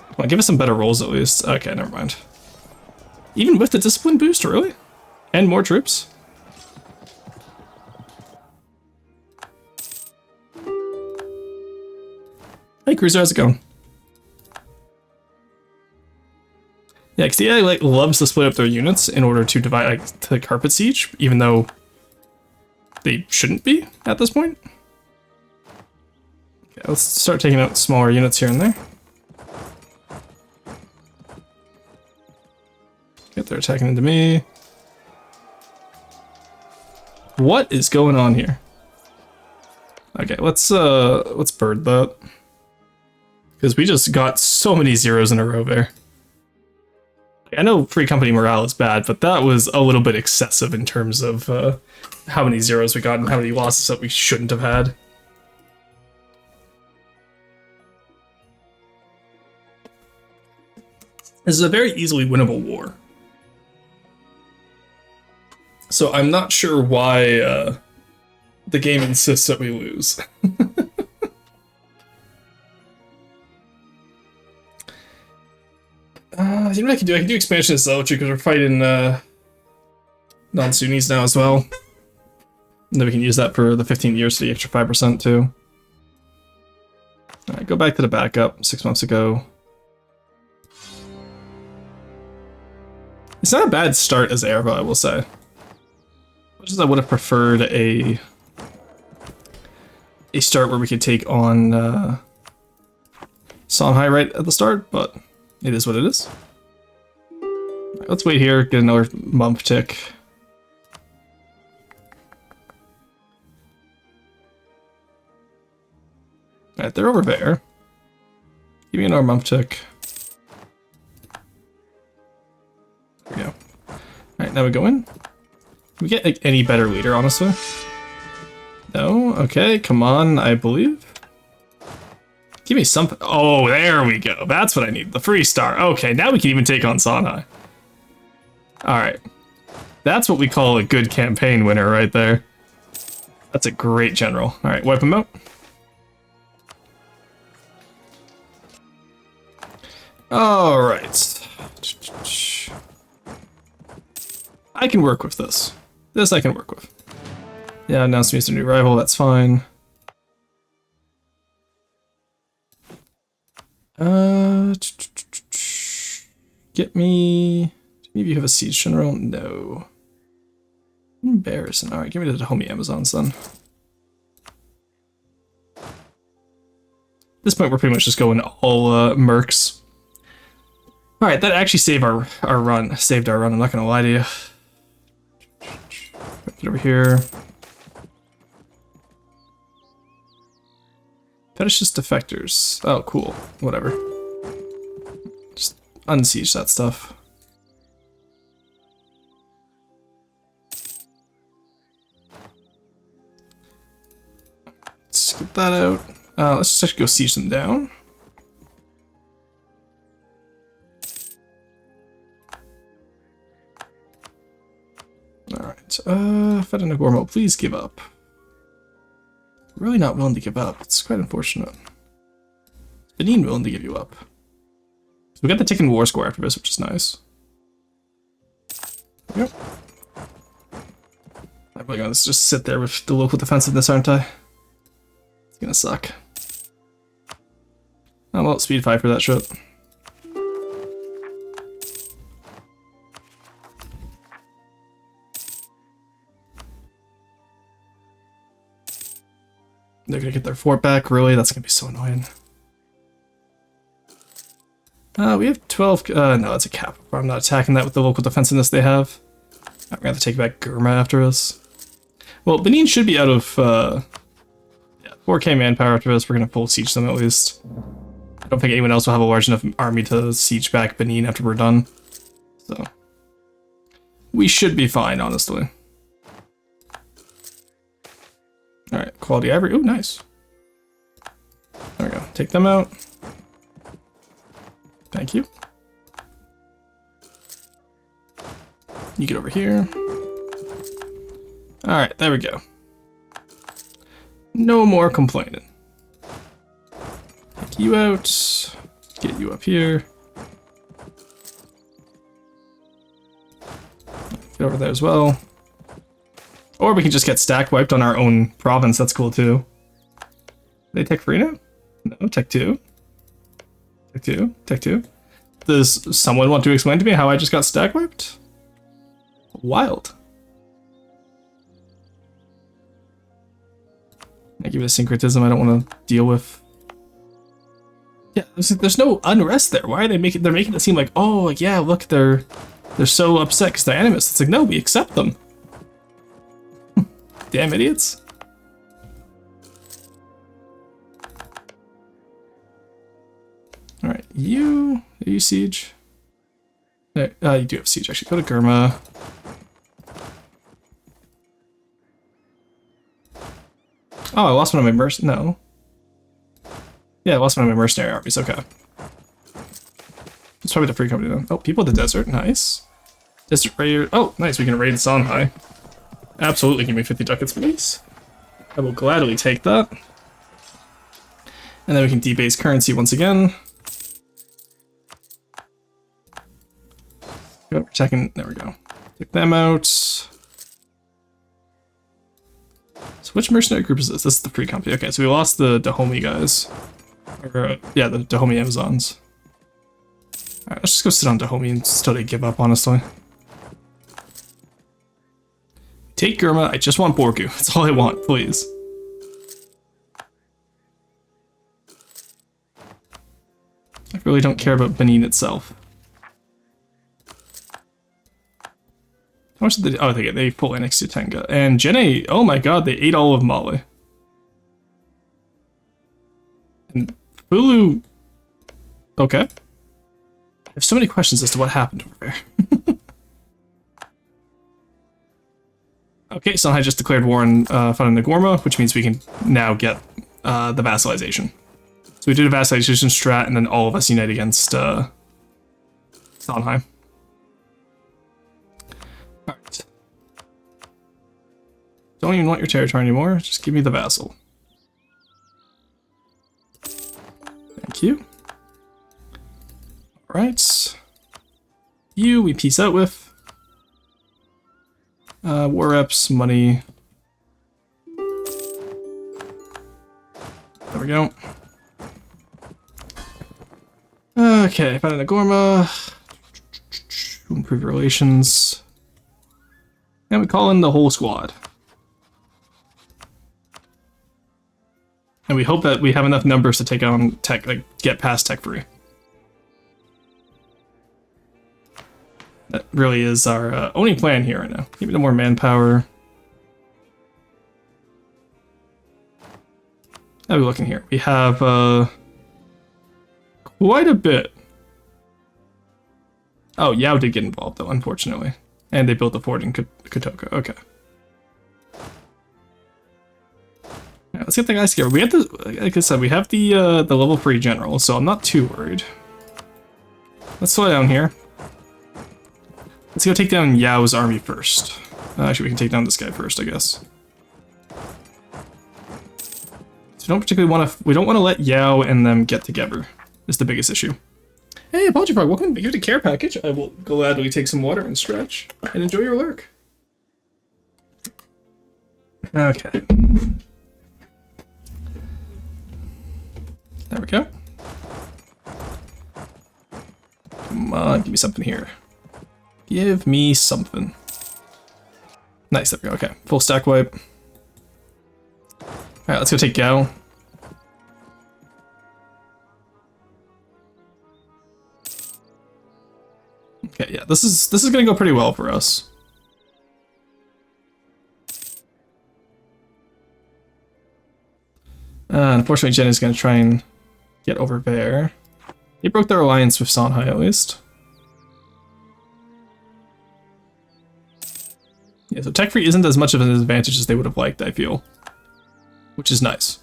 Come on, give us some better rolls, at least. Okay, never mind. Even with the discipline boost, really? And more troops? Hey, Cruiser, how's it going? Yeah, because the AI like loves to split up their units in order to divide like to carpet siege, even though they shouldn't be at this point. Okay, let's start taking out smaller units here and there. Get they're attacking into me. What is going on here? Okay, let's bird that. Because we just got so many zeros in a row there. I know free company morale is bad, but that was a little bit excessive in terms of how many zeros we got and how many losses that we shouldn't have had. This is a very easily winnable war. So I'm not sure why the game insists that we lose. You know what I can do? I can do expansion of zealotry because we're fighting non-Sunnis now as well. And then we can use that for the 15 years for the extra 5% too. Alright, go back to the backup 6 months ago. It's not a bad start as Erva, I will say. much as I would have preferred a start where we could take on Songhai right at the start, but it is what it is. Right, let's wait here, get another mump tick. Alright, they're over there. Give me another mump tick. There we go. Alright, now we go in. Can we get like, any better leader, honestly? No? Okay, come on, I believe. Give me something. Oh, there we go. That's what I need. The free star. Okay, now we can even take on Songhai. Alright. That's what we call a good campaign winner right there. That's a great general. Alright, wipe him out. Alright. I can work with this. This I can work with. Yeah, announced me as a new rival, that's fine. Get me... Maybe you have a siege general? No. Embarrassing. Alright, give me the Dahomey Amazons then. At this point we're pretty much just going all mercs. Alright, that actually saved our run. Saved our run, I'm not gonna lie to you. Get over here. Fetishist defectors. Oh, cool. Whatever. Just unsiege that stuff. Let's get that out. Let's just actually go siege them down. Alright, Fedinagormo, please give up. Really not willing to give up. It's quite unfortunate. Benin willing to give you up. So we got the Ticking War score after this, which is nice. Yep. I'm gonna just sit there with the local defensiveness, aren't I? It's gonna suck. Oh well, speed 5 for that shit. They're gonna get their fort back, really? That's gonna be so annoying. We have 12, no, that's a cap. I'm not attacking that with the local defensiveness they have. I'm gonna have to take back Gurma after us. Well, Benin should be out of, yeah, 4k manpower after this. We're gonna full siege them at least. I don't think anyone else will have a large enough army to siege back Benin after we're done. So, we should be fine, honestly. Alright, quality ivory. Ooh, nice. There we go. Take them out. Thank you. You get over here. Alright, there we go. No more complaining. Take you out. Get you up here. Get over there as well. Or we can just get stack wiped on our own province, that's cool too. They tech free now? No, tech 2. Tech 2, tech 2. Does someone want to explain to me how I just got stack wiped? Wild. I give it a syncretism I don't want to deal with. Yeah, there's no unrest there. Why are they making? They're making it seem like, oh, like, yeah, look, they're so upset because they're animists. It's like, no, we accept them. Damn idiots. Alright, you siege. There, you do have siege, actually. Go to Gurma. Oh, I lost one of my no. Yeah, I lost one of my mercenary armies, okay. It's probably the free company then. Oh, people in the desert, nice. Desert raid, oh, nice, we can raid Songhai. Absolutely, give me 50 ducats, please. I will gladly take that. And then we can debase currency once again. Go, we're checking, there we go. Take them out. So which mercenary group is this? This is the free company. Okay, so we lost the Dahomey guys. Or, yeah, the Dahomey Amazons. Alright, let's just go sit on Dahomey until they give up, honestly. Take Gurma, I just want Borgu. That's all I want, please. I really don't care about Benin itself. How much did they... Oh, they full annexed to Tenga. And Jene, oh my god, they ate all of Mali. And Fulu... Okay. I have so many questions as to what happened over there. Okay, Songhai just declared war on Fana Nagorma, which means we can now get the vassalization. So we did a vassalization strat, and then all of us unite against Songhai. Alright. Don't even want your territory anymore, just give me the vassal. Thank you. Alright. You, we peace out with. War reps, money. There we go. Okay, Fana Nagorma. Improve relations. And we call in the whole squad. And we hope that we have enough numbers to take on tech, like, get past tech free. That really is our only plan here right now. Give me no more manpower. How are we looking here? We have quite a bit. Oh, Yao did get involved though, unfortunately. And they built the fort in Kotoka. Okay. Yeah, let's get the guys together. We have the, like I said, we have the level 3 general, so I'm not too worried. Let's slow down here. Let's go take down Yao's army first. Actually, we can take down this guy first, I guess. So we don't particularly want to. We don't want to let Yao and them get together. Is the biggest issue. Hey, Apology Park, welcome to the care package. I will gladly take some water and stretch and enjoy your lurk. Okay. There we go. Come on, give me something here. Give me something. Nice, there we go. Okay, full stack wipe. Alright, let's go take Gao. Okay, yeah, this is gonna go pretty well for us. Unfortunately, Jen is gonna try and get over there. He broke their alliance with Songhai at least. Yeah, so tech free isn't as much of an advantage as they would have liked, I feel. Which is nice.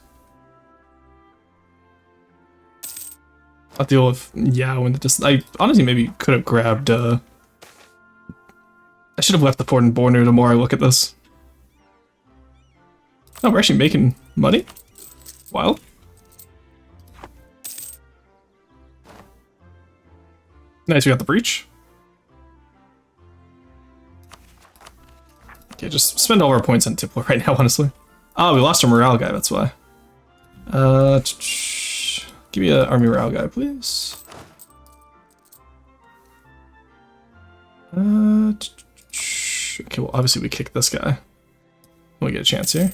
I'll deal with Yao in the distance. I honestly maybe could have grabbed, I should have left the port in Bornu the more I look at this. Oh, we're actually making money? Wow. Nice, we got the breach. Okay, just spend all our points on Tipler right now, honestly. Oh, we lost our morale guy, that's why. Give me an army morale guy, please. Okay, well, obviously we kick this guy. We get a chance here.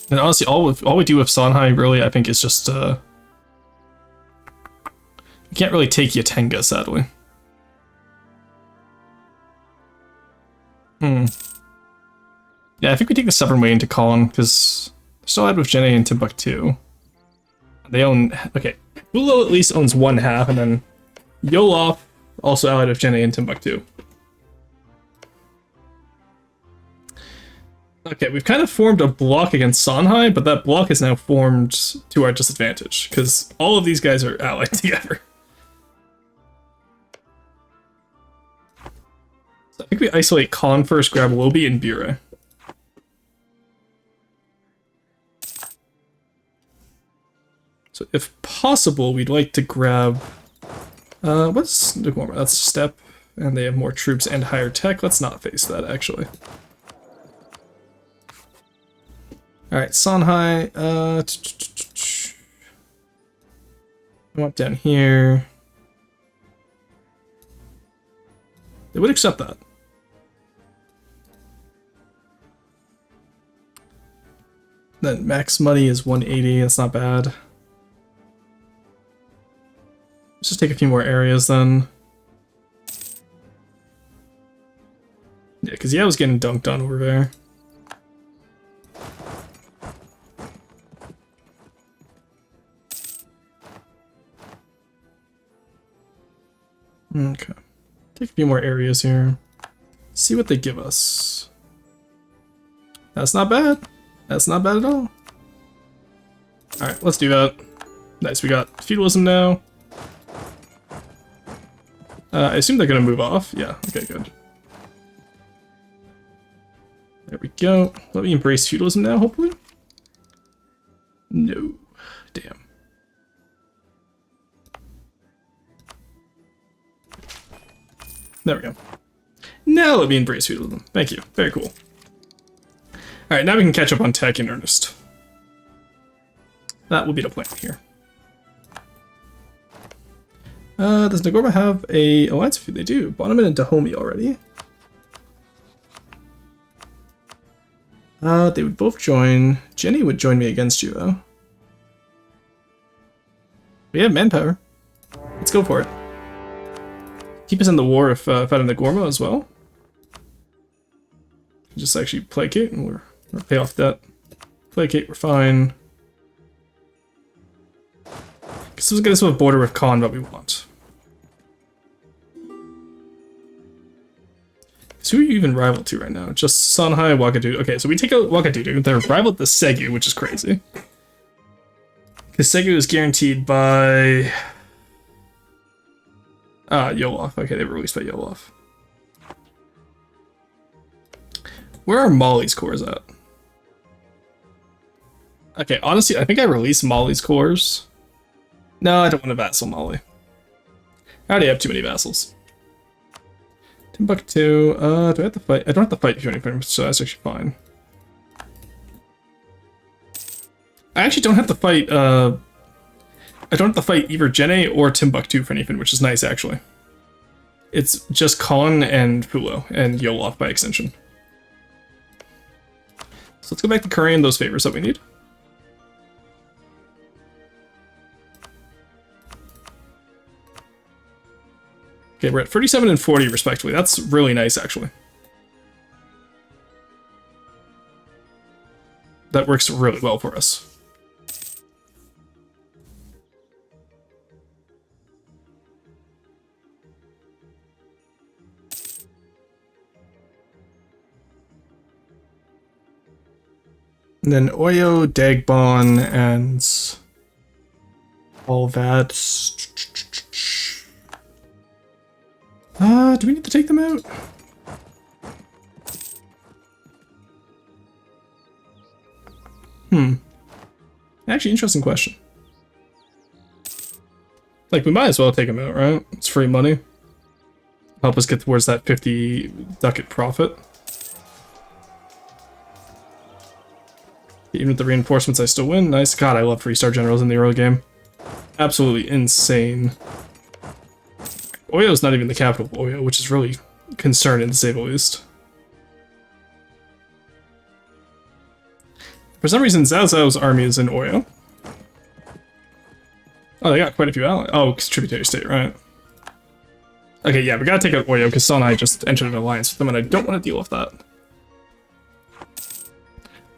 And honestly, all we do with Songhai, really, I think, is just, we can't really take Yatenga, sadly. Yeah, I think we take the Stubborn Way into Colin, because they're still ahead with Jene and Timbuktu. They own... Okay, Bulo at least owns one half, and then Yolof also allied with Jene and Timbuktu. Okay, we've kind of formed a block against Songhai, but that block is now formed to our disadvantage, because all of these guys are allied together. So I think we isolate Khan first, grab Lobi and Bure. So if possible, we'd like to grab... what's Nagorma? That's Steppe, and they have more troops and higher tech. Let's not face that, actually. Alright, Songhai, I want down here. They would accept that. Then max money is 180, that's not bad. Let's just take a few more areas then. Yeah, because I was getting dunked on over there. Okay. Take a few more areas here. See what they give us. That's not bad. That's not bad at all. Alright, let's do that. Nice, we got feudalism now. I assume they're gonna move off. Yeah, okay, good. There we go. Let me embrace feudalism now, hopefully. No. Damn. There we go. Now let me embrace feudalism. Thank you. Very cool. Alright, now we can catch up on tech in earnest. That will be the plan here. Does Nagorba have a alliance? They do. Bonneman and Dahomey already. They would both join. Jenny would join me against you, though. We have manpower. Let's go for it. Keep us in the war if out of Nagorba as well. Just actually placate and we're pay off debt. Placate, we're fine. This will get us to a border with Khan, what we want. So who are you even rival to right now? Just Songhai, Ouagadougou. Okay, so we take out Ouagadougou. They're rival to Segu, which is crazy. Because Segu is guaranteed by... Yolof. Okay, they were released by Yolof. Where are Mali's cores at? Okay, honestly, I think I released Mali's cores. No, I don't want to vassal Mali. I already have too many vassals. Timbuktu, do I have to fight? I don't have to fight you anything, so that's actually fine. I actually don't have to fight, I don't have to fight either Jenne or Timbuktu for anything, which is nice, actually. It's just Khan and Pulo, and Yolof by extension. So let's go back to currying those favors that we need. Okay, we're at 37 and 40 respectively. That's really nice, actually. That works really well for us. And then Oyo, Dagbon, and all that. Do we need to take them out? Actually, interesting question. Like, we might as well take them out, right? It's free money. Help us get towards that 50 ducat profit. Even with the reinforcements, I still win. Nice. God, I love 3-star generals in the early game. Absolutely insane. Oyo's not even the capital of Oyo, which is really concerning to say the least. For some reason, Zhao Zhao's army is in Oyo. Oh, they got quite a few allies. Oh, it's tributary state, right? Okay, yeah, we gotta take out Oyo because Songhai just entered an alliance with them, and I don't want to deal with that.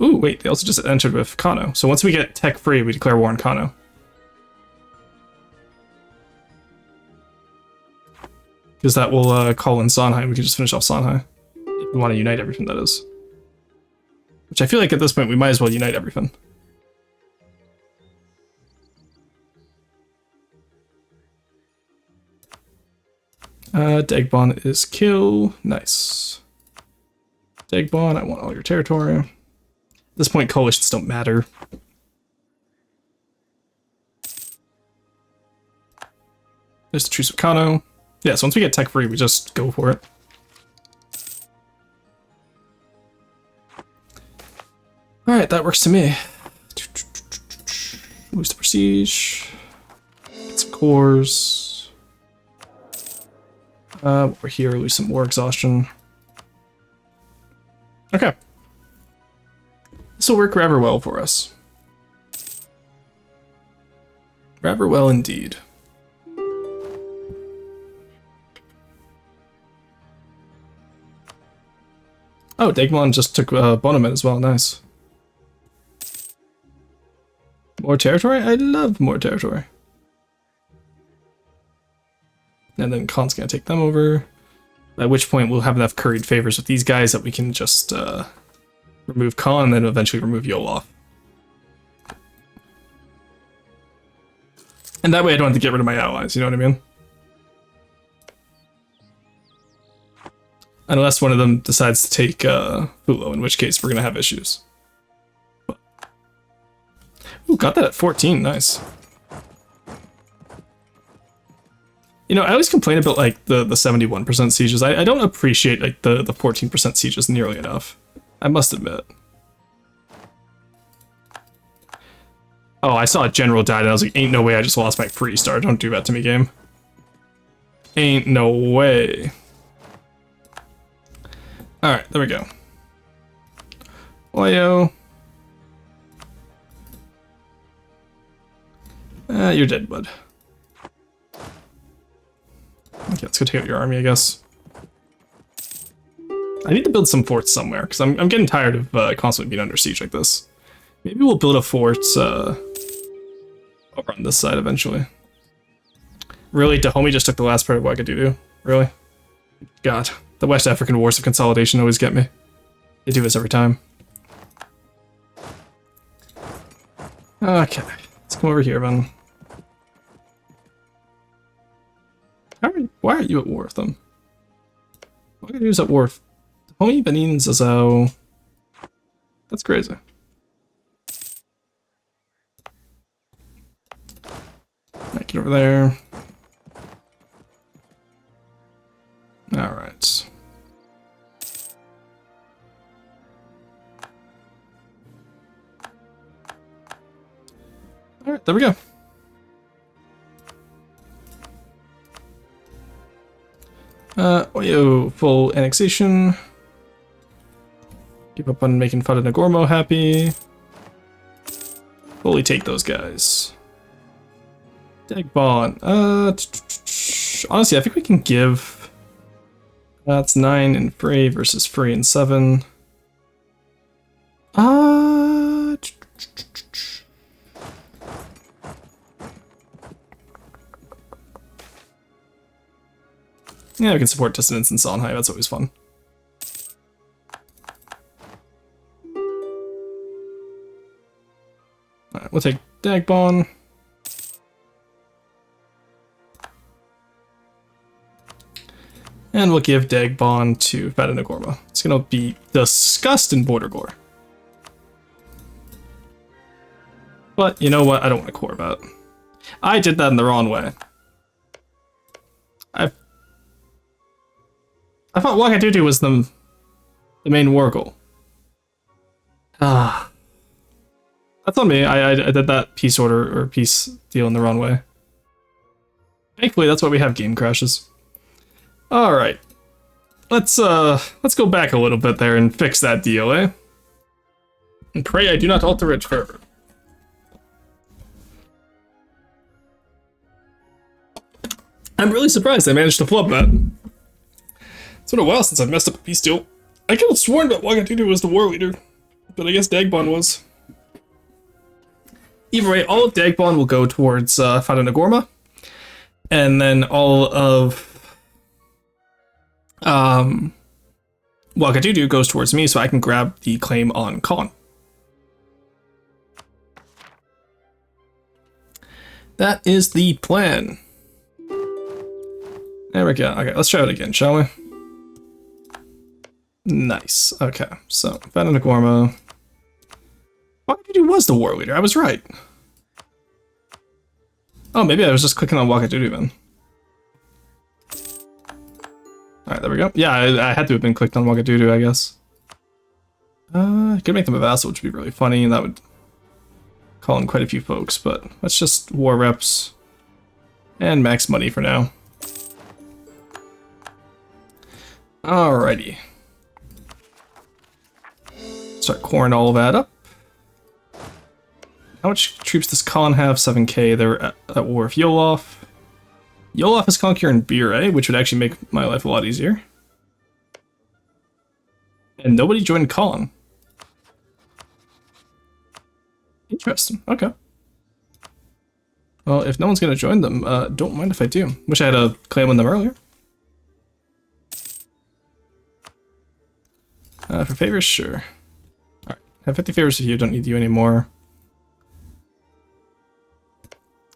Ooh, wait, they also just entered with Kano. So once we get tech free, we declare war on Kano. Because that will call in Songhai, and we can just finish off Songhai. If we want to unite everything, that is. Which I feel like at this point we might as well unite everything. Dagbon is kill. Nice. Dagbon, I want all your territory. At this point, coalitions don't matter. There's the truce with Kano. Yeah, so once we get tech free, we just go for it. Alright, that works to me. Lose the prestige. Get some cores. We're here, lose some war exhaustion. Okay. This will work rather well for us. Rather well indeed. Oh, Dagmon just took Bonomet as well, nice. More territory? I love more territory. And then Khan's gonna take them over. At which point we'll have enough curried favors with these guys that we can just remove Khan and then eventually remove Yolof. And that way I don't have to get rid of my allies, you know what I mean? Unless one of them decides to take Fulo, in which case we're gonna have issues. But... Ooh, got that at 14, nice. You know, I always complain about like the 71% sieges. I don't appreciate like the 14% sieges nearly enough. I must admit. Oh, I saw a general died and I was like, ain't no way I just lost my free star. Don't do that to me, game. Ain't no way. Alright, there we go. Oyo. You're dead, bud. Okay, let's go take out your army, I guess. I need to build some forts somewhere, because I'm getting tired of constantly being under siege like this. Maybe we'll build a fort over on this side eventually. Really? Dahomey just took the last part of Ouagadougou? Really? God, the West African Wars of Consolidation always get me. They do this every time. Okay, let's come over here, then. Why are you at war with them? Ouagadougou's at war with Dahomey, Benin, Zazou. That's crazy. Get over there. Alright. Alright, there we go. Oyo, full annexation. Give up on making Fata Nagormo happy. Fully take those guys. Dagbon. Honestly, I think we can give... That's 9 and free versus free and 7. Yeah, we can support Dissonance and Songhai, that's always fun. Alright, we'll take Dagbon. And we'll give Dagbon to Fata Nagormo. It's gonna be disgusting border gore. But you know what? I don't want to core that. I did that in the wrong way. I thought Ouagadougou was the main war goal. That's on me. I did that peace order or peace deal in the wrong way. Thankfully, that's why we have game crashes. All right, let's go back a little bit there and fix that deal, eh? And pray I do not alter it further. I'm really surprised I managed to flub that. It's been a while since I've messed up a peace deal. I could have sworn that Ouagadougou was the war leader, but I guess Dagbon was. Either way, all of Dagbon will go towards Fata Nagormo, and then all of Ouagadougou goes towards me, so I can grab the claim on Khan. That is the plan. There we go. Okay, let's try it again, shall we? Nice. Okay, so Fata Nagormo. Ouagadougou was the war leader. I was right. Oh, maybe I was just clicking on Ouagadougou then. Alright, there we go. Yeah, I had to have been clicked on Ouagadougou, I guess. I could make them a vassal, which would be really funny, and that would call in quite a few folks, but let's just war reps and max money for now. Alrighty. Start coring all of that up. How much troops does Khan have? 7k. They're at war with Yolof. Yolof is conquering Bire, which would actually make my life a lot easier. And nobody joined Khan. Interesting. Okay. Well, if no one's going to join them, don't mind if I do. Wish I had a claim on them earlier. For favors, sure. Alright, have 50 favors with you, don't need you anymore.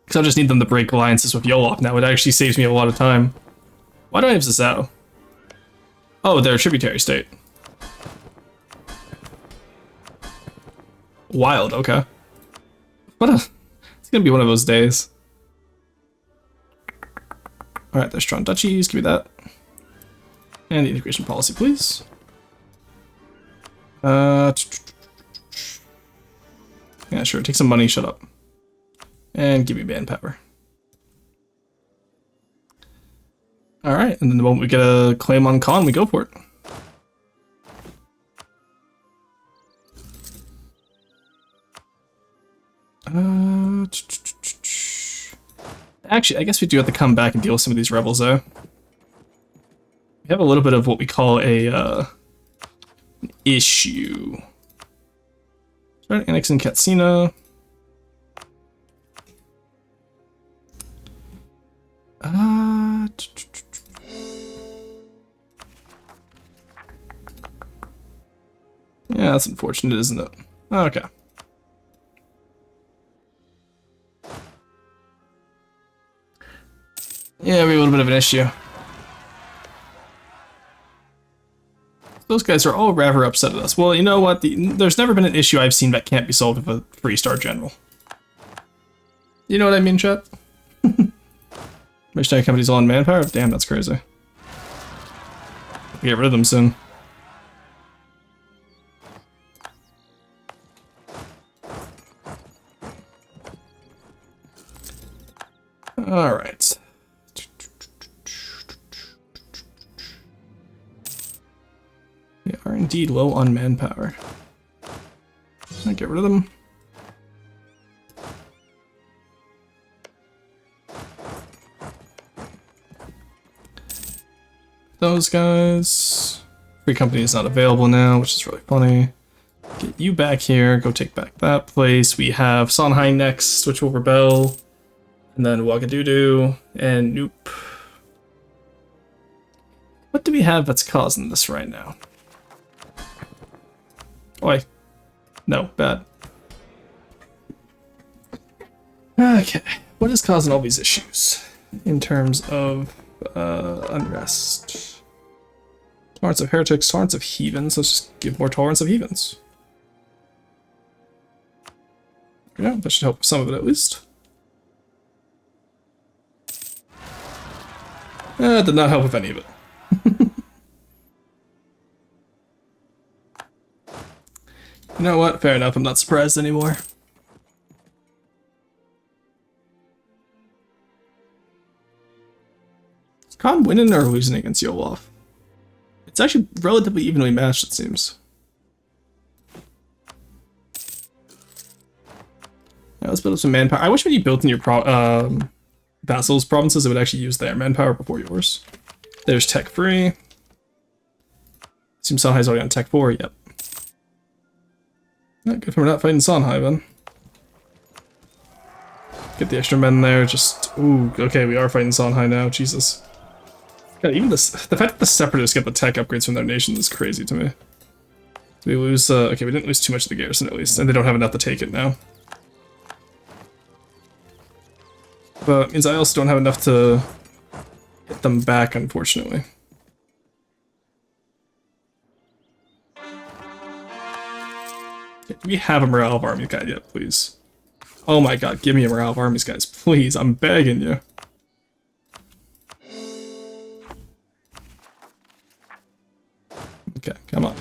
Because I just need them to break alliances with Yolof now. It actually saves me a lot of time. Why do I have Zazao? Oh, they're a tributary state. Wild, okay. It's gonna be one of those days. Alright, there's strong duchies, give me that. And the integration policy, please. Yeah, sure, take some money, shut up. And give me manpower. Alright, and then the moment we get a claim on Khan, we go for it. Actually, I guess we do have to come back and deal with some of these rebels, though. We have a little bit of what we call a, an issue. Start annexing Katsina. Yeah, that's unfortunate, isn't it? Okay. Yeah, we have a little bit of an issue. Those guys are all rather upset at us. Well, you know what? There's never been an issue I've seen that can't be solved with a 3-star general. You know what I mean, chat? Missionary company's all on manpower? Damn, that's crazy. Get rid of them soon. Alright. They are indeed low on manpower. I'll get rid of them. Those guys. Free company is not available now, which is really funny. Get you back here, go take back that place. We have Songhai next, which will rebel. And then Ouagadougou and Noop. What do we have that's causing this right now? Oi. No, bad. Okay, what is causing all these issues in terms of unrest? Tolerance of heretics, tolerance of heathens. Let's just give more tolerance of heathens. Yeah, that should help with some of it at least. Did not help with any of it. You know what? Fair enough, I'm not surprised anymore. Is Khan winning or losing against Yolof? It's actually relatively evenly matched, it seems. Yeah, let's build up some manpower. I wish when you built in your vassals' provinces, it would actually use their manpower before yours. There's tech 3. Seems Songhai's already on tech 4, yep. Not good for not fighting Songhai, then. Get the extra men there, just... Ooh, okay, we are fighting Songhai now, Jesus. God, even this, the fact that the Separatists get the tech upgrades from their nation is crazy to me. Did we lose, okay, we didn't lose too much of the garrison at least, and they don't have enough to take it now. But it means I also don't have enough to get them back, unfortunately. Okay, do we have a morale of armies guide yet, please? Oh my god, give me a morale of armies guys, please, I'm begging you. Okay, come on.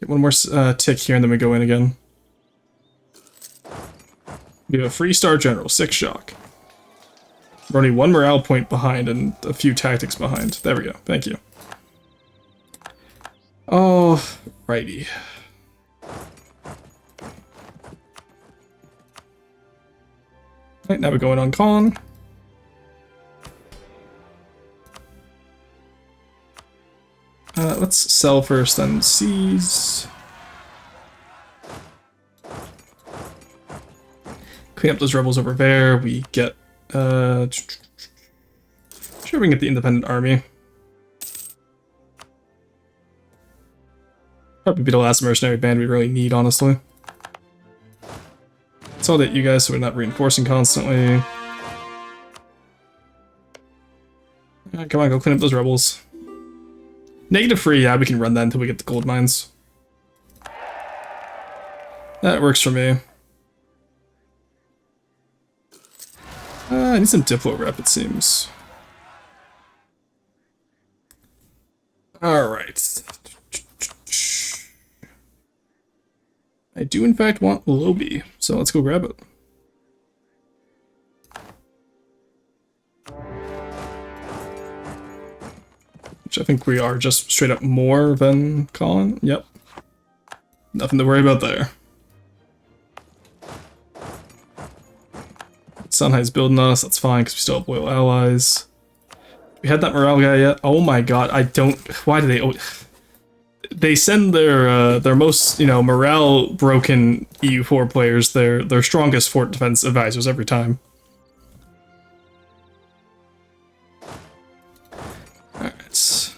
Get one more tick here and then we go in again. We have a 3-star general, 6 shock. We're only 1 morale point behind and a few tactics behind. There we go. Thank you. Oh, righty. Right, now we're going on con. Let's sell first, then seize. Clean up those rebels over there. We get, sure we can get the independent army. Probably be the last mercenary band we really need, honestly. Consolidate you guys so we're not reinforcing constantly. Come on, go clean up those rebels. -3, yeah, we can run that until we get the gold mines. That works for me. I need some Diplo rep, it seems. Alright. I do in fact want Lobby, so let's go grab it. Which I think we are just straight up more than Colin. Yep. Nothing to worry about there. Sunhide's building us, that's fine because we still have loyal allies. We had that morale guy yet? Oh my god, I don't... Why do they... Oh, they send their most, you know, morale broken EU4 players their strongest fort defense advisors every time. Alright.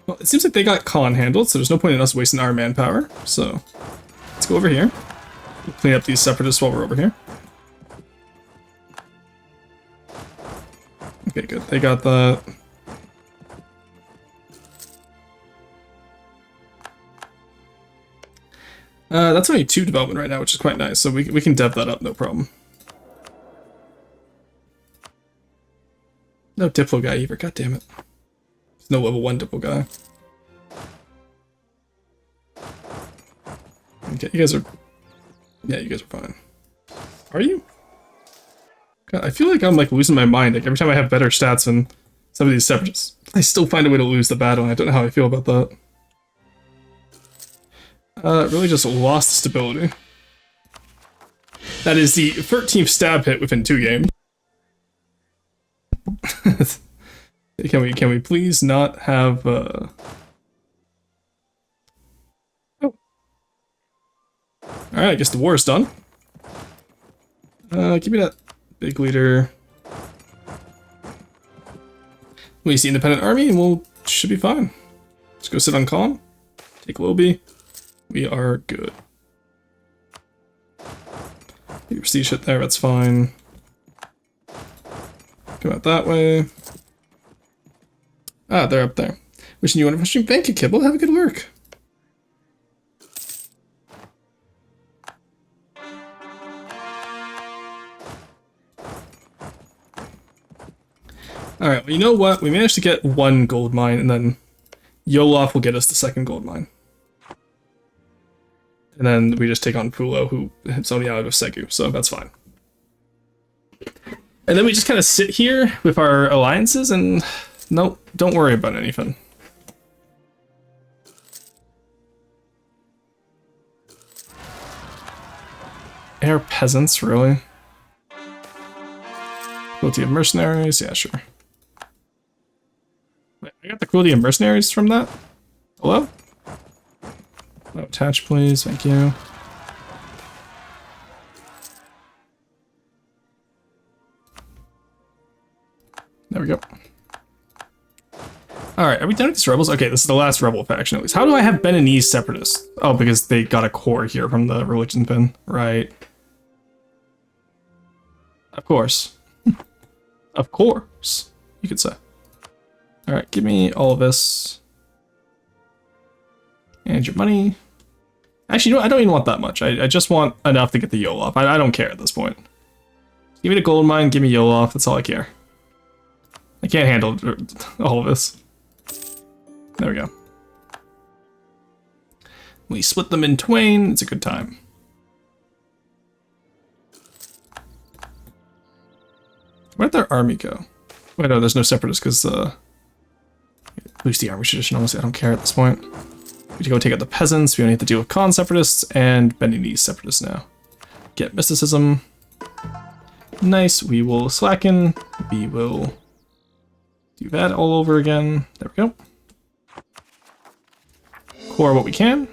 Well, it seems like they got Colin handled, so there's no point in us wasting our manpower. So, let's go over here. We'll clean up these separatists while we're over here. Okay, good. They got that. That's only 2 development right now, which is quite nice, so we can dev that up, no problem. No Diplo guy either, god damn it. There's no level 1 Diplo guy. Okay, you guys are... Yeah, you guys are fine. Are you? God, I feel like I'm like losing my mind. Like every time I have better stats than some of these separatists, I still find a way to lose the battle, and I don't know how I feel about that. Really just lost stability. That is the 13th stab hit within 2 games. Can we please not have Oh. Alright, I guess the war is done. Give me that big leader. We see independent army and we'll should be fine. Let's go sit on Colin. Take Lobby. We are good. Your prestige hit there, that's fine. Come out that way. Ah, they're up there. Wishing you a wonderful stream. Thank you, Kibble. Have a good lurk. Alright, well, you know what? We managed to get 1 gold mine, and then Yolof will get us the 2nd gold mine. And then we just take on Pulo, who is only out of Segu, so that's fine. And then we just kind of sit here with our alliances, and nope, don't worry about anything. Air peasants, really? Cruelty of mercenaries? Yeah, sure. Wait, I got the cruelty of mercenaries from that? Hello? Oh, attach, please. Thank you. There we go. Alright, are we done with these rebels? Okay, this is the last rebel faction at least. How do I have Beninese separatists? Oh, because they got a core here from the religion pin. Right. Of course. Of course, you could say. Alright, give me all of this. And your money. Actually, you know what? I don't even want that much. I just want enough to get the Yolof. I don't care at this point. Give me the gold mine, give me Yolof. That's all I care. I can't handle all of this. There we go. We split them in twain. It's a good time. Where'd their army go? Wait, no, there's no separatists because lose the army tradition. Honestly, I don't care at this point. We need to go take out the peasants. We only have to deal with Khan separatists and Beninese separatists now. Get mysticism. Nice. We will slacken. We will do that all over again. There we go. Core what we can.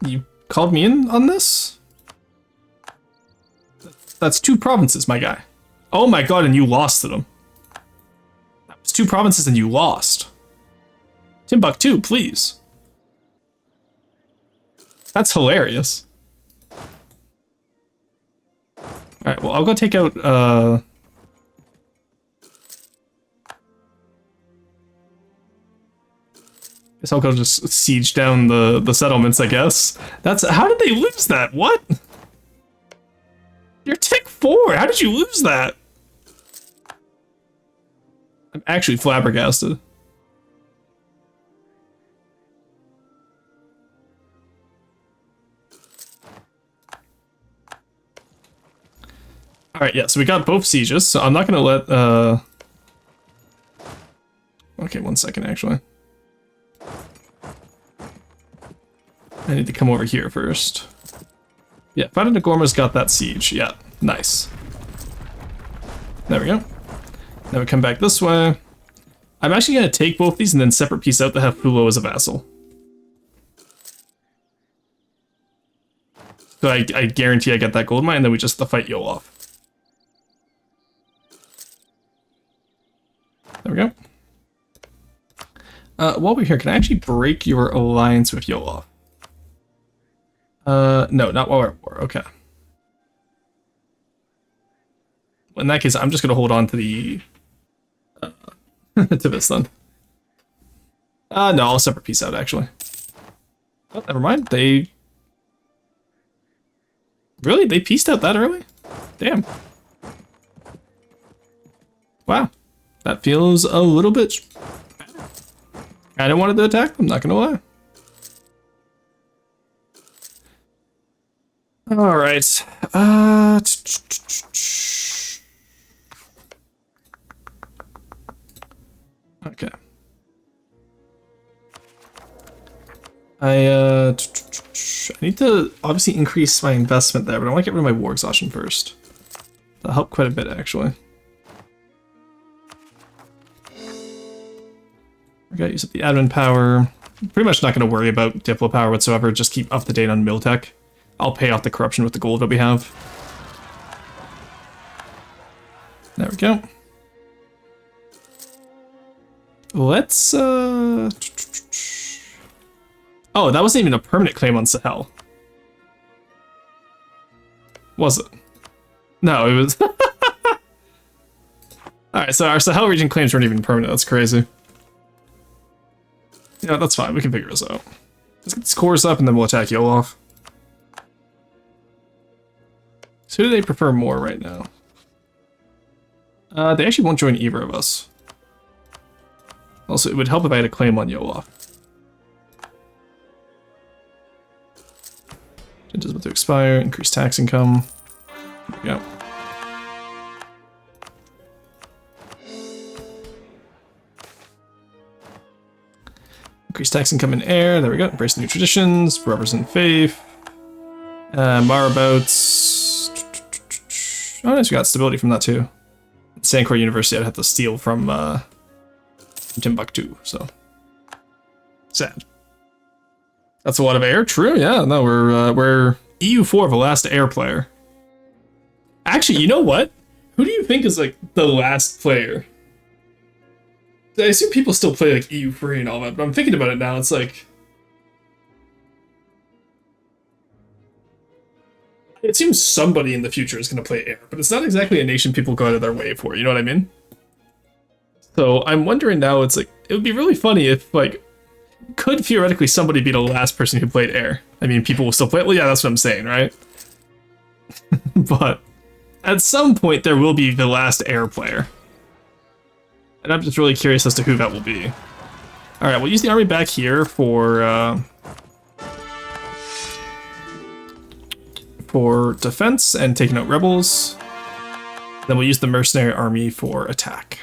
You called me in on this? That's 2 provinces, my guy. Oh my god, and you lost to them. That was 2 provinces and you lost. Timbuktu, please. That's hilarious. Alright, well, I'll go take out, guess I'll go just siege down the settlements, I guess. That's, how did they lose that? What? You're tick 4, how did you lose that? I'm actually flabbergasted. Alright, yeah, so we got both sieges, so I'm not gonna let, okay, 1 second, actually. I need to come over here first. Yeah, Fata Nagorma's got that siege, yeah, nice. There we go. Now we come back this way. I'm actually gonna take both these and then separate piece out to have Fulo as a vassal. So I guarantee I get that gold mine, and then we just have to fight Yolov. There we go. While we're here, can I actually break your alliance with Yolov? No, not while we're at war. Okay. In that case, I'm just gonna hold on to the to this then. No, I'll separate piece out actually. Oh, never mind. They really pieced out that early? Damn. Wow. That feels a little bit better. I didn't want to attack them, not gonna lie. Alright. Okay. I need to obviously increase my investment there, but I want to get rid of my war exhaustion first. That'll help quite a bit, actually. I gotta use up the admin power. Pretty much not going to worry about Diplo power whatsoever, just keep up to date on Miltech. I'll pay off the corruption with the gold that we have. There we go. Let's, oh, that wasn't even a permanent claim on Sahel. Was it? No, it was... Alright, so our Sahel region claims weren't even permanent, that's crazy. Yeah, that's fine, we can figure this out. Let's get these cores up and then we'll attack Yolov. So who do they prefer more right now? They actually won't join either of us. Also, it would help if I had a claim on Yolov. It is about to expire, increase tax income. There we go. Increase tax income in air, there we go. Embrace new traditions, represent faith. Marabouts. Oh, nice, we got stability from that too. Sankor University I'd have to steal from Timbuktu, so. Sad. That's a lot of air, true, yeah, no, we're EU4 the last air player. Actually, you know what? Who do you think is like the last player? I assume people still play like EU3 and all that, but I'm thinking about it now, it's like... It seems somebody in the future is going to play air, but it's not exactly a nation people go out of their way for, you know what I mean? So I'm wondering now, it's like, it would be really funny if, like, could theoretically somebody be the last person who played air? I mean, people will still play it, well, yeah, that's what I'm saying, right? But at some point, there will be the last air player. And I'm just really curious as to who that will be. Alright, we'll use the army back here for for defense and taking out rebels. Then we'll use the mercenary army for attack.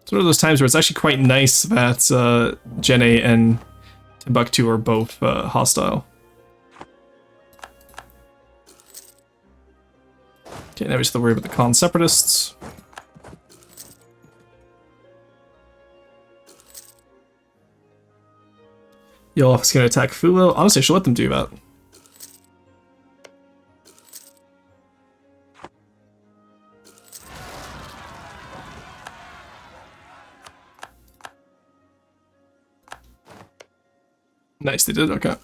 It's one of those times where it's actually quite nice that Jene and Timbuktu are both hostile. Okay, now we just have to worry about the Khan separatists. Yolov is going to attack Fulo. Honestly, I should let them do that. Nice, they did, okay.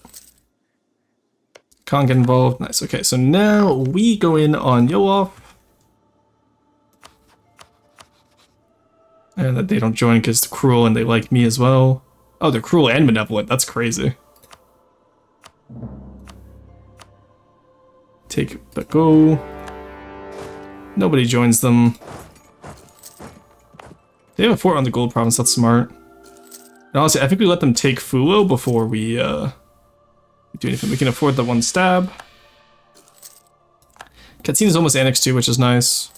Khan get involved, nice, okay, so now we go in on Yolov. And that they don't join because they're cruel and they like me as well. Oh, they're cruel and benevolent, that's crazy. Take the go. Nobody joins them. They have a fort on the gold province, that's smart. And honestly, I think we let them take Fulo before we do anything. We can afford the one stab. Katsina's almost annexed too, which is nice.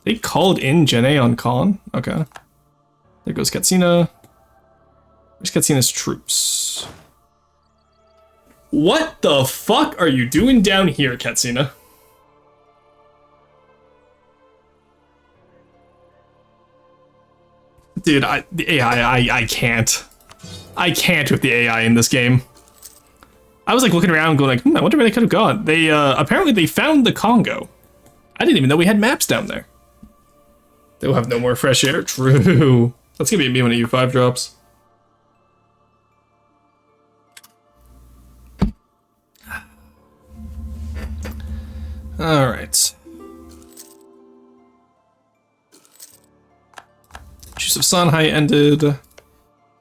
They called in Jene on Khan. Okay. There goes Katsina. Where's Katsina's troops? What the fuck are you doing down here, Katsina? Dude, the AI, I can't. I can't with the AI in this game. I was like looking around going like, I wonder where they could have gone. They, apparently they found the Congo. I didn't even know we had maps down there. They'll have no more fresh air. True. That's gonna be me when a U5 drops. Alright. Chiefs of Songhai ended.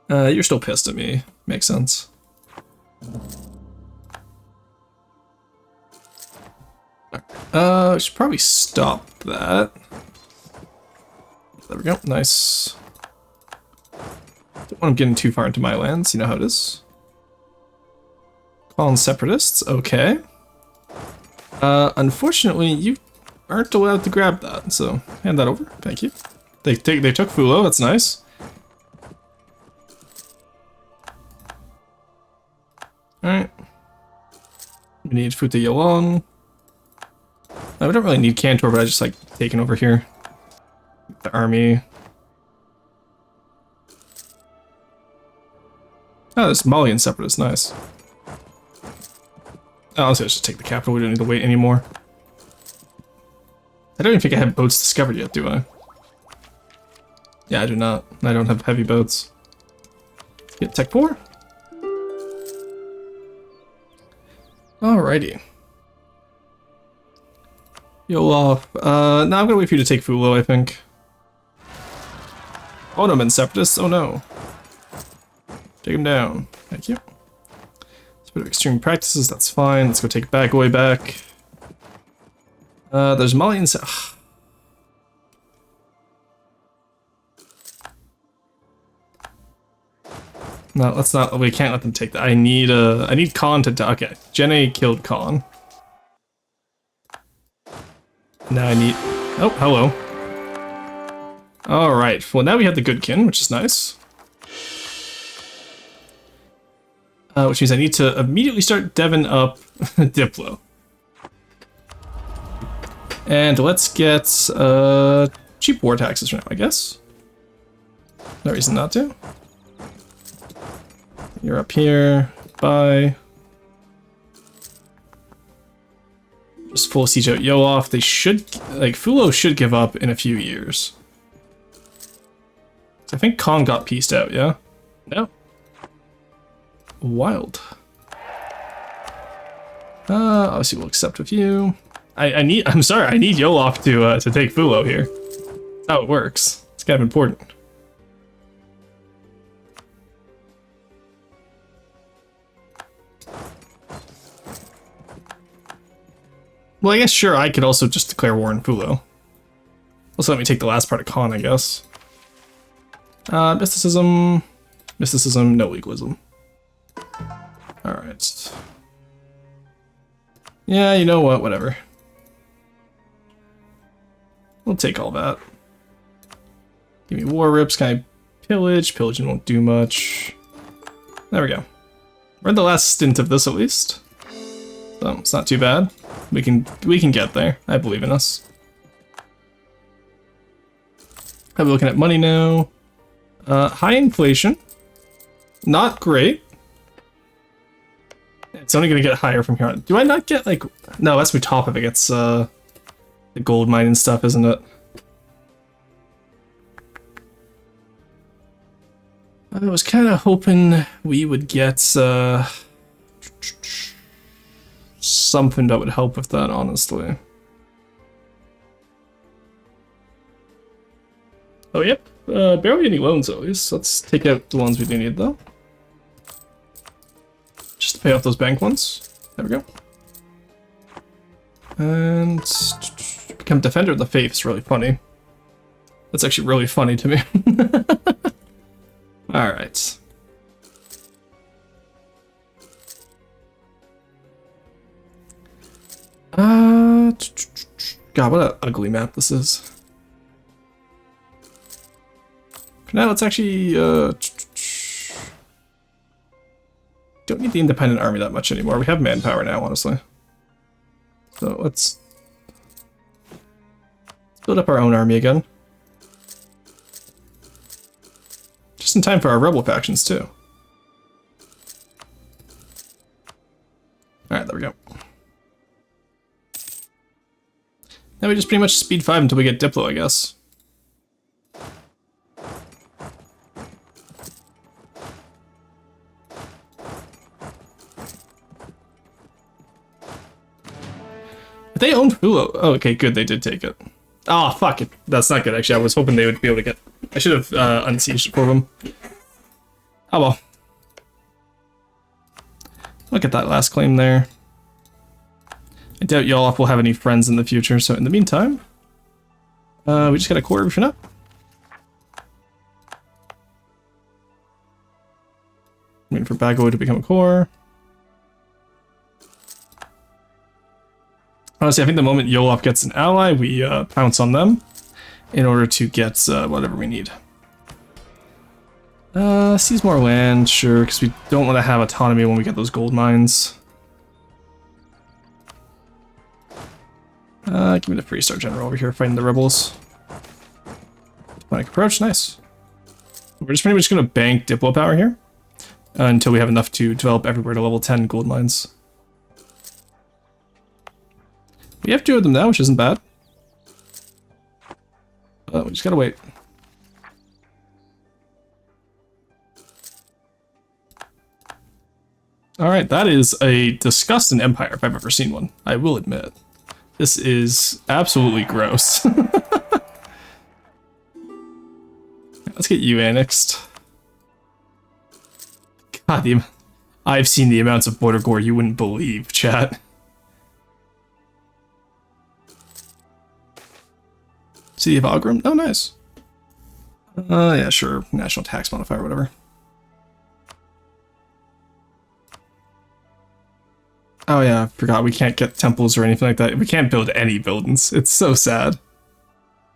You're still pissed at me. Makes sense. I should probably stop that. There we go, nice. Don't want them getting too far into my lands, you know how it is. Calling separatists, okay. Unfortunately, you aren't allowed to grab that, so hand that over, thank you. They took Fulo, that's nice. Alright. We need Futa Yolong. We don't really need Cantor, but I just like taking over here. The army. Oh, this Malian separatist, nice. Oh, honestly, let's just take the capital, we don't need to wait anymore. I don't even think I have boats discovered yet, do I? Yeah, I do not. I don't have heavy boats. Let's get Tech 4. Alrighty. Yolov. Now I'm gonna wait for you to take Fulo, I think. Oh no, men separatists. Oh no. Take him down. Thank you. It's a bit of extreme practices, that's fine. Let's go take Bagway back. There's Malians. No, let's not. We can't let them take that. I need Khan to die. Okay, Jene killed Khan. Now I need. Oh, hello. All right. Well, now we have the Goodkin, which is nice. Which means I need to immediately start deving up Diplo. And let's get cheap war taxes for now, I guess. No reason not to. You're up here. Bye. Just full siege out Yolov. They should, like, Fulo should give up in a few years. I think Khan got pieced out, yeah? No. Wild. Obviously we'll accept with you. I'm sorry, I need Yolov to take Fulo here. That's how it works. It's kind of important. Well, I guess sure, I could also just declare war on Fulo. Also let me take the last part of Khan, I guess. Mysticism, no legalism. Alright. Yeah, you know what? Whatever. We'll take all that. Give me war rips. Can I pillage? Pillaging won't do much. There we go. We're at the last stint of this at least. So it's not too bad. We can get there. I believe in us. I'm looking at money now. High inflation. Not great. It's only gonna get higher from here on. Do I not get like... No, that's my top if it gets the gold mine and stuff, isn't it? I was kind of hoping we would get something that would help with that, honestly. Oh, yep. Barely any loans, at least. Let's take out the ones we do need, though. Just to pay off those bank ones. There we go. And become Defender of the Faith is really funny. That's actually really funny to me. Alright. God, what an ugly map this is. For now, let's actually, don't need the independent army that much anymore. We have manpower now, honestly. So let's build up our own army again. Just in time for our rebel factions, too. Alright, there we go. Now we just pretty much speed 5 until we get Diplo, I guess. But they owned Fulo. Oh, okay, good, they did take it. Oh, fuck it. That's not good, actually. I was hoping they would be able to get... I should have unsieged it for them. Oh well. Look at that last claim there. I doubt y'all will have any friends in the future, so in the meantime... we just got a core eruption up. Waiting for Bago to become a core. Honestly, I think the moment Yolop gets an ally, we pounce on them in order to get whatever we need. Seize more land, sure, because we don't want to have autonomy when we get those gold mines. Give me the Freestar General over here fighting the rebels. Diplomatic approach, nice. We're just pretty much going to bank Diplo power here until we have enough to develop everywhere to level 10 gold mines. We have 2 of them now, which isn't bad. We just gotta wait. Alright, that is a disgusting empire if I've ever seen one. I will admit. This is absolutely gross. Let's get you annexed. God, I've seen the amounts of border gore you wouldn't believe, chat. City of Agram? Oh, nice. Yeah, sure. National tax modifier, whatever. Oh yeah, I forgot we can't get temples or anything like that. We can't build any buildings. It's so sad.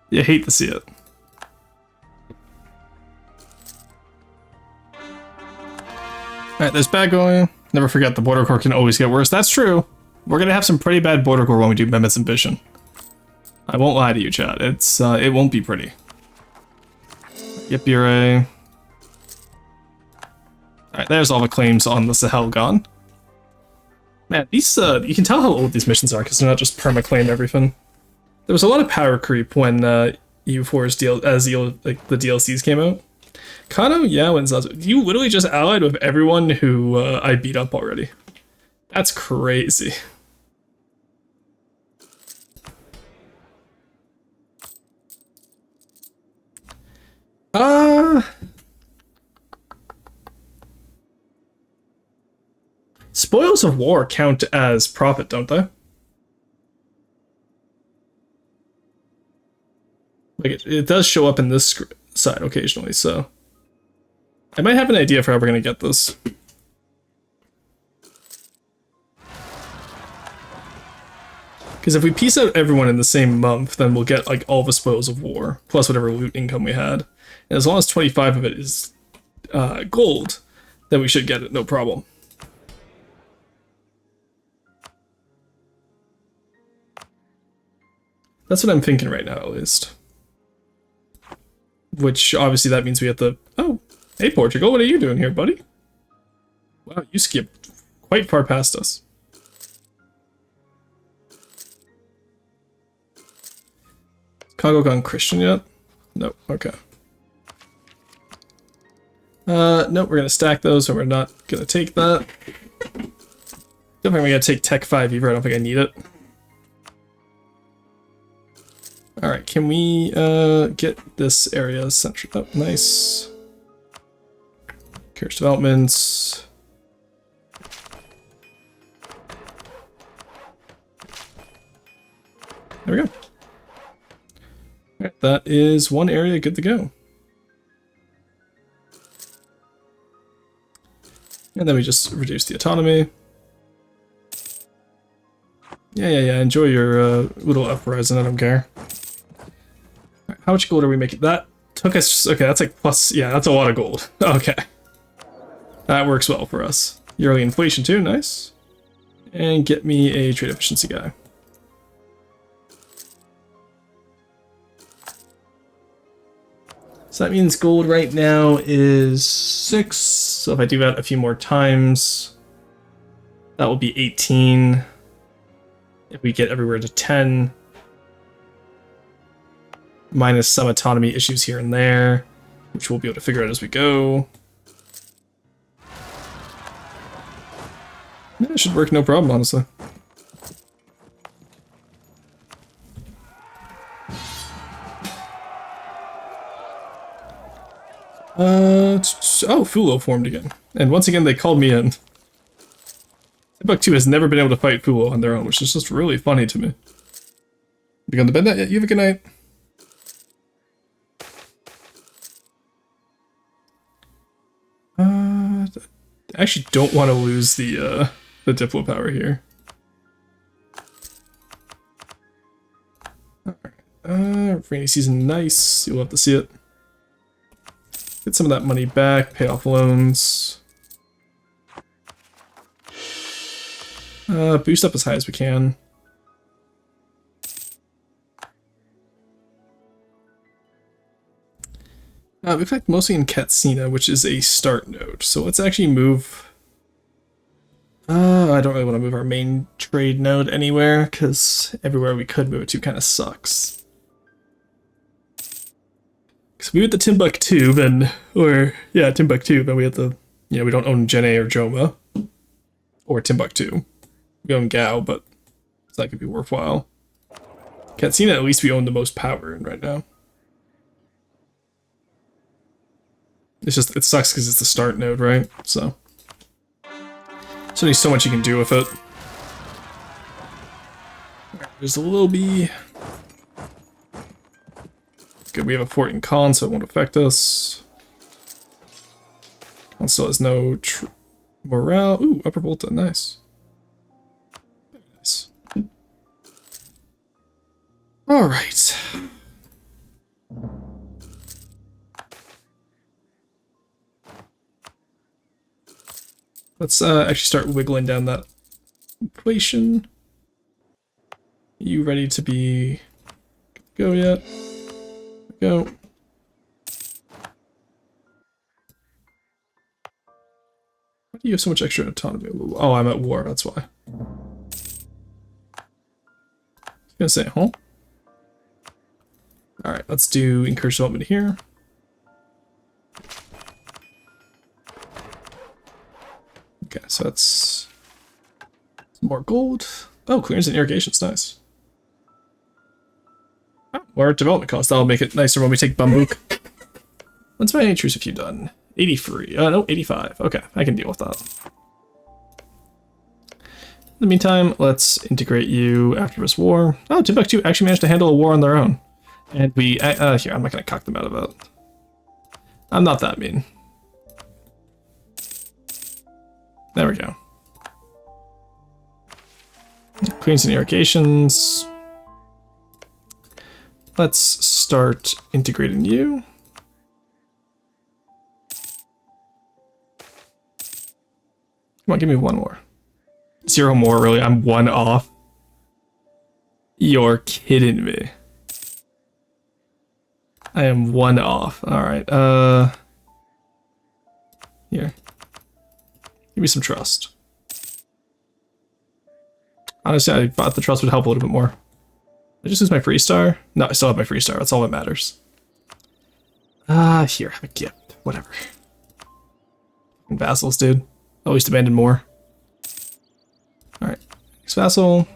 You hate to see it. Alright, there's bad going. Never forget the border core can always get worse. That's true. We're gonna have some pretty bad border core when we do Mehmet's Ambition. I won't lie to you, chat. It's it won't be pretty. Yep, Alright, there's all the claims on the Sahel gone. Man, these, you can tell how old these missions are because they're not just perma-claim everything. There was a lot of power creep when EU4's like the DLCs came out. Kano, yeah, when you literally just allied with everyone who I beat up already. That's crazy. Spoils of war count as profit, don't they? Like, it does show up in this side occasionally, so... I might have an idea for how we're gonna get this. Because if we piece out everyone in the same month, then we'll get like all the spoils of war, plus whatever loot income we had. And as long as 25 of it is gold, then we should get it, no problem. That's what I'm thinking right now, at least. Which, obviously, that means we have to... Oh, hey, Portugal, what are you doing here, buddy? Wow, you skipped quite far past us. Congo gone Christian yet? Nope, okay. Nope, we're gonna stack those, so we're not gonna take that. Don't think I'm gonna take Tech 5 either, I don't think I need it. Alright, can we get this area centered up? Nice. Carriage developments. There we go. Alright, that is one area good to go. And then we just reduce the autonomy. Yeah, enjoy your little uprising, I don't care. Right, how much gold are we making? That took us, okay, that's like plus, yeah, that's a lot of gold. Okay. That works well for us. Yearly inflation too, nice. And get me a trade efficiency guy. So that means gold right now is 6. So if I do that a few more times, that will be 18. If we get everywhere to 10, minus some autonomy issues here and there, which we'll be able to figure out as we go. Yeah, it should work no problem, honestly. Oh, Fulo formed again. And once again, they called me in. Timbuktu has never been able to fight Fulo on their own, which is just really funny to me. You gone to bed yet? You have a good night. I actually don't want to lose the Diplo power here. Alright. Rainy season, nice. You'll have to see it. Get some of that money back, pay off loans. Boost up as high as we can. We affect mostly in Katsina, which is a start node. So let's actually move... I don't really want to move our main trade node anywhere, because everywhere we could move it to kind of sucks. Because we with the Timbuktu, then, Timbuktu, then we have the, we don't own Jene or Joma, or Timbuktu. We own Gao, but that could be worthwhile. Katsina, at least we own the most power in right now. It's just, it sucks because it's the start node, right? So. There's only so much you can do with it. There's a little bee. Good, we have a fort in Khan, so it won't affect us. Khan still has no morale. Ooh, Upper Volta, nice. Very nice. Alright. Let's actually start wiggling down that inflation. You ready to be go yet? Go. Why do you have so much extra autonomy? Oh, I'm at war, that's why. I was gonna say, huh? Alright, let's do encourage development here. Okay, so that's some more gold. Oh, clearance and irrigation's nice. Oh, more development cost. That'll make it nicer when we take Bambouk. What's my intrusive few done? 83. No, 85. Okay, I can deal with that. In the meantime, let's integrate you after this war. Oh, Timbuktu actually managed to handle a war on their own. And we... here, I'm not going to cock them out of it. I'm not that mean. There we go. cleans and irrigations. Let's start integrating you. Come on, give me one more. 0 more, really? I'm 1 off. You're kidding me. I am 1 off. Alright, here. Give me some trust. Honestly, I thought the trust would help a little bit more. I just lose my free star? No, I still have my free star. That's all that matters. Here, have a gift. Whatever. Vassals, dude. Always demanded more. Alright. Next vassal.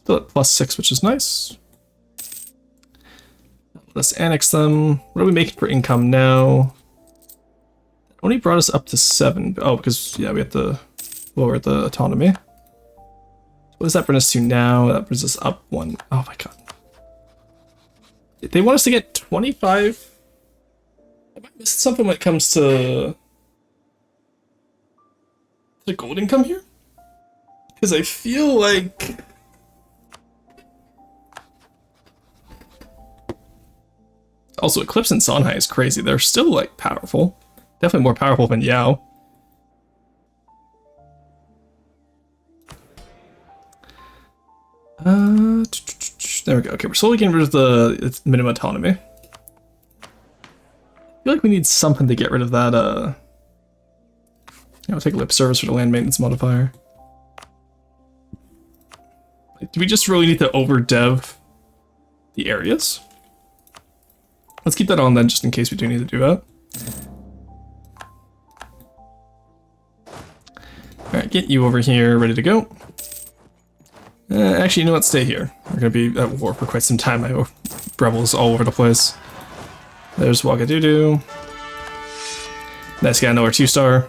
Still at +6, which is nice. Let's annex them. What are we making for income now? It only brought us up to 7. Oh, because, yeah, we have to lower the autonomy. What does that bring us to now? That brings us up 1. Oh my god. They want us to get 25? Have I missed something when it comes to the gold income here? Because I feel like... Also, Eclipse and Sonhai is crazy. They're still, like, powerful. Definitely more powerful than Yao. There we go. Okay, we're slowly getting rid of the minimum autonomy. I feel like we need something to get rid of that, you know, take lip service for the land maintenance modifier. Like, do we just really need to over-dev the areas? Let's keep that on then, just in case we do need to do that. Alright, get you over here, ready to go. Actually, you know what? Stay here. We're gonna be at war for quite some time. I have rebels all over the place. There's Wagadoodoo. Nice guy, another 2-star.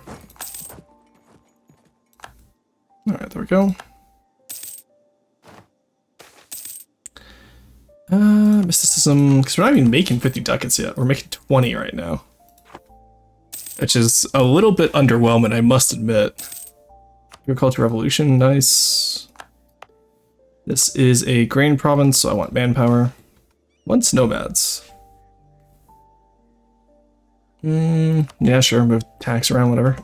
Alright, there we go. Mysticism, because we're not even making 50 ducats yet. We're making 20 right now. Which is a little bit underwhelming, I must admit. Agriculture Revolution, nice. This is a grain province, so I want manpower. Once nomads. Yeah, sure, move tax around, whatever.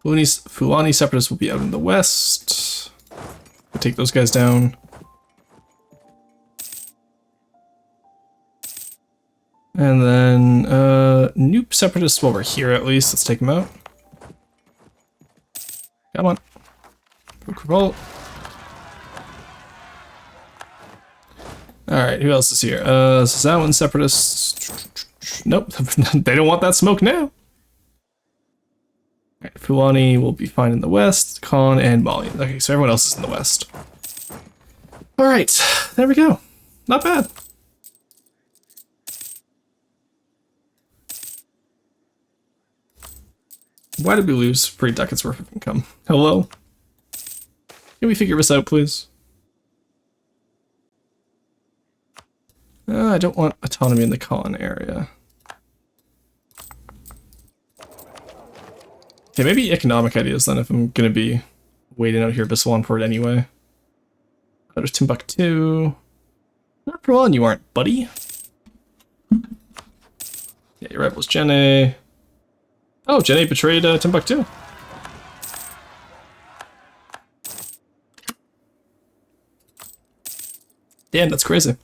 Fulani separatists will be out in the west. We'll take those guys down. And then, Noop separatists while we're here at least. Let's take them out. Come on. Revolt. Alright, who else is here? Zawan separatists. Nope, they don't want that smoke now. Alright, Fulani will be fine in the west. Khan and Mali. Okay, so everyone else is in the west. Alright, there we go. Not bad. Why did we lose 3 ducats worth of income? Hello? Can we figure this out, please? I don't want autonomy in the Khan area. Okay, maybe economic ideas then if I'm gonna be waiting out here Biswalan for it anyway. Oh, there's Timbuktu. Not for long you aren't, buddy. Yeah, your rebels Jene. Oh, Jene betrayed Timbuktu. Damn, that's crazy.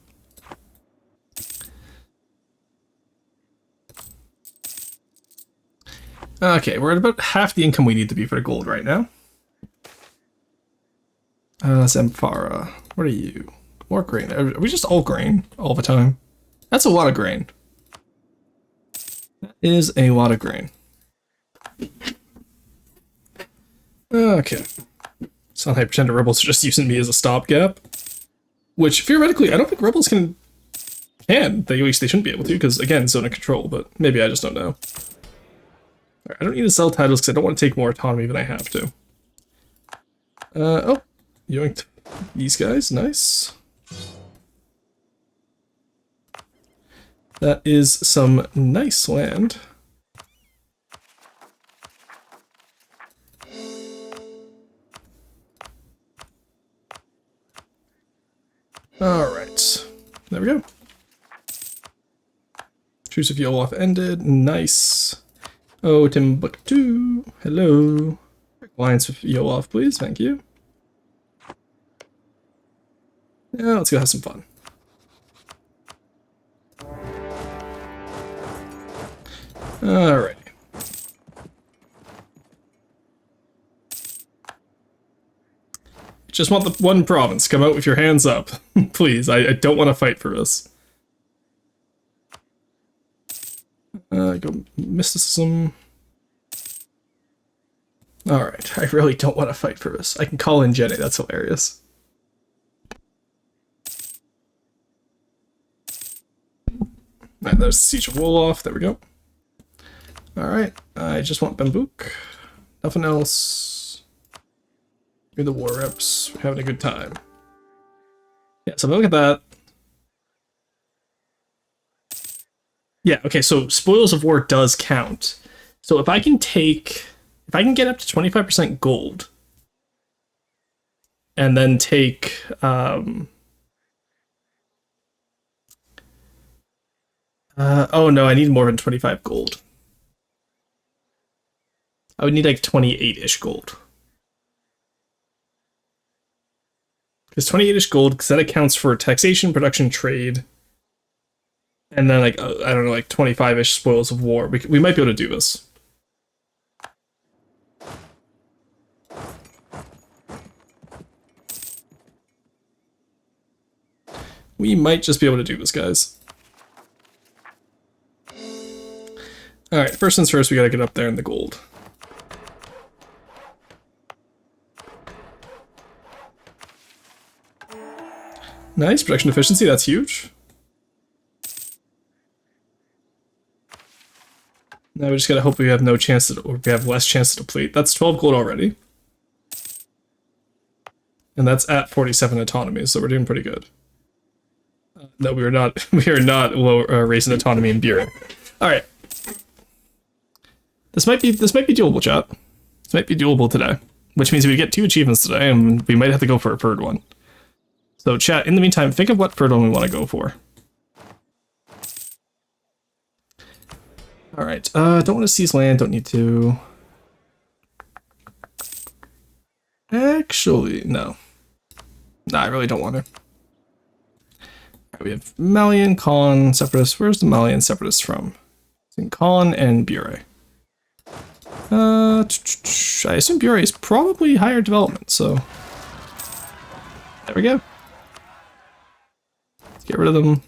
Okay, we're at about half the income we need to be for the gold right now. Zamfara, what are you? More grain. Are we just all grain all the time? That's a lot of grain. That is a lot of grain. Okay. Sound like pretend rebels are just using me as a stopgap. Which, theoretically, I don't think rebels can. At least they shouldn't be able to, because, again, zone of control, but maybe I just don't know. Right, I don't need to sell titles because I don't want to take more autonomy than I have to. Oh. Yoinked these guys. Nice. That is some nice land. Truce of Yoloth ended. Nice. Oh, Timbuktu. Hello. Alliance with Yoloth, please. Thank you. Yeah, let's go have some fun. Alright. Just want the one province. Come out with your hands up. Please, I don't want to fight for this. Go mysticism. Alright, I really don't want to fight for this. I can call in Jenny, that's hilarious. Alright, there's the Siege of Wolof, there we go. Alright, I just want Bambook. Nothing else. You're the war reps, we're having a good time. Yeah, so look at that. Yeah, okay, so Spoils of War does count. So if I can get up to 25% gold, and then take, oh no, I need more than 25 gold. I would need like 28-ish gold. Because 28-ish gold, because that accounts for taxation, production, trade, and then like, I don't know, like 25-ish Spoils of War. We might be able to do this. We might just be able to do this, guys. Alright, first things first, we gotta get up there in the gold. Nice, production efficiency, that's huge. Now we just gotta hope we have no chance to, or we have less chance to deplete. That's 12 gold already. And that's at 47 autonomy, so we're doing pretty good. No, we are not. We are not low raising autonomy in Buren. All right. This might be doable, chat. This might be doable today, which means we get 2 achievements today, and we might have to go for a third one. So, chat. In the meantime, think of what third one we want to go for. All right. Don't want to seize land. Don't need to. Actually, no. Nah, I really don't want to. We have Malian, Khan, Separatists. Where's the Malian Separatists from? It's in Khan and Bure. I assume Bure is probably higher development, so... There we go. Let's get rid of them.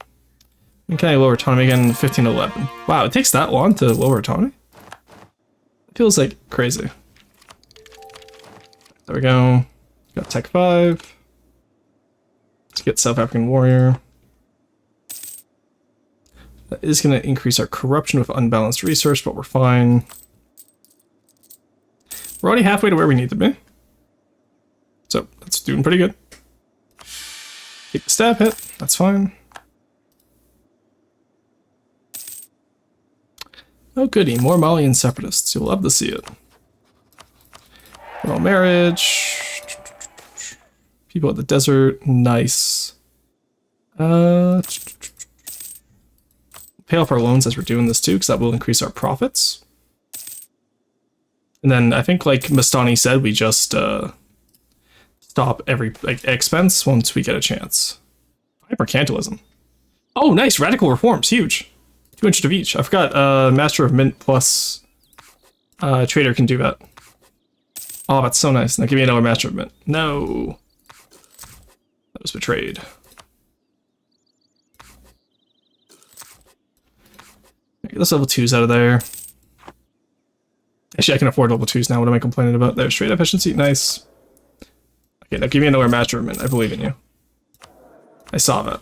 And can I lower autonomy again? 1511. Wow, it takes that long to lower autonomy? It feels like crazy. There we go. Got Tech 5. Let's get South African Warrior. That is going to increase our corruption with unbalanced resource, but we're fine. We're already halfway to where we need to be. So, that's doing pretty good. Take the stab hit, that's fine. Oh goody, more Malian Separatists. You'll love to see it. Royal marriage. People at the desert, nice. Pay off our loans as we're doing this too, because that will increase our profits. And then I think, like Mastani said, we just stop every expense once we get a chance. Hypercantilism. Oh, nice! Radical reforms, huge. 200 of each. I forgot Master of Mint plus Trader can do that. Oh, that's so nice. Now give me another Master of Mint. No. That was betrayed. Get those level 2s out of there. Actually, I can afford level 2s now. What am I complaining about? There's trade efficiency. Nice. Okay, now give me another Master of Mint. I believe in you. I saw that.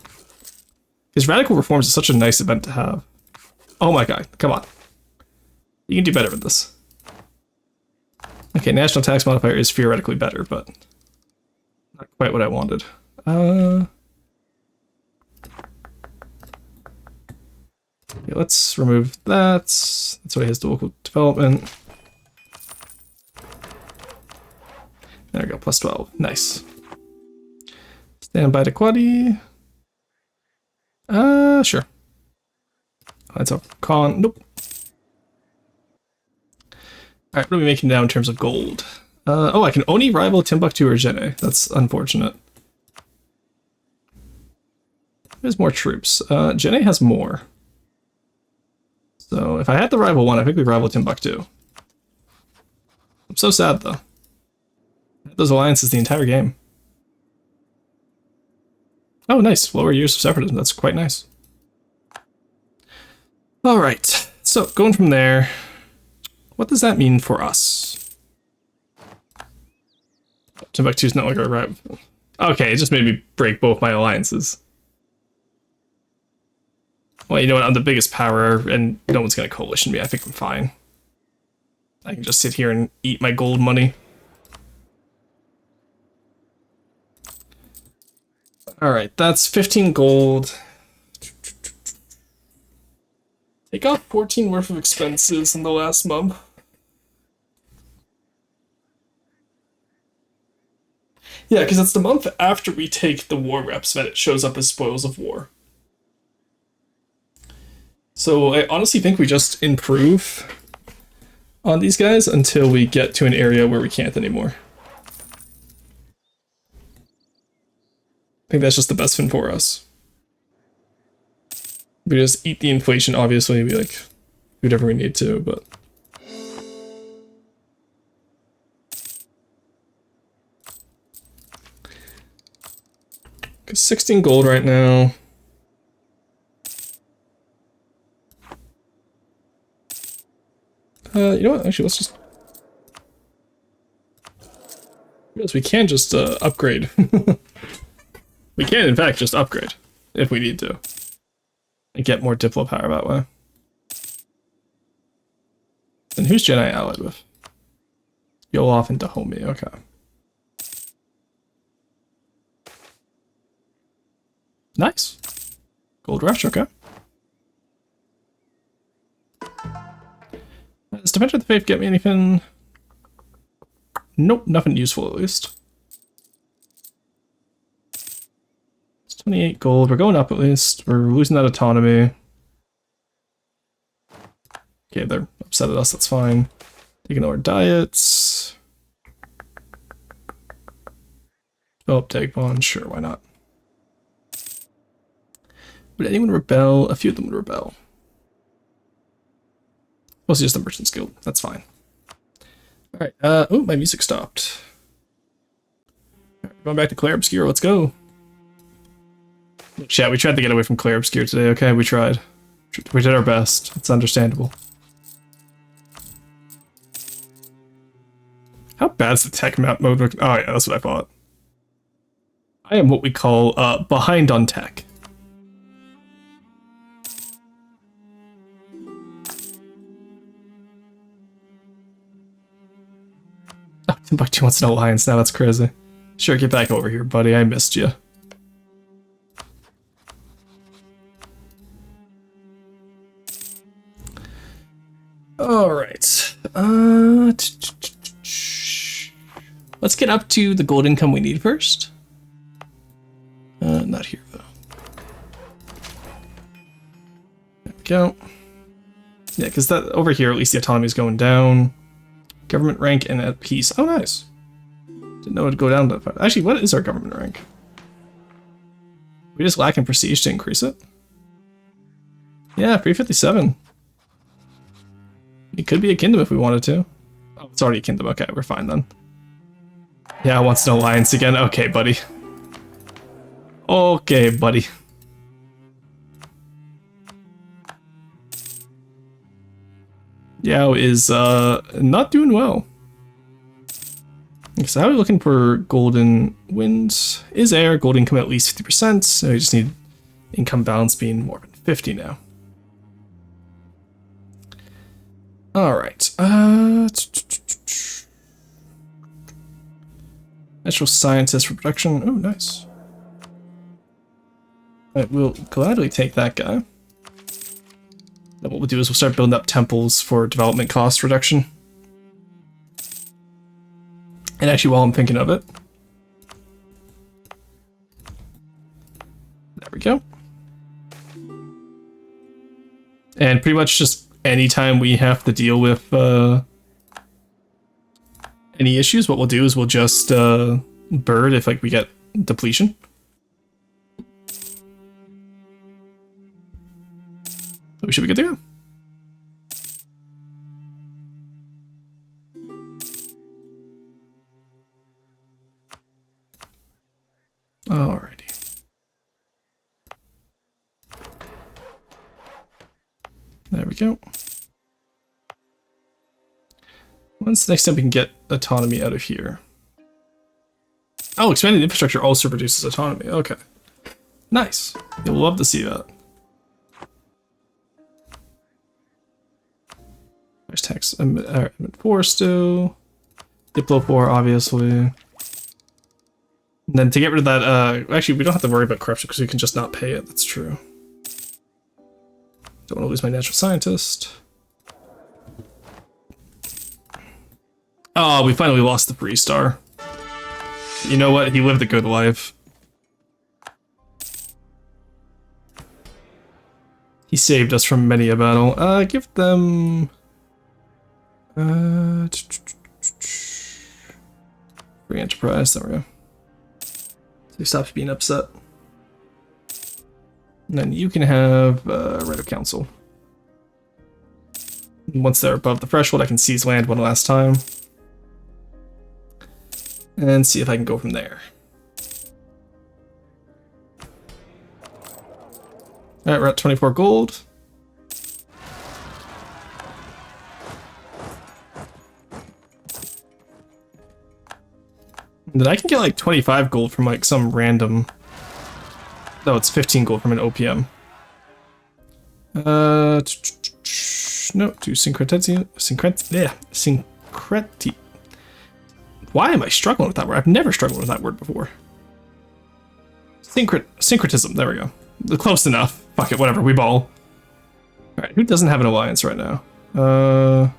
Because Radical Reforms is such a nice event to have. Oh my god, come on. You can do better with this. Okay, National Tax Modifier is theoretically better, but not quite what I wanted. Okay, let's remove that. That's why it has the local development. There we go, plus 12. Nice. Stand by to Quaddy. Sure. That's a con. Nope. Alright, what are we making now in terms of gold? Oh, I can only rival Timbuktu or Jene. That's unfortunate. There's more troops. Jene has more. So if I had to rival one, I think we rival Timbuktu. I'm so sad though. Those alliances the entire game. Oh, nice. Lower years of separatism. That's quite nice. Alright. So going from there, what does that mean for us? Timbuktu's not like a rival. Okay, it just made me break both my alliances. Well, you know what? I'm the biggest power, and no one's gonna coalition me. I think I'm fine. I can just sit here and eat my gold money. Alright, that's 15 gold. Take off 14 worth of expenses in the last month. Yeah, because it's the month after we take the war reps that it shows up as spoils of war. So I honestly think we just improve on these guys until we get to an area where we can't anymore. I think that's just the best fin for us. We just eat the inflation, obviously, we like do whatever we need to, but because 16 gold right now. You know what? Actually, let's just. Yes, we can just upgrade. We can, in fact, just upgrade if we need to. And get more Diplo power that way. And who's Jedi allied with? Yolof and Dahomey, okay. Nice. Gold rush, okay. Does Defender of the Faith get me anything? Nope, nothing useful at least. It's 28 gold, we're going up at least. We're losing that autonomy. Okay, they're upset at us, that's fine. Taking our diets. Oh, take bond, sure, why not? Would anyone rebel? A few of them would rebel. Mostly just the Merchants Guild. That's fine. Alright, oh, my music stopped. Right, going back to Claire Obscure, let's go. Yeah, we tried to get away from Claire Obscure today, okay? We tried. We did our best. It's understandable. How bad's the tech map mode? Oh yeah, that's what I thought. I am what we call, behind on tech. Oh, Timbuktu wants an alliance now, that's crazy. Sure, get back over here, buddy, I missed you. Alright. Let's get up to the gold income we need first. Not here, though. There we go. Yeah, because that over here, at least the autonomy is going down. Government rank and at peace. Oh, nice. Didn't know it would go down that far. Actually, what is our government rank? We just lack in prestige to increase it? Yeah, 357. It could be a kingdom if we wanted to. Oh, it's already a kingdom. Okay, we're fine then. Yeah, wants an alliance again. Okay, buddy. Okay, buddy. Yao is not doing well. So how are we looking for golden winds? Is air, gold income at least 50%, so we just need income balance being more than 50 now. Alright, natural scientist for production. Oh, nice. Alright, we'll gladly take that guy. Then what we'll do is we'll start building up temples for development cost reduction. And actually, while I'm thinking of it, there we go. And pretty much just anytime we have to deal with any issues, what we'll do is we'll just bird if like we get depletion. We should be good to go. Alrighty. There we go. When's the next time we can get autonomy out of here? Oh, expanded infrastructure also reduces autonomy. Okay. Nice. You'll love to see that. There's tax emit 4 still. Diplo 4, obviously. And then to get rid of that, actually, we don't have to worry about corruption because we can just not pay it. That's true. Don't want to lose my natural scientist. Oh, we finally lost the Free Star. You know what? He lived a good life. He saved us from many a battle. Give them... free enterprise, there we go. So he stops being upset. And then you can have right of council. And once they're above the threshold, I can seize land one last time. And see if I can go from there. Alright, we're at 24 gold. And then I can get like 25 gold from like some random... No, it's 15 gold from an OPM. No, to syncretic. Why am I struggling with that word? I've never struggled with that word before. Syncretism, there we go. Close enough. Fuck it, whatever, we ball. Alright, who doesn't have an alliance right now? You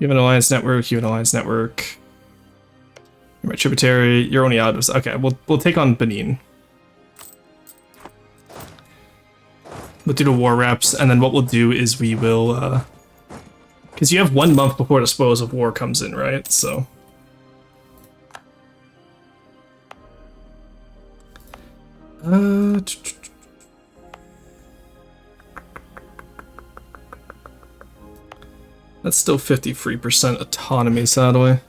have an alliance network, you have an alliance network. You're my tributary, you're only out of... Okay, we'll take on Benin. We'll do the war reps, and then what we'll do is we will... because you have 1 month before the spoils of war comes in, right? So... that's still 53% autonomy, sadly.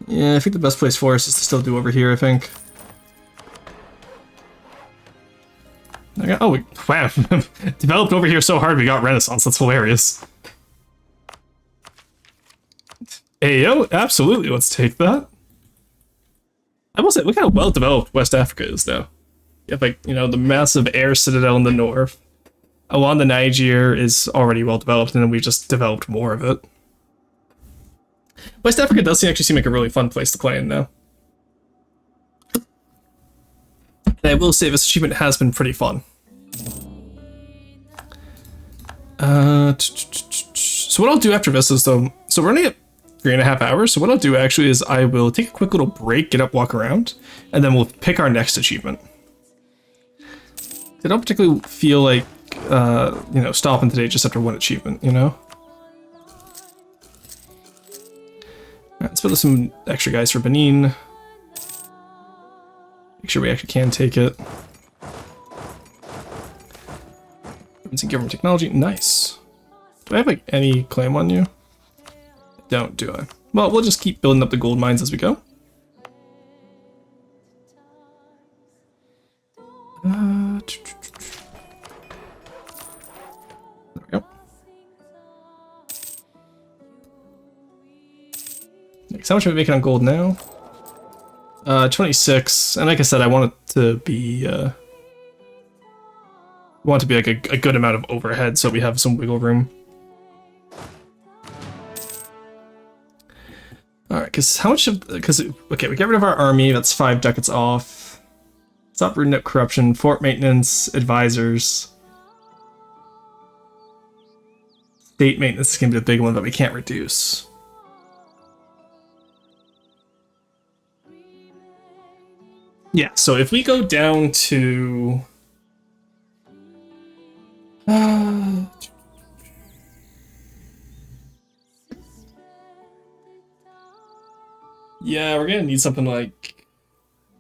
Yeah, I think the best place for us is to still do over here, I think. Okay, oh, wow. Developed over here so hard we got Renaissance. That's hilarious. Ayo, absolutely, let's take that. I will say, look how well developed West Africa is now. You have, like, you know, the massive air citadel in the north. Along the Niger is already well developed, and then we just developed more of it. West Africa does actually seem like a really fun place to play in now. And I will say this achievement has been pretty fun. So what I'll do after this is, though, so we're only at 3.5 hours, so what I'll do actually is I will take a quick little break, get up, walk around, and then we'll pick our next achievement. I don't particularly feel like, you know, stopping today just after one achievement, you know? Alright, let's put some extra guys for Benin. Make sure we actually can take it. Government technology, nice. Do I have like any claim on you? Don't, do I? Well, we'll just keep building up the gold mines as we go. There we go. Next, how much are we making on gold now? 26, and like I said, I want it to be like a good amount of overhead, so we have some wiggle room. All right, because how much of okay, we get rid of our army. That's 5 ducats off. Stop rooting up corruption. Fort maintenance, advisors, state maintenance is gonna be the big one, but we can't reduce. Yeah, so if we go down to... yeah, we're gonna need something like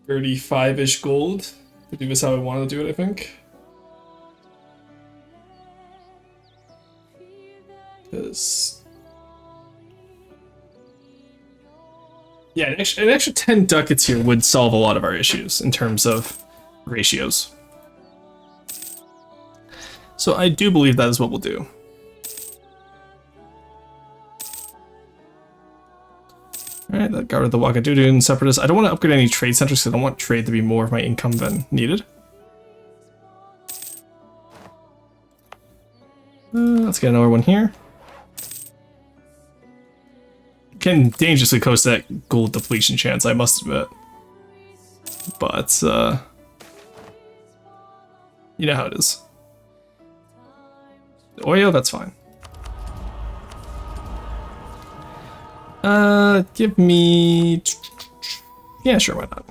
35-ish gold to do this how I want to do it, I think. Because... yeah, an extra 10 ducats here would solve a lot of our issues in terms of ratios. So I do believe that is what we'll do. Alright, that got rid of the Wagadudu and Separatists. I don't want to upgrade any trade centers because I don't want trade to be more of my income than needed. Let's get another one here. Getting dangerously close to that gold depletion chance, I must admit. But, you know how it is. Oyo, that's fine. Give me... yeah, sure, why not?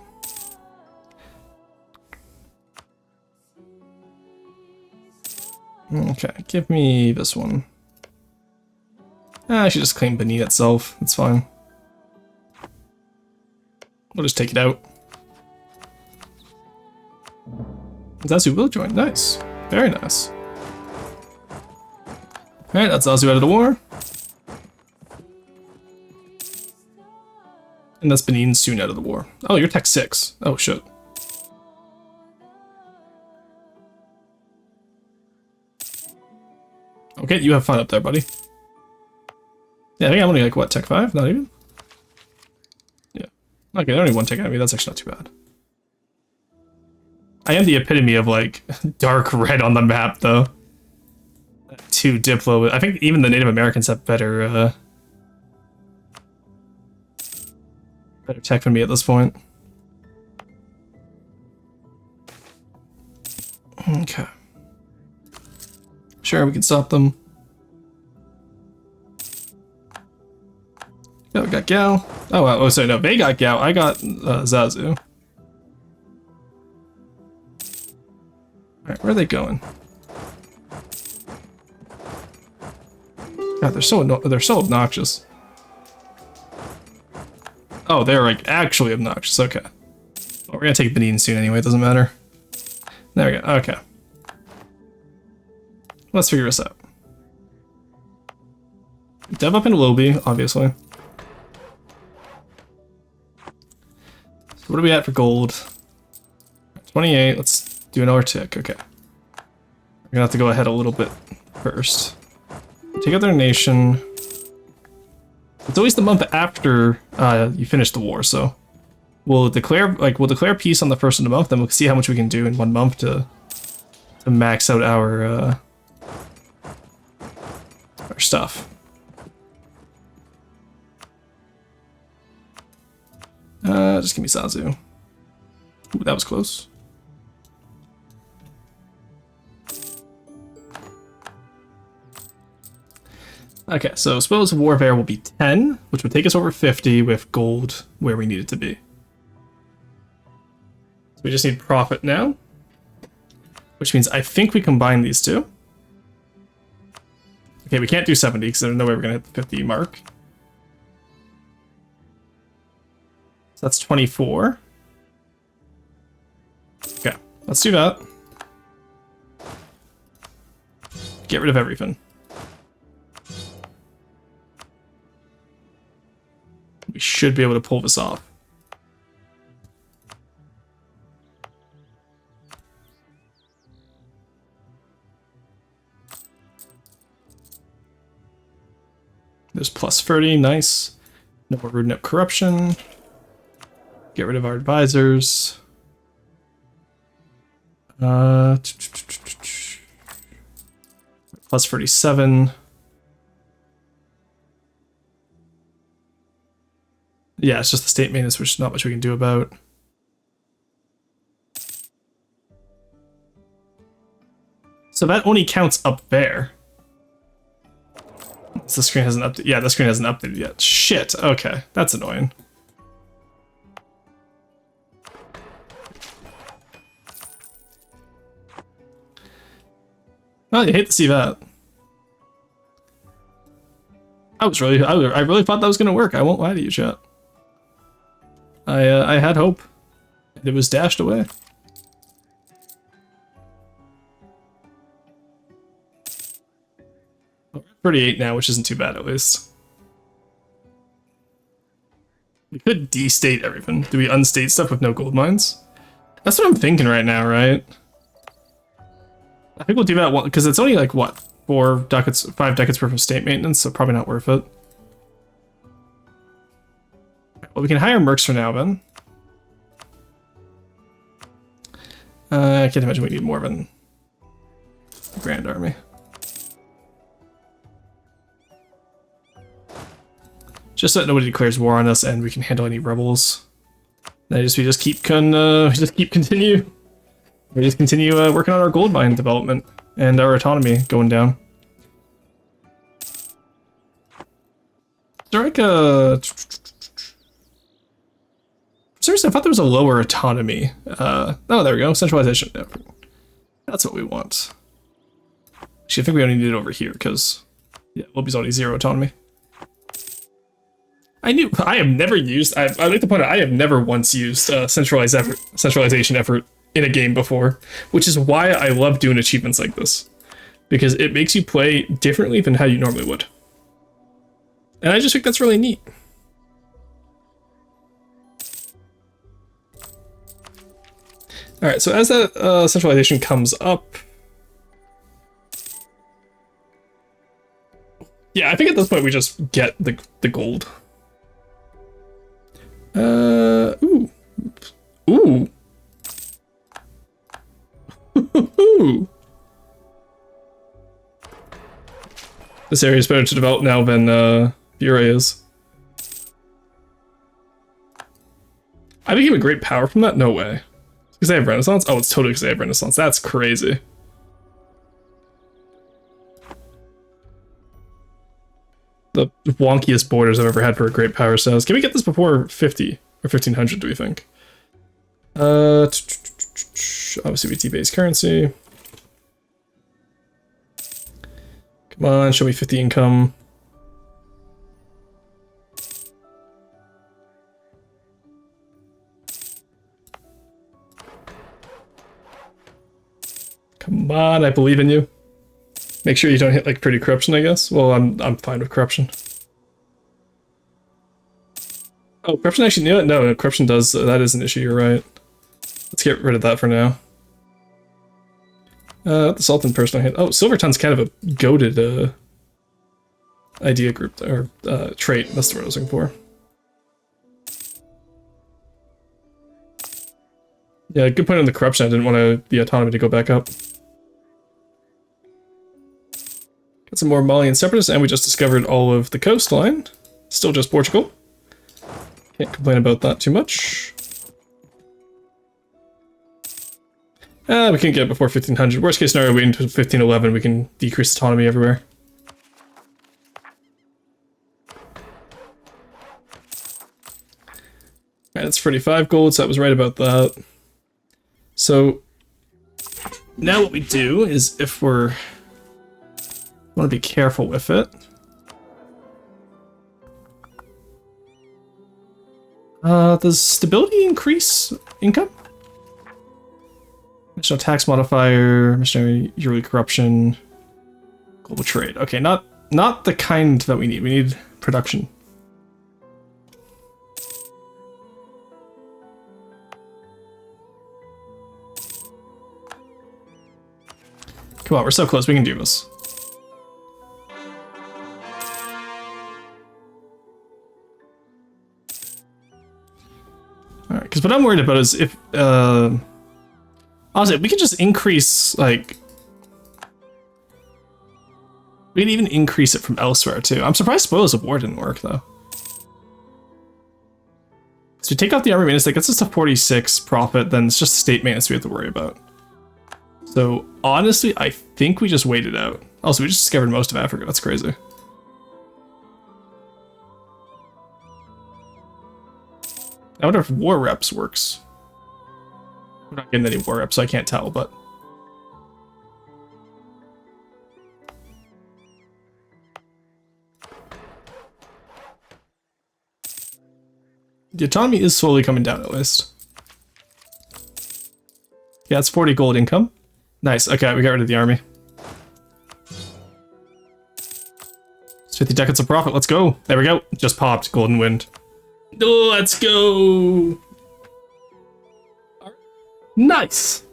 Okay, give me this one. I should just claim Benin itself, it's fine. We'll just take it out. Zazu will join, nice. Very nice. Alright, that's Zazu out of the war. And that's Benin soon out of the war. Oh, you're Tech 6. Oh, shit. Okay, you have fun up there, buddy. Yeah, I think I'm only like, what, Tech 5? Not even? Yeah. Okay, only one Tech enemy, that's actually not too bad. I am the epitome of, like, dark red on the map, though. 2 Diplo. I think even the Native Americans have better, better tech than me at this point. Okay. Sure, we can stop them. Oh, we got Gao. Oh, wow. Oh, sorry, no, they got Gao. I got Zazu. Alright, where are they going? God, they're so obnoxious. Oh, they're like actually obnoxious. Okay. Well, we're gonna take Benin soon anyway. It doesn't matter. There we go. Okay. Let's figure this out. Dev up into Lobi, obviously. So what are we at for gold? 28. Let's do another tick. Okay. We're gonna have to go ahead a little bit first. Take out their nation. It's always the month after you finish the war, so we'll declare peace on the first of the month, then we'll see how much we can do in 1 month to max out our stuff. Just give me Zazu. Ooh, that was close. Okay, so Spoils of Warfare will be 10, which would take us over 50 with gold where we need it to be. So we just need profit now, which means I think we combine these two. Okay, we can't do 70 because there's no way we're going to hit the 50 mark. So that's 24. Okay, let's do that. Get rid of everything. We should be able to pull this off. There's plus 30, nice. No more rooting up corruption. Get rid of our advisors. Plus 37. Yeah, it's just the state maintenance, which is not much we can do about. So that only counts up there. So the screen hasn't updated. Yeah, the screen hasn't updated yet. Shit. Okay, that's annoying. Oh, you hate to see that. I really thought that was gonna work. I won't lie to you, chat. I had hope. And it was dashed away. 38 now, which isn't too bad at least. We could destate everything. Do we unstate stuff with no gold mines? That's what I'm thinking right now, right? I think we'll do that one because it's only like what, 5 ducats worth of state maintenance, so probably not worth it. Well, we can hire mercs for now, then. I can't imagine we need more of a grand army. Just so that nobody declares war on us and we can handle any rebels. We just continue working on our gold mine development and our autonomy going down. Is there like a... Seriously, I thought there was a lower autonomy. Oh, there we go. Centralization. That's what we want. Actually, I think we only need it over here because, yeah, Libby's already 0 autonomy. I have never used. I'd like to point out I have never once used centralization effort in a game before, which is why I love doing achievements like this, because it makes you play differently than how you normally would, and I just think that's really neat. All right, so as that centralization comes up, yeah, I think at this point we just get the gold. Ooh. Ooh. This area is better to develop now than Buray is. I became a great power from that? No way. Because they have Renaissance? Oh, it's totally because they have Renaissance. That's crazy. The wonkiest borders I've ever had for a great power status. Can we get this before 50 or 1500, do we think? Obviously BT-based currency. Come on, show me 50 income. Come on, I believe in you. Make sure you don't hit like pretty corruption, I guess. Well, I'm fine with corruption. Oh, corruption actually knew it? No, corruption does. That is an issue, you're right. Let's get rid of that for now. The Sultan personally hit. Oh, Silverton's kind of a goated idea group, or trait. That's the word I was looking for. Yeah, good point on the corruption. I didn't want the autonomy to go back up. Got some more Malian separatists, and we just discovered all of the coastline. Still just Portugal. Can't complain about that too much. We can get it before 1500. Worst case scenario, wait until 1511. We can decrease autonomy everywhere. Alright, that's 35 gold, so that was right about that. So now what we do is, if we're want to be careful with it. Does stability increase income? National tax modifier, missionary yearly corruption, global trade. Okay, not the kind that we need. We need production. Come on, we're so close. We can do this. Alright, because what I'm worried about is if, honestly, we could just increase, like, we can even increase it from elsewhere, too. I'm surprised Spoils of War didn't work, though. So we take off the army maintenance, that gets us to 46 profit, then it's just state maintenance we have to worry about. So, honestly, I think we just wait it out. Also, we just discovered most of Africa, that's crazy. I wonder if war reps works. We're not getting any war reps, so I can't tell, but... The autonomy is slowly coming down at least. Yeah, it's 40 gold income. Nice. Okay, we got rid of the army. It's 50 ducats of profit. Let's go. There we go. Just popped. Golden Wind. Oh, let's go. Nice.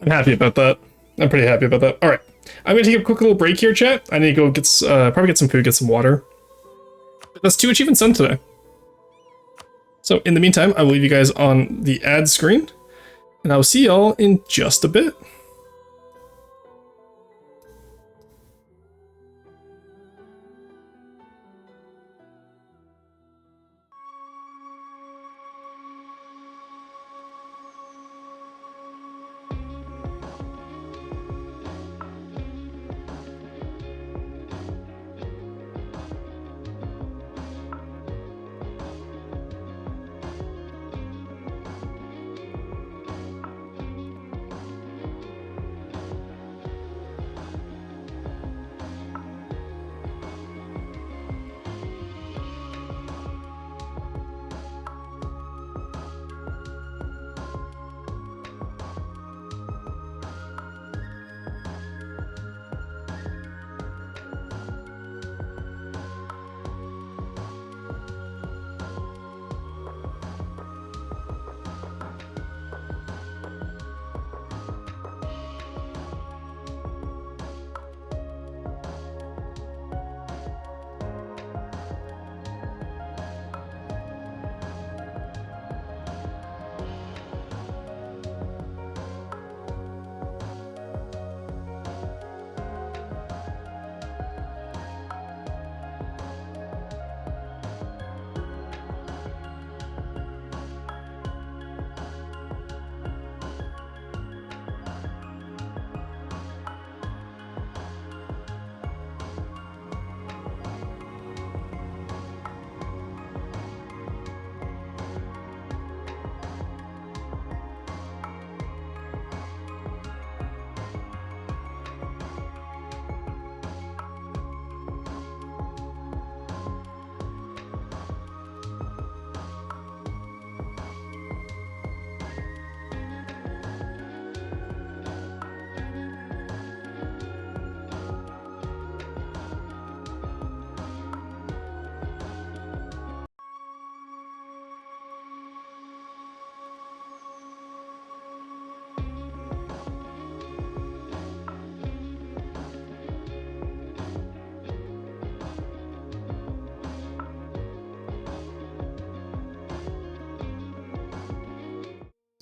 I'm happy about that. I'm pretty happy about that. All right. I'm going to take a quick little break here, chat. I need to go get probably get some food, get some water. But that's 2 achievements done today. So in the meantime, I will leave you guys on the ad screen. And I will see y'all in just a bit.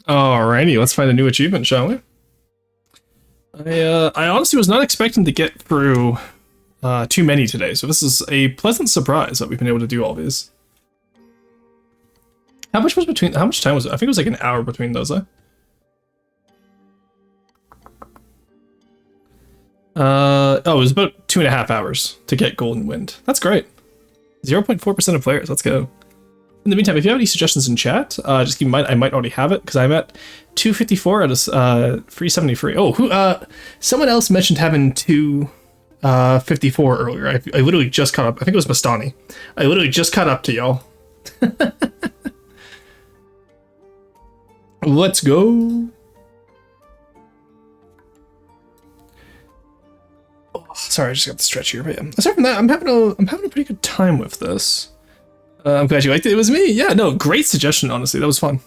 Alrighty, let's find a new achievement, shall we? I honestly was not expecting to get through too many today, so this is a pleasant surprise that we've been able to do all these. How much time was it? I think it was like an hour between those, Oh, it was about 2.5 hours to get Golden Wind. That's great. 0.4% of players, let's go. In the meantime, if you have any suggestions in chat, just keep in mind I might already have it because I'm at 254 out of 373. Oh, someone else mentioned having 254 earlier. I literally just caught up. I think it was Bastani. I literally just caught up to y'all. Let's go. Oh, sorry, I just got the stretch here. But yeah. Aside from that, I'm having a pretty good time with this. I'm glad you liked it. It was me. Yeah, no, great suggestion, honestly. That was fun.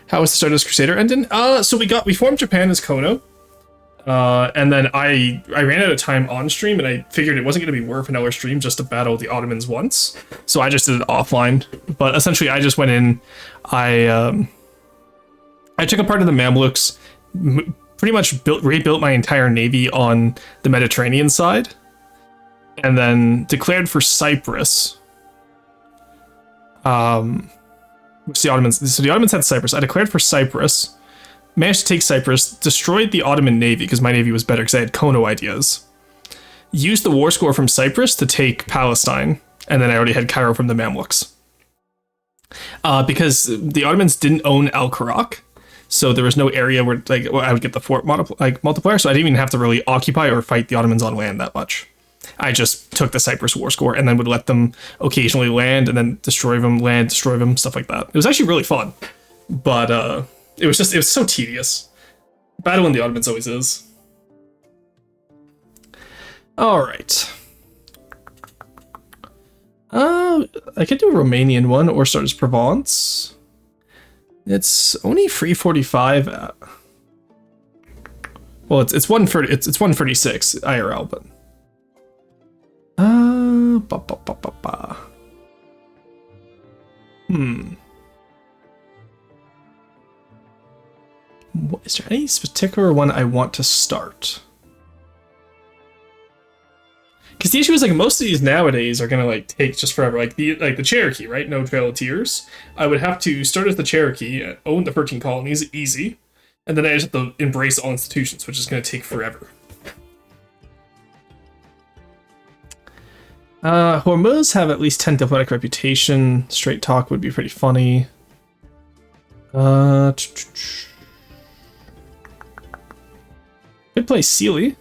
How was the Stardust Crusader ending? So we formed Japan as Kono. And then I ran out of time on stream, and I figured it wasn't going to be worth an hour stream just to battle the Ottomans once. So I just did it offline. But essentially, I just went in. I took a part of the Mamluks, pretty much rebuilt my entire navy on the Mediterranean side, and then declared for Cyprus. Which the Ottomans. So the Ottomans had Cyprus. I declared for Cyprus, managed to take Cyprus, destroyed the Ottoman navy because my navy was better because I had Kono ideas. Used the war score from Cyprus to take Palestine, and then I already had Cairo from the Mamluks. Because the Ottomans didn't own Al-Karak, so there was no area where I would get the fort multiplier, so I didn't even have to really occupy or fight the Ottomans on land that much. I just took the Cyprus war score and then would let them occasionally land and then destroy them, land, destroy them, stuff like that. It was actually really fun, but it was so tedious. Battle in the Ottomans always is. All right. I could do a Romanian one or start as Provence. It's only 345. Well, it's 130. It's 136 IRL, but Is there any particular one I want to start? Because the issue is, like, most of these nowadays are gonna, like, take just forever. Like the Cherokee, right? No Trail of Tears. I would have to start as the Cherokee, own the 13 colonies, easy, and then I just have to embrace all institutions, which is gonna take forever. Hormuz have at least 10 diplomatic reputation. Straight talk would be pretty funny. Could play Sealy.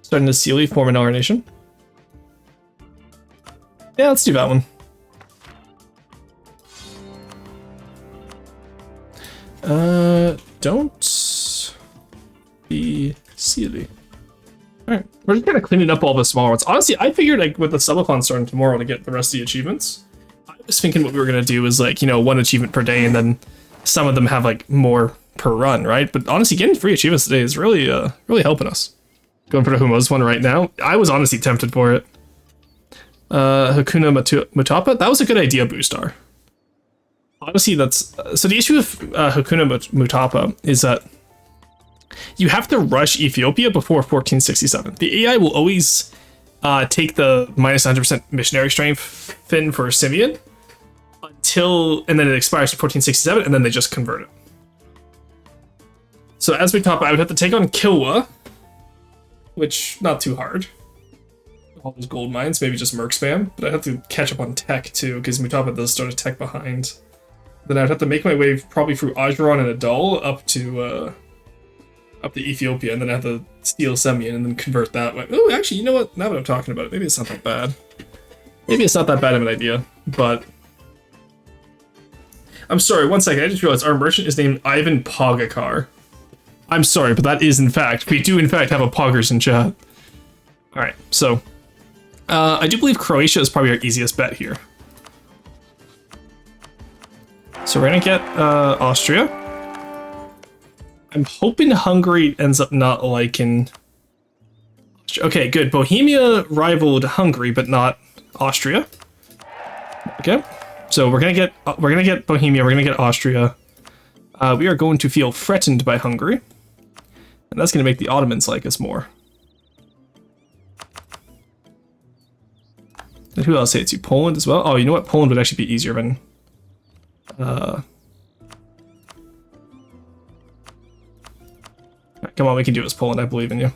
Starting to Sealy, form an nation. Yeah, let's do that one. Don't be Sealy. Alright, we're just kind of cleaning up all the smaller ones. Honestly, I figured, like, with the subathon starting tomorrow to get the rest of the achievements, I was thinking what we were going to do is, like, you know, 1 achievement per day, and then some of them have, like, more per run, right? But honestly, getting 3 achievements today is really, really helping us. Going for the Humos one right now. I was honestly tempted for it. Hakuna Matapa? That was a good idea, Boostar. Honestly, that's... So the issue with Hakuna Matapa is that you have to rush Ethiopia before 1467. The AI will always take the minus 100% missionary strength fin for Simeon until... And then it expires to 1467, and then they just convert it. So as Matapa, I would have to take on Kilwa, which, not too hard. All those gold mines, maybe just merc spam. But I'd have to catch up on tech, too, because Mutapa does start a tech behind. Then I'd have to make my way probably through Ajuran and Adal up to Ethiopia, and then I have to steal Semyon and then convert that way. Oh, actually, you know what? Now that I'm talking about it, maybe it's not that bad. Maybe it's not that bad of an idea, but... I'm sorry, one second, I just realized our merchant is named Ivan Pogakar. I'm sorry, but that is in fact, we do in fact have a Poggers in chat. Alright, so, I do believe Croatia is probably our easiest bet here. So we're gonna get, Austria. I'm hoping Hungary ends up not liking... Okay, good. Bohemia rivaled Hungary, but not Austria. Okay, so we're gonna get Bohemia, we're gonna get Austria. We are going to feel threatened by Hungary. And that's going to make the Ottomans like us more. And who else hates you? Poland as well? Oh, you know what? Poland would actually be easier than... Right, come on, we can do this, Poland. I believe in you.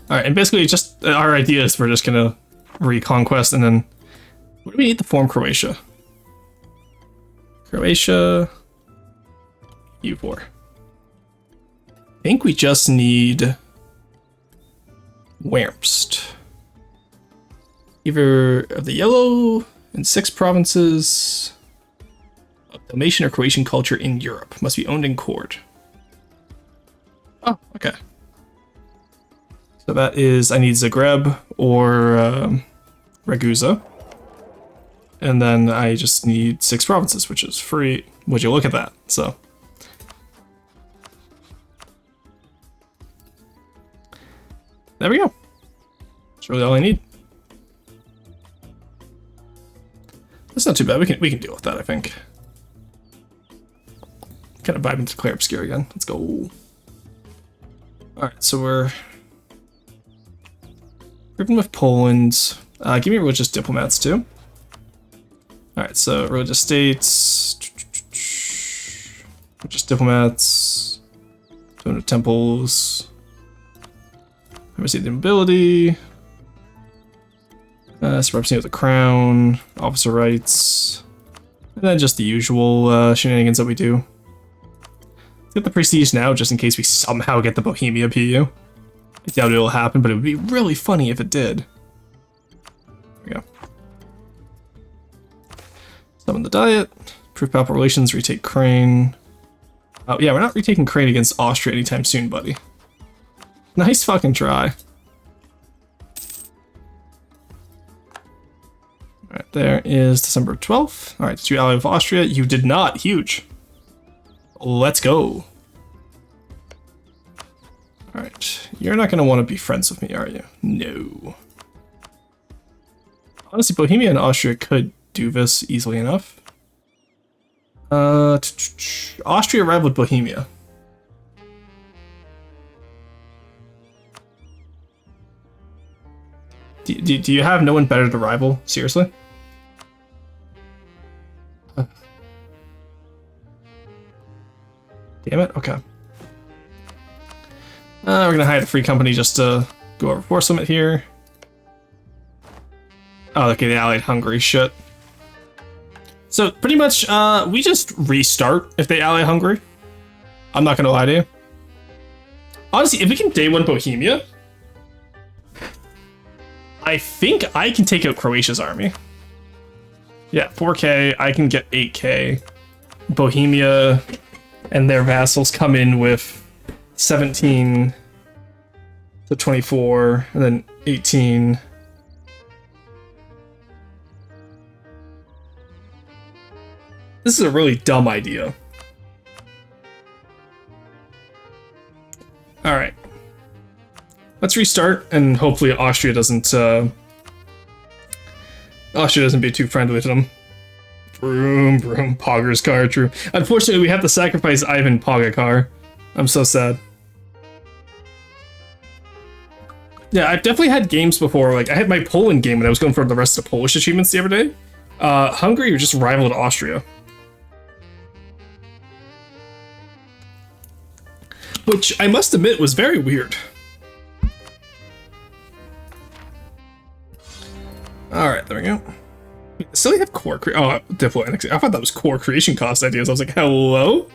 Alright, and basically just... our idea is we're just going to reconquest, and then... What do we need to form Croatia? Croatia... U4. I think we just need Wermst. Either of the yellow and 6 provinces of Dalmatian or Croatian culture in Europe must be owned in court. Oh, okay. So that is, I need Zagreb or Ragusa. And then I just need 6 provinces, which is free. Would you look at that? So. There we go. That's really all I need. That's not too bad. We can deal with that, I think. Kind of vibing to Declare Obscure again. Let's go. Alright, so we're working with Poland. Give me religious diplomats too. Alright, so religious states. Religious diplomats. 200 temples. Receive the nobility. Representative of the crown. Officer rights. And then just the usual shenanigans that we do. Let's get the prestige now, just in case we somehow get the Bohemia PU. I doubt it'll happen, but it would be really funny if it did. There we go. Summon the Diet. Proof Papal Relations, retake Crane. Oh, yeah, we're not retaking Crane against Austria anytime soon, buddy. Nice fucking try. Alright, there is December 12th. Alright, did you ally with Austria? You did not. Huge. Let's go. Alright, you're not going to want to be friends with me, are you? No. Honestly, Bohemia and Austria could do this easily enough. Austria rivaled Bohemia. Do you have no one better to rival? Seriously? Damn it, okay. We're gonna hire a free company just to go over Force Limit here. Oh, okay, they allied Hungary, shit. So, pretty much, we just restart if they ally Hungary. I'm not gonna lie to you. Honestly, if we can day one Bohemia, I think I can take out Croatia's army. Yeah, 4K, I can get 8K. Bohemia and their vassals come in with 17 to 24, and then 18. This is a really dumb idea. Alright. Let's restart, and hopefully Austria doesn't be too friendly with them. Broom, broom, Pogger's car, true. Unfortunately, we have to sacrifice Ivan Pogacar. I'm so sad. Yeah, I've definitely had games before. Like, I had my Poland game when I was going for the rest of the Polish achievements the other day. Hungary just rivaled Austria. Which, I must admit, was very weird. Alright, there we go. Still have core deploy annexation. I thought that was core creation cost ideas. I was like, hello?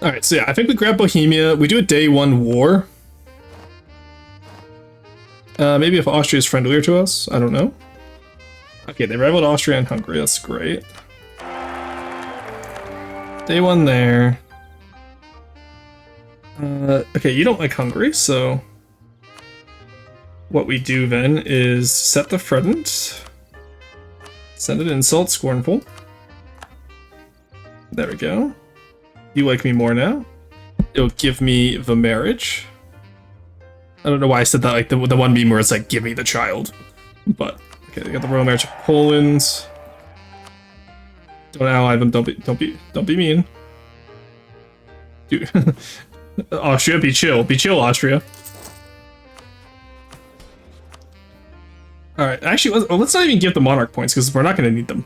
Alright, so yeah, I think we grab Bohemia. We do a day one war. Maybe if Austria is friendlier to us. I don't know. Okay, they rivaled Austria and Hungary. That's great. Day one there. Okay, you don't like Hungary, so what we do then is set the front, send an insult, scornful. There we go. You like me more now. It'll give me the marriage. I don't know why I said that like the one meme where it's like, give me the child. But, okay, they got the royal marriage of Poland. Don't ally them, don't be mean. Dude. Austria, be chill, Austria. Alright, actually, let's not even give the monarch points, because we're not going to need them.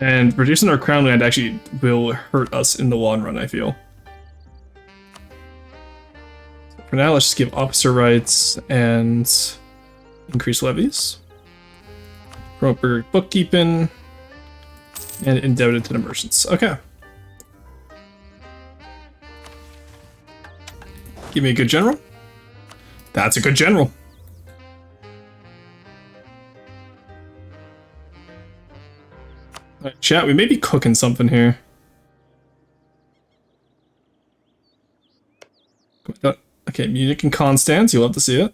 And reducing our crown land actually will hurt us in the long run, I feel. So for now, let's just give officer rights and increase levies. Proper bookkeeping and indebted to the merchants. Okay. Give me a good general. That's a good general. Alright, chat, we may be cooking something here. Okay, Munich and Constance, you'll love to see it.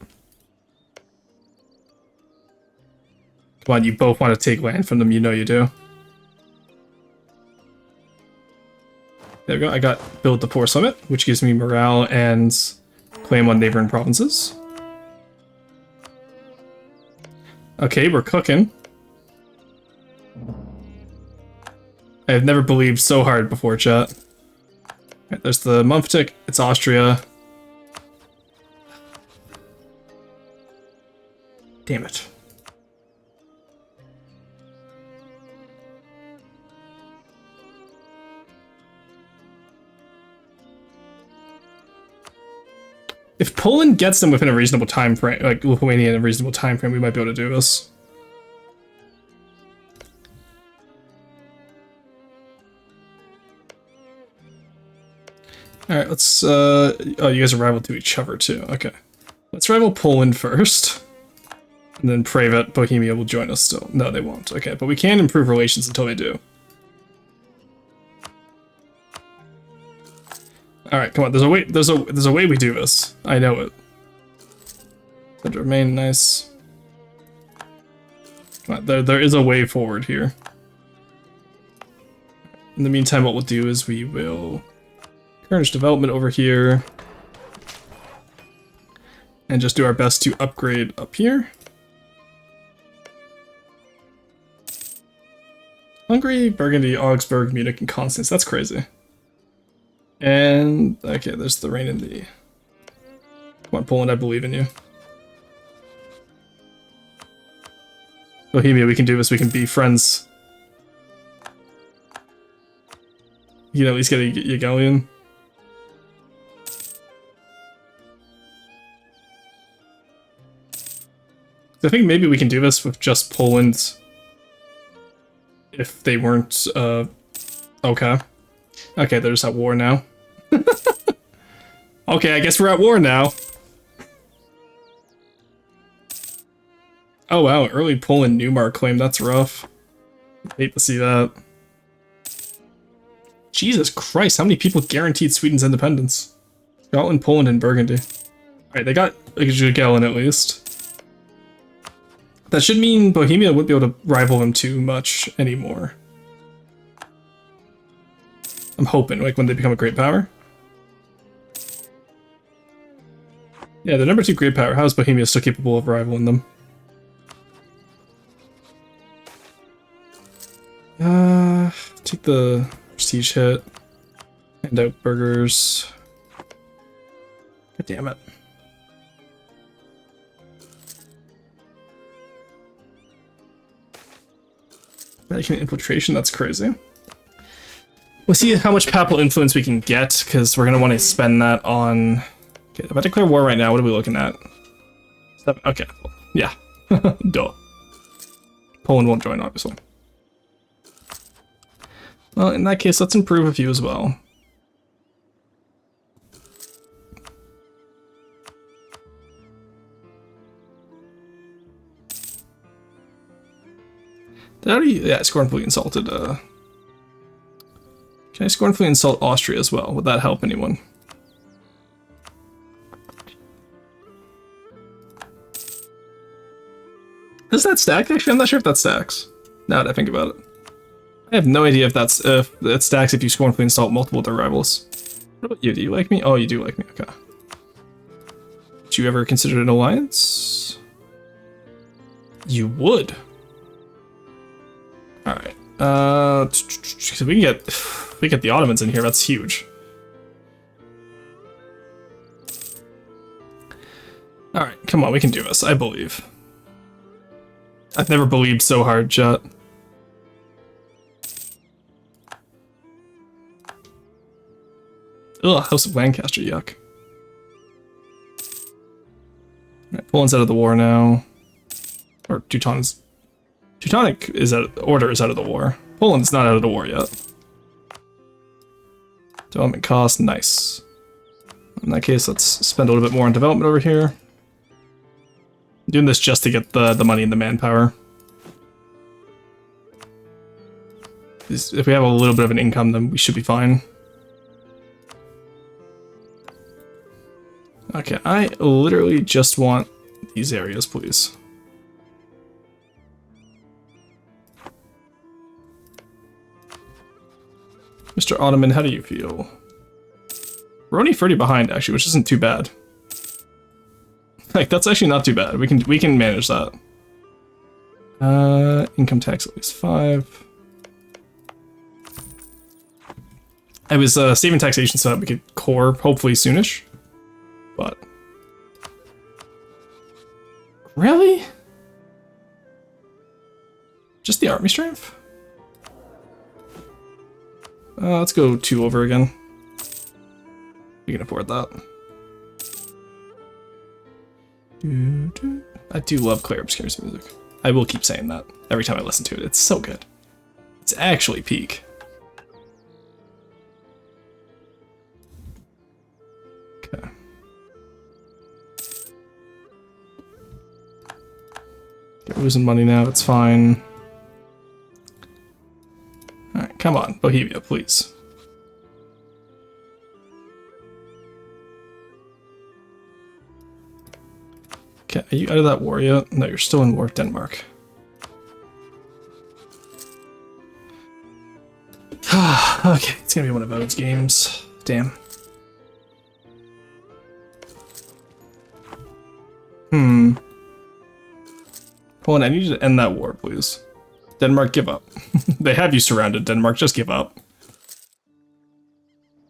Come on, you both want to take land from them, you know you do. There we go, I got build the Force Limit, which gives me morale and claim on neighboring provinces. Okay, we're cooking. I have never believed so hard before, chat. Right, there's the Mumftik, it's Austria. Damn it. If Poland gets them within a reasonable time frame, like Lithuania in a reasonable time frame, we might be able to do this. Alright, let's, oh, you guys are rival to each other too, okay. Let's rival Poland first. And then pray that Bohemia will join us still. No, they won't. Okay, but we can improve relations until they do. Alright, come on, there's a way there's a way we do this. I know it. Center of Maine, nice. Come on, there is a way forward here. In the meantime, what we'll do is we will encourage development over here. And just do our best to upgrade up here. Hungary, Burgundy, Augsburg, Munich, and Constance. That's crazy. And, okay, there's the rain in the... Come on, Poland, I believe in you. Bohemia, we can do this, we can be friends. You can at least get a Yagelian. I think maybe we can do this with just Poland if they weren't, okay. Okay, they're just at war now. Okay, I guess we're at war now. Oh wow, early Poland Neumark claim, that's rough. Hate to see that. Jesus Christ, how many people guaranteed Sweden's independence? Scotland, Poland, and Burgundy. Alright, they got a Jagellon at least. That should mean Bohemia wouldn't be able to rival them too much anymore. I'm hoping, like, when they become a great power. Yeah, the number 2 great power. How is Bohemia still capable of rivaling them? Take the prestige hit. Hand out burgers. God damn it. Vatican infiltration, that's crazy. We'll see how much papal influence we can get, because we're going to want to spend that on... Okay, if I declare war right now, what are we looking at? 7, okay, yeah. Duh. Poland won't join, obviously. Well, in that case, let's improve a few as well. Did I already... Yeah, I scornfully insulted, Can I scornfully insult Austria as well? Would that help anyone? Does that stack? Actually, I'm not sure if that stacks. Now that I think about it. I have no idea if it stacks if you scornfully insult multiple of their rivals. What about you? Do you like me? Oh, you do like me. Okay. Would you ever consider an alliance? You would. All right. So we can get the Ottomans in here. That's huge. All right, come on, we can do this. I believe. I've never believed so hard, Jet. Ugh, House of Lancaster, yuck. Alright, Poland's out of the war now. Or Teutonic is Order is out of the war. Poland's not out of the war yet. Development cost, nice. In that case, let's spend a little bit more on development over here. I'm doing this just to get the money and the manpower. If we have a little bit of an income, then we should be fine. Okay, I literally just want these areas, please. Mr. Ottoman, how do you feel? We're only 30 behind, actually, which isn't too bad. Like, that's actually not too bad. We can manage that. Income tax at least 5. I was saving taxation so that we could core hopefully soonish. But really? Just the army strength? Let's go 2 over again. We can afford that. I do love Claire Obscure's music. I will keep saying that every time I listen to it. It's so good. It's actually peak. You're losing money now, it's fine. Alright, come on, Bohemia, please. Okay, are you out of that war yet? No, you're still in war with Denmark. Okay, it's gonna be one of those games. Damn. Poland, I need you to end that war, please. Denmark, give up. They have you surrounded, Denmark, just give up.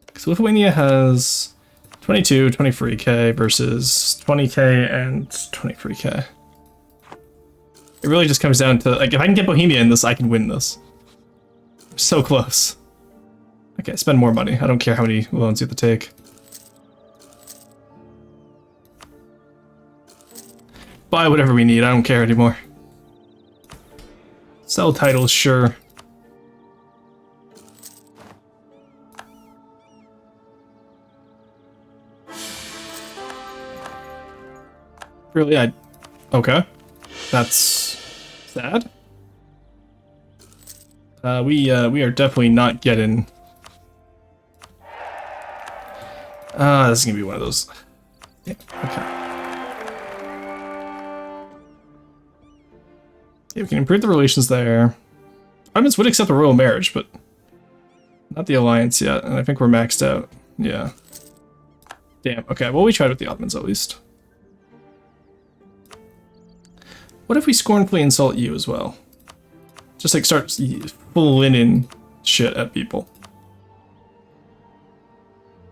Because Lithuania has 22, 23k versus 20k and 23k. It really just comes down to, like, if I can get Bohemia in this, I can win this. So close. Okay, spend more money. I don't care how many loans you have to take. Buy whatever we need, I don't care anymore. Sell titles, sure. Really, okay. That's sad. We are definitely not getting... this is gonna be one of those... Yeah, okay. Yeah, we can improve the relations there. Ottomans would accept the royal marriage, but not the alliance yet, and I think we're maxed out. Yeah. Damn, okay, well we tried with the Ottomans at least. What if we scornfully insult you as well? Just like start full linen shit at people.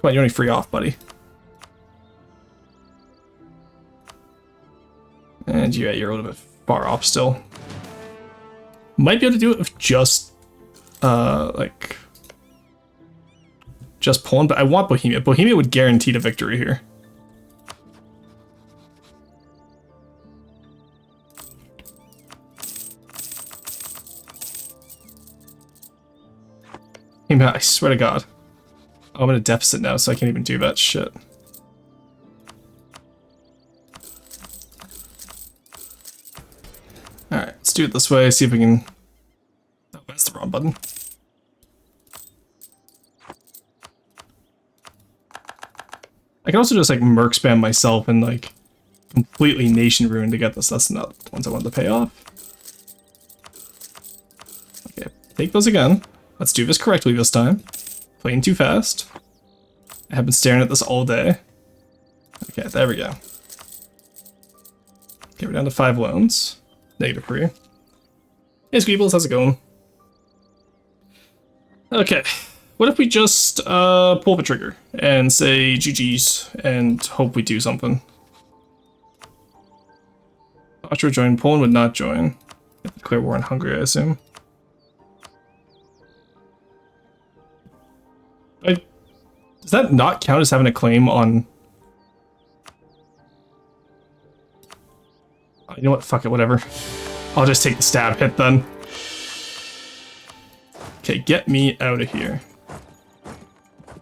Come on, you're only free off, buddy. And yeah, you're a little bit far off still. Might be able to do it with just, like, just Poland, but I want Bohemia. Bohemia would guarantee the victory here. I swear to God. Oh, I'm in a deficit now, so I can't even do that shit. Alright, let's do it this way, see if we can... Oh, that's the wrong button. I can also just, like, merc spam myself and, like, completely nation ruin to get this. That's not the ones I wanted to pay off. Okay, take those again. Let's do this correctly this time. Playing too fast. I have been staring at this all day. Okay, there we go. Okay, we're down to 5 loans. -3. Hey, Squeebles, how's it going? Okay, what if we just pull the trigger and say GG's and hope we do something? Austria would join, Poland would not join. Declare war on Hungary, I assume. Does that not count as having a claim on... Oh, you know what? Fuck it, whatever. I'll just take the stab hit then. Okay, get me out of here.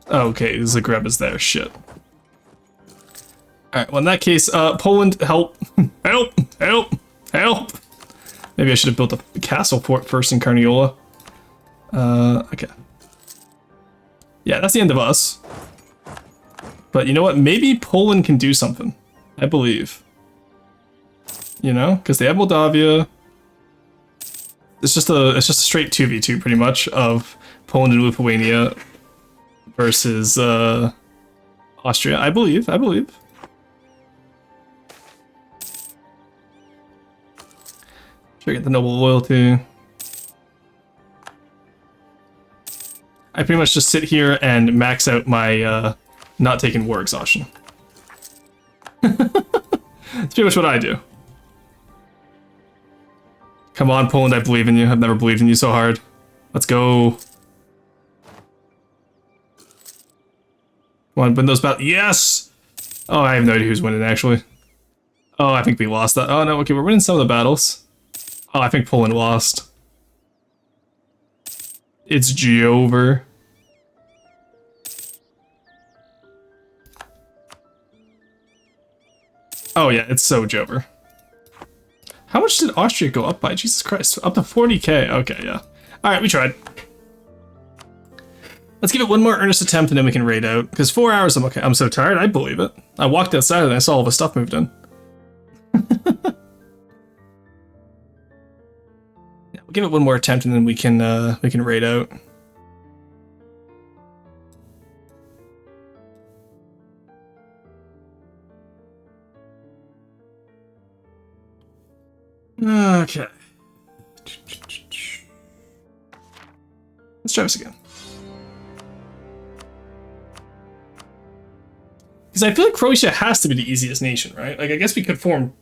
Oh, okay, Zagreb is there. Shit. Alright, well in that case, Poland, help. Help! Help! Help! Maybe I should have built a castle fort first in Carniola. Okay. Yeah, that's the end of us. But you know what? Maybe Poland can do something. I believe. You know? Because they have Moldavia. It's just a straight 2v2 pretty much of Poland and Lithuania versus Austria. I believe. Should I get the noble loyalty? I pretty much just sit here and max out my not taking war exhaustion. That's pretty much what I do. Come on, Poland, I believe in you. I've never believed in you so hard. Let's go. Come on, win those battles. Yes! Oh, I have no idea who's winning, actually. Oh, I think we lost that. Oh, no, okay, we're winning some of the battles. Oh, I think Poland lost. It's Jover. Oh yeah, it's so Jover. How much did Austria go up by? Jesus Christ. Up to 40k. Okay, yeah. Alright, we tried. Let's give it one more earnest attempt and then we can raid out. Because 4 hours, I'm okay. I'm so tired, I believe it. I walked outside and I saw all the stuff moved in. Yeah, we'll give it one more attempt and then we can raid out. Okay. Let's try this again. Because I feel like Croatia has to be the easiest nation, right? Like, I guess we could form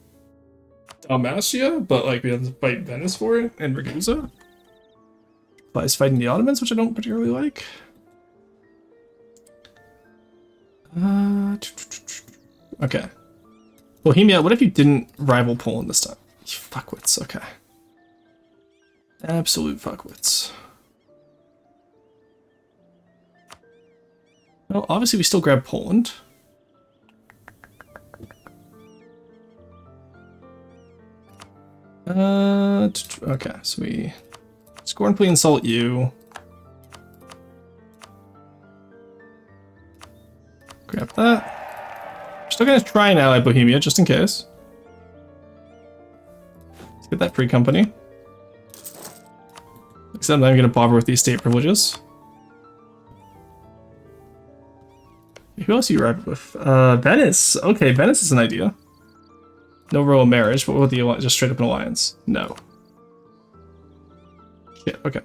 Dalmatia, but like we have to fight Venice for it, and Ragusa. But is fighting the Ottomans, which I don't particularly like. Okay. Bohemia, what if you didn't rival Poland this time? You fuckwits, okay. Absolute fuckwits. Well, obviously we still grab Poland. Okay, so we scornfully insult you. Grab that. We're still gonna try and ally Bohemia, just in case. Let's get that free company. Except I'm not gonna bother with these state privileges. Who else are you arrived with? Venice. Okay, Venice is an idea. No royal marriage, but what would the alliance? Just straight up an alliance? No. Yeah, okay.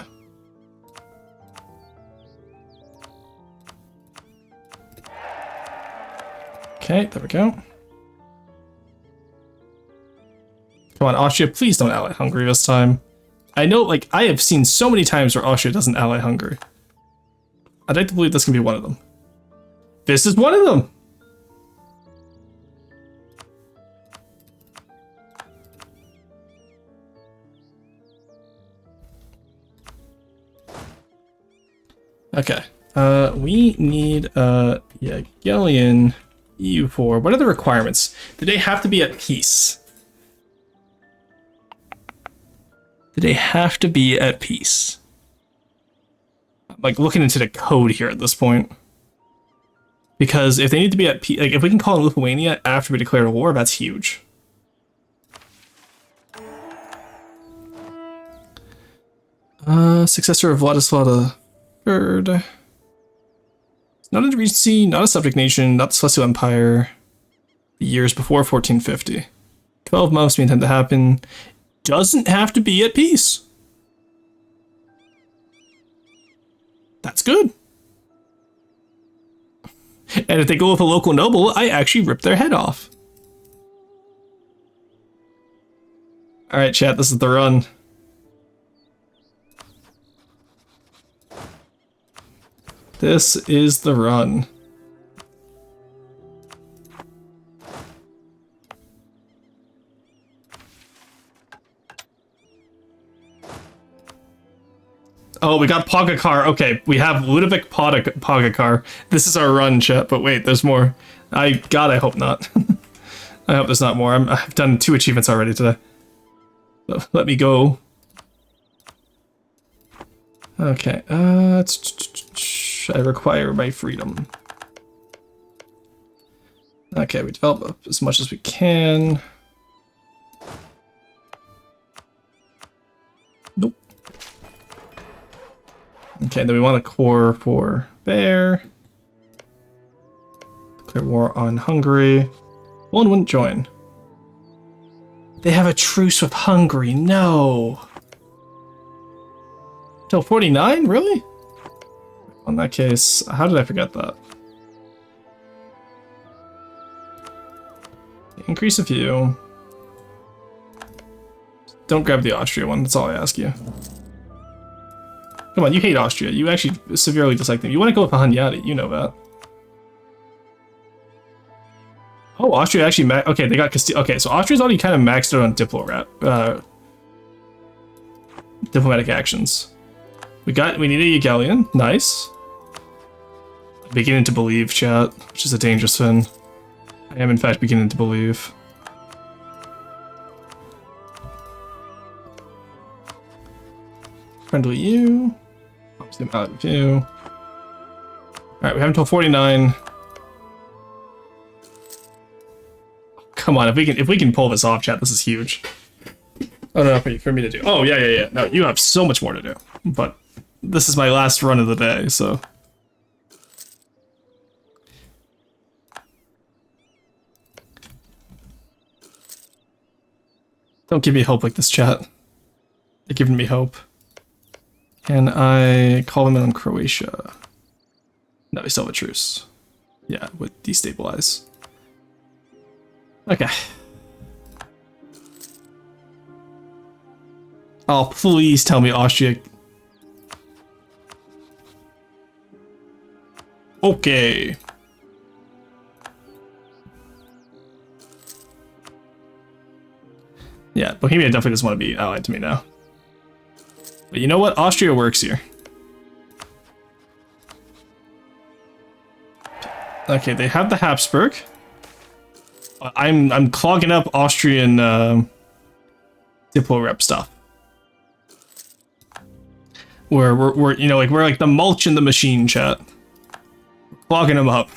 Okay, there we go. Come on, Austria, please don't ally Hungary this time. I know, like, I have seen so many times where Austria doesn't ally Hungary. I'd like to believe this can be one of them. This is one of them! Okay, we need, Galleon EU4. What are the requirements? Do they have to be at peace? Do they have to be at peace? I'm, like, looking into the code here at this point. Because if they need to be at peace, like, if we can call in Lithuania after we declare a war, that's huge. Successor of Vladislav III. Not a regency, not a subject nation, not the Celestial Empire. The years before 1450. 12 months we intend to happen. Doesn't have to be at peace. That's good. And if they go with a local noble, I actually rip their head off. Alright, chat, this is the run. This is the run. Oh, we got Pogacar. Okay, we have Ludovic Pogacar. This is our run, chat, but wait, there's more. God, I hope not. I hope there's not more. I've done 2 achievements already today. So let me go. Okay, I require my freedom. Okay, we develop up as much as we can. Nope. Okay, then we want a core for Bear. Declare war on Hungary. One wouldn't join. They have a truce with Hungary. No. Till 49? Really? In that case, how did I forget that? Increase a few. Don't grab the Austria one, that's all I ask you. Come on, you hate Austria. You actually severely dislike them. You want to go with Hanyadi, you know that. Oh, Austria actually okay, they got Castile. Okay, so Austria's already kind of maxed out on diplomatic actions. We need a Galleon. Nice. Beginning to believe, chat, which is a dangerous thing. I am in fact beginning to believe. friendly you. Obviously, I'm out of you. Alright, we have until 49. Come on, if we can pull this off, chat, this is huge. Oh no, for me to do. Oh yeah. No, you have so much more to do. But this is my last run of the day, so. Don't give me hope like this, chat. They're giving me hope. Can I call them in on Croatia? No, we still have a truce. Yeah, with destabilize. Okay. Oh, please tell me Austria. Okay. Yeah, Bohemia definitely doesn't want to be allied to me now. But you know what? Austria works here. Okay, they have the Habsburg. I'm clogging up Austrian Diplo rep stuff. We're you know, like we're like the mulch in the machine, chat. We're clogging them up.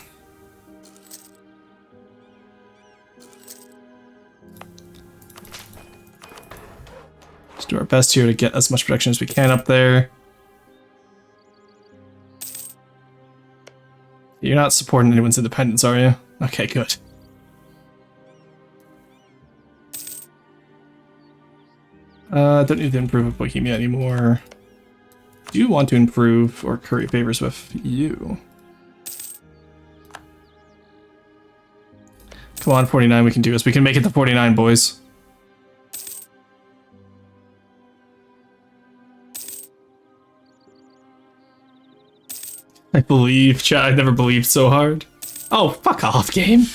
Just do our best here to get as much production as we can up there. You're not supporting anyone's independence, are you? Okay, good. Don't need to improve with Bohemia anymore. Do you want to improve or curry favors with you? Come on, 49, we can do this. We can make it to 49, boys. I believe, chat. I've never believed so hard. Oh, fuck off, game.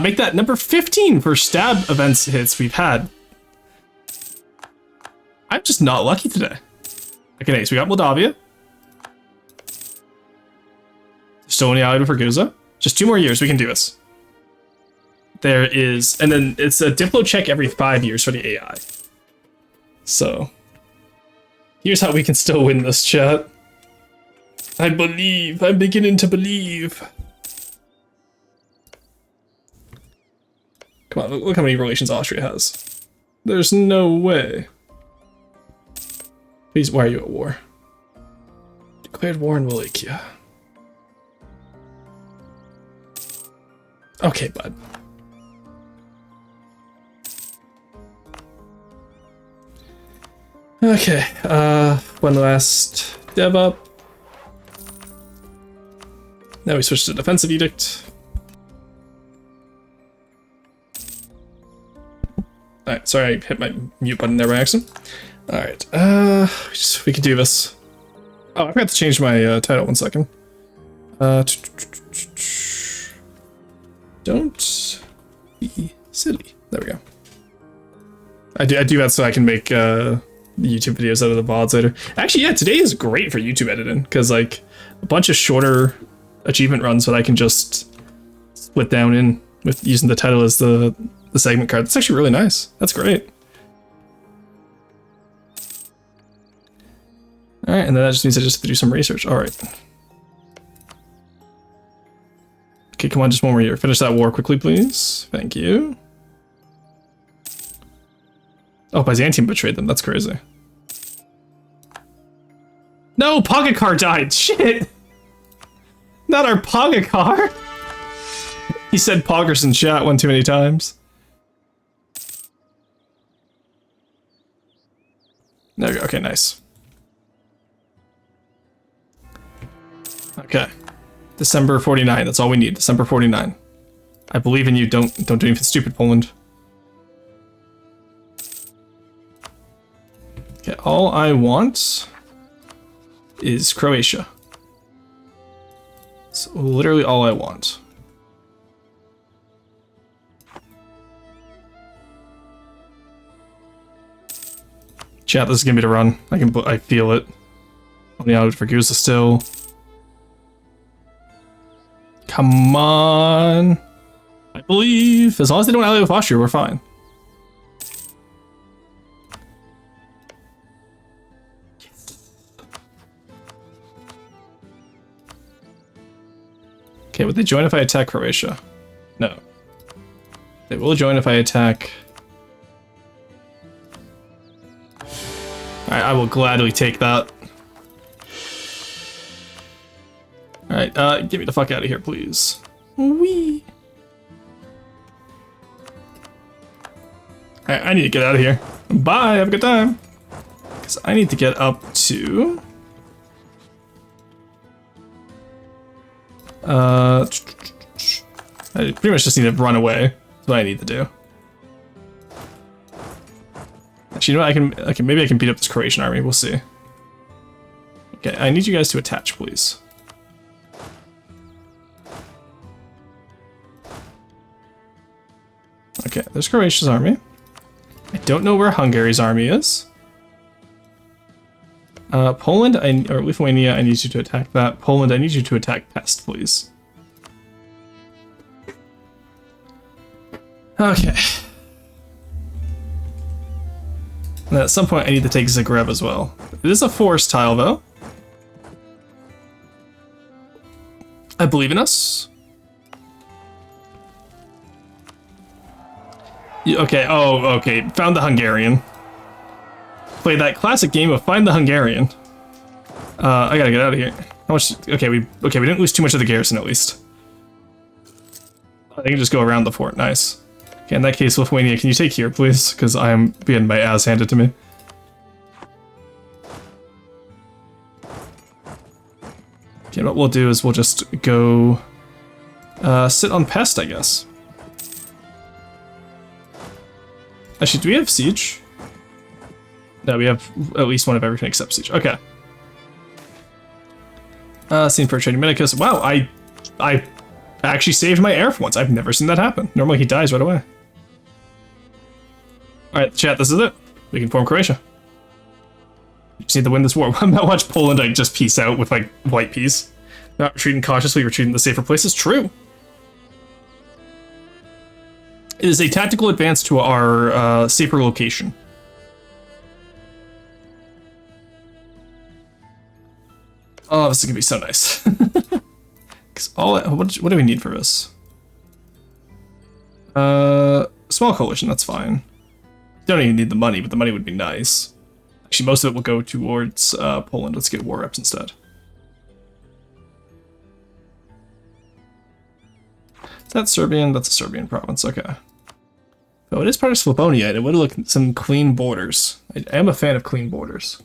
Make that number 15 for stab events hits we've had. I'm just not lucky today. Okay, nice. We got Moldavia. Still only allied with Ragusa. Just 2 more years. We can do this. There is... And then it's a Diplo check every 5 years for the AI. So... Here's how we can still win this, chat. I believe. I'm beginning to believe. Come on, look how many relations Austria has. There's no way. Please, why are you at war? Declared war in Wallachia. Okay, bud. Okay, one last dev up. Now we switch to defensive edict. Alright, sorry I hit my mute button there by accident. Alright, we can do this. Oh, I forgot to change my title, 1 second. Don't be silly. There we go. I do that so I can make the YouTube videos out of the VODs later. Actually, yeah, today is great for YouTube editing, because like a bunch of shorter achievement runs that I can just split down in with using the title as the segment card. That's actually really nice. That's great. Alright, and then that just means I just have to do some research. Alright. Okay, come on, just one more year. Finish that war quickly, please. Thank you. Oh, Byzantium betrayed them. That's crazy. No, Pogacar died. Shit! Not our Pogacar! He said Poggers in chat one too many times. There we go. Okay, nice. Okay. December 49. That's all we need. December 49. I believe in you. Don't do anything stupid, Poland. Okay, all I want is Croatia. It's literally all I want. Chat, this is gonna be the run. I feel it. On the outage for Guza still. Come on. I believe. As long as they don't ally with Austria, we're fine. Okay, would they join if I attack Croatia? No. They will join if I attack... Alright, I will gladly take that. Alright, get me the fuck out of here, please. Whee! Alright, I need to get out of here. Bye, have a good time. Because I need to get up to... I pretty much just need to run away. That's what I need to do. Actually, you know what? I can maybe I can beat up this Croatian army. We'll see. Okay, I need you guys to attach, please. Okay, there's Croatia's army. I don't know where Hungary's army is. Poland, or Lithuania, I need you to attack that. Poland, I need you to attack Pest, please. Okay. And at some point, I need to take Zagreb as well. It is a forest tile, though. I believe in us. Okay, oh, okay. Found the Hungarian. Play that classic game of find the Hungarian. I gotta get out of here. How much? Okay, we didn't lose too much of the garrison at least. I can just go around the fort. Nice. Okay, in that case, Lithuania, can you take here, please? Because I am being my ass handed to me. Okay, what we'll do is we'll just go sit on Pest, I guess. Actually, do we have siege? No, we have at least one of everything except siege. Okay. Scene for trading Medicus. Wow, I actually saved my heir for once. I've never seen that happen. Normally he dies right away. Alright, chat, this is it. We can form Croatia. We just need to win this war. I'm about to watch Poland like just peace out with like white peace. Not retreating cautiously, retreating to safer places. True. It is a tactical advance to our safer location. Oh, this is gonna be so nice. Cause what do we need for this? Small coalition, that's fine. Don't even need the money, but the money would be nice. Actually, most of it will go towards Poland. Let's get war reps instead. Is that Serbian? That's a Serbian province, okay. Oh, it is part of Slavonia, and it would look some clean borders. I am a fan of clean borders.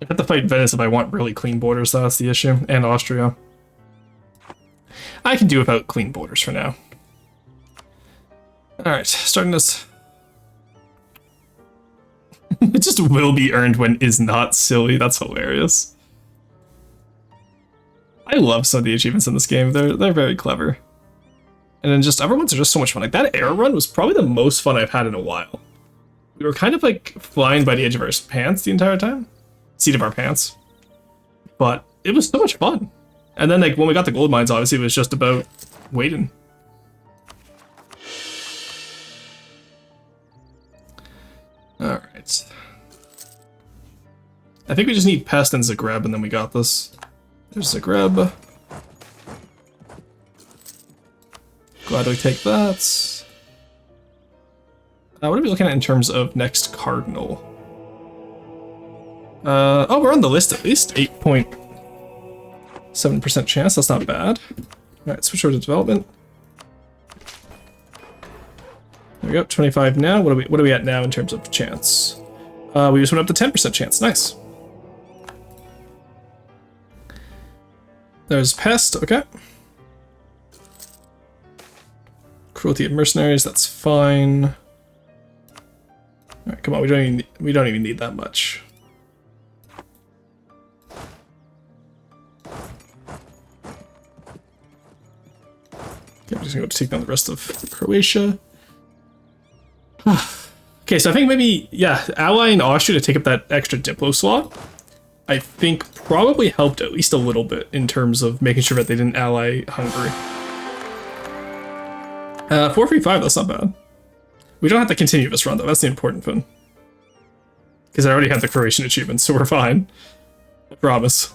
I have to fight Venice if I want really clean borders, though, that's the issue. And Austria. I can do without clean borders for now. Alright, starting this. It just will be earned when is not silly. That's hilarious. I love some of the achievements in this game. They're very clever. And then just other ones are just so much fun. Like that air run was probably the most fun I've had in a while. We were kind of like flying by the edge of our pants the entire time. Seat of our pants. But it was so much fun. And then like when we got the gold mines, obviously it was just about waiting. Alright. I think we just need Pest and Zagreb and then we got this. There's Zagreb. Glad we take that. What are we looking at in terms of next cardinal? Oh, we're on the list at least. 8.7% chance. That's not bad. Alright, switch over to development. There we go. 25 now. What are we at now in terms of chance? We just went up to 10% chance. Nice. There's Pest. Okay. Cruelty of mercenaries. That's fine. Alright, come on. We don't even need that much. Okay, I'm just gonna go take down the rest of Croatia. Okay, so I think maybe, yeah, allying Austria to take up that extra Diplo slot, I think probably helped at least a little bit in terms of making sure that they didn't ally Hungary. 435, that's not bad. We don't have to continue this run, though. That's the important thing. Because I already have the Croatian achievement, so we're fine. I promise.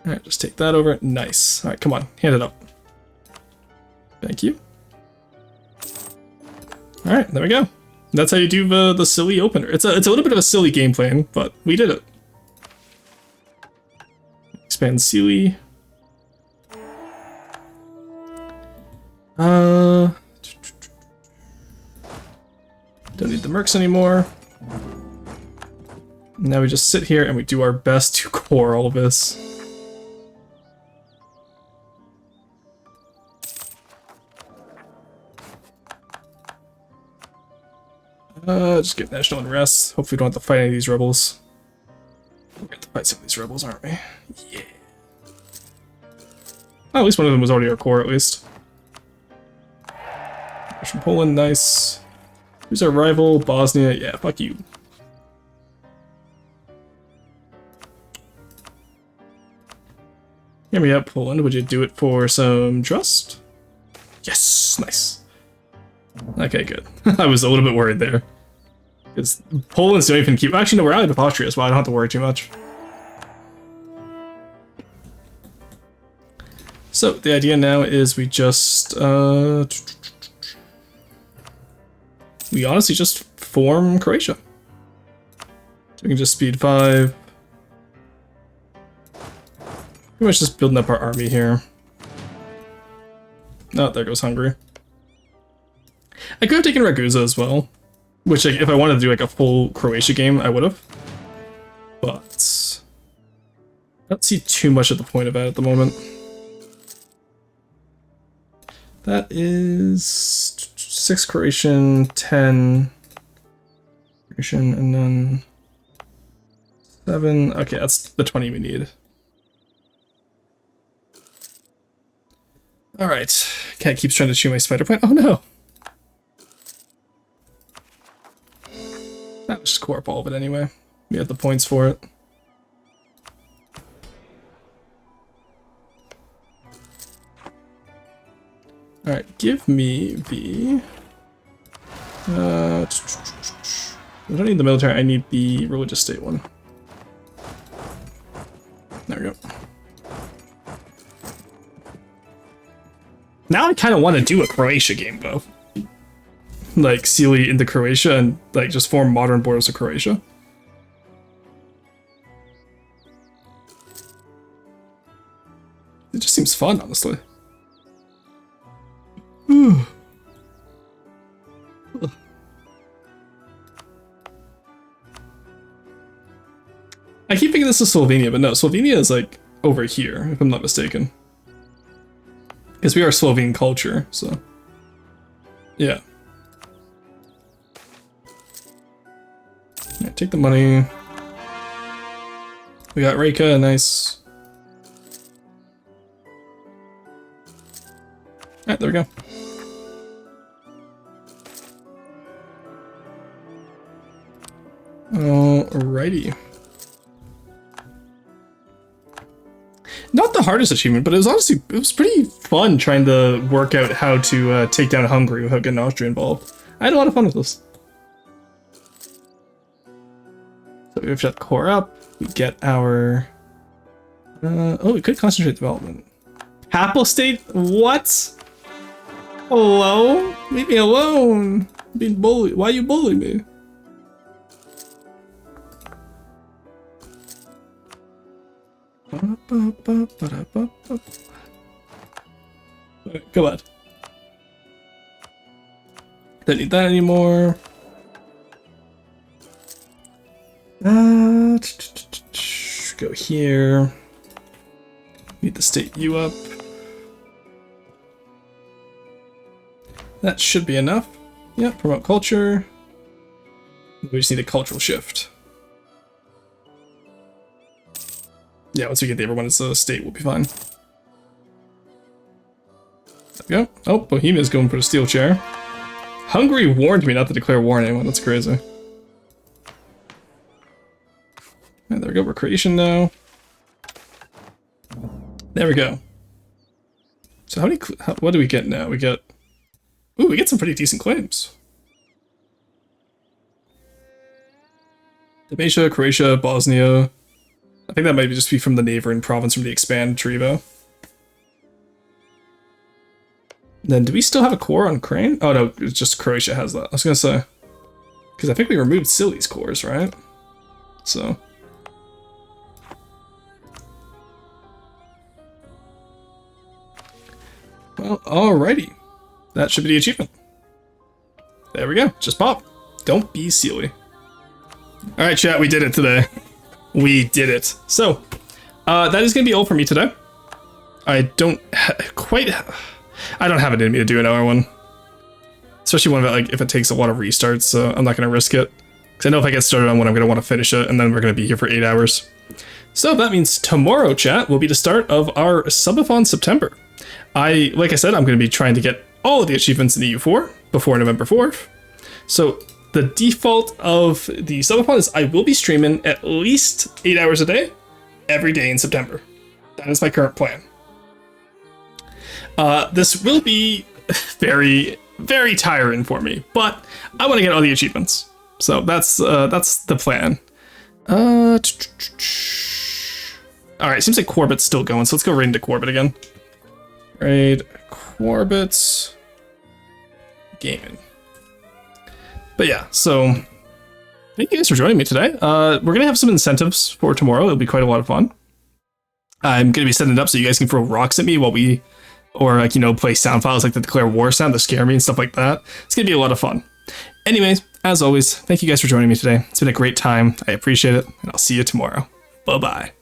Alright, just take that over. Nice. Alright, come on. Hand it up. Thank you. Alright, there we go. That's how you do the silly opener. It's a little bit of a silly game plan, but we did it. Expand silly. Don't need the mercs anymore. Now we just sit here and we do our best to core all of this. Just get national unrest. Hopefully we don't have to fight any of these rebels. We're gonna have to fight some of these rebels, aren't we? Yeah. Oh, at least one of them was already our core, at least. From Poland, nice. Who's our rival? Bosnia. Yeah, fuck you. Hear me out, Poland. Would you do it for some trust? Yes, nice. Okay, good. I was a little bit worried there. Because Poland's don't even keep... Actually, no, we're allied with Austria, so I don't have to worry too much. So, the idea now is we just... we honestly just form Croatia. So we can just speed 5. Pretty much just building up our army here. Oh, there goes Hungary. I could have taken Ragusa as well. Which, like, if I wanted to do like a full Croatia game, I would have. But I don't see too much of the point of that at the moment. That is 6 Croatian, 10 Croatian, and then 7. Okay, that's the 20 we need. Alright. Cat keeps trying to chew my spider point. Oh no! I'll just core up all of it anyway. We have the points for it. Alright, give me the... I don't need the military, I need the religious state one. There we go. Now I kind of want to do a Croatia game, though. Like, Sealy into Croatia and, like, just form modern borders of Croatia. It just seems fun, honestly. I keep thinking this is Slovenia, but no, Slovenia is, like, over here, if I'm not mistaken. Because we are Slovene culture, so... Yeah. Alright, take the money. We got Reka, nice. Alright, there we go. Alrighty. Not the hardest achievement, but it was honestly, it was pretty fun trying to work out how to take down Hungary without getting Austria involved. I had a lot of fun with this. So we have that core up, we get our... oh, we could concentrate development. Papal state? What? Hello? Leave me alone. I'm being bullied. Why are you bullying me? Come on. Don't need that anymore. Go here. Need the state U up. That should be enough. Yeah, promote culture. We just need a cultural shift. Yeah, once we get the everyone as a state, we'll be fine. There we go. Oh, Bohemia's going for the steel chair. Hungary warned me not to declare war on anyone. That's crazy. And there we go. We're Croatian now. There we go. So how many? What do we get now? We get Ooh, we get some pretty decent claims. Dalmatia, Croatia, Bosnia. I think that might just be from the neighboring province from the Expand Trivo. Then, do we still have a core on Crane? Oh no, it's just Croatia has that. I was gonna say. Because I think we removed Silly's cores, right? So. Well, alrighty. That should be the achievement. There we go. Just pop. Don't be silly. Alright, chat, we did it today. We did it. So, that is going to be all for me today. I don't I don't have it in me to do another one. Especially one that, like, if it takes a lot of restarts, so I'm not going to risk it. Because I know if I get started on one, I'm going to want to finish it, and then we're going to be here for 8 hours. So that means tomorrow, chat, will be the start of our Subathon September. Like I said, I'm going to be trying to get all of the achievements in the EU4 before November 4th. So the default of the Subathon is I will be streaming at least 8 hours a day, every day in September. That is my current plan. This will be very, very tiring for me, but I want to get all the achievements. So that's the plan. Alright, seems like Corbett's still going, so let's go right into Corbett again. Raid Corbett's gaming. But yeah, so thank you guys for joining me today. We're gonna have some incentives for tomorrow. It'll be quite a lot of fun. I'm gonna be setting it up so you guys can throw rocks at me while we, or like, you know, play sound files like the declare war sound to scare me and stuff like that. It's gonna be a lot of fun. Anyways, as always, thank you guys for joining me today. It's been a great time. I appreciate it, and I'll see you tomorrow. Bye-bye.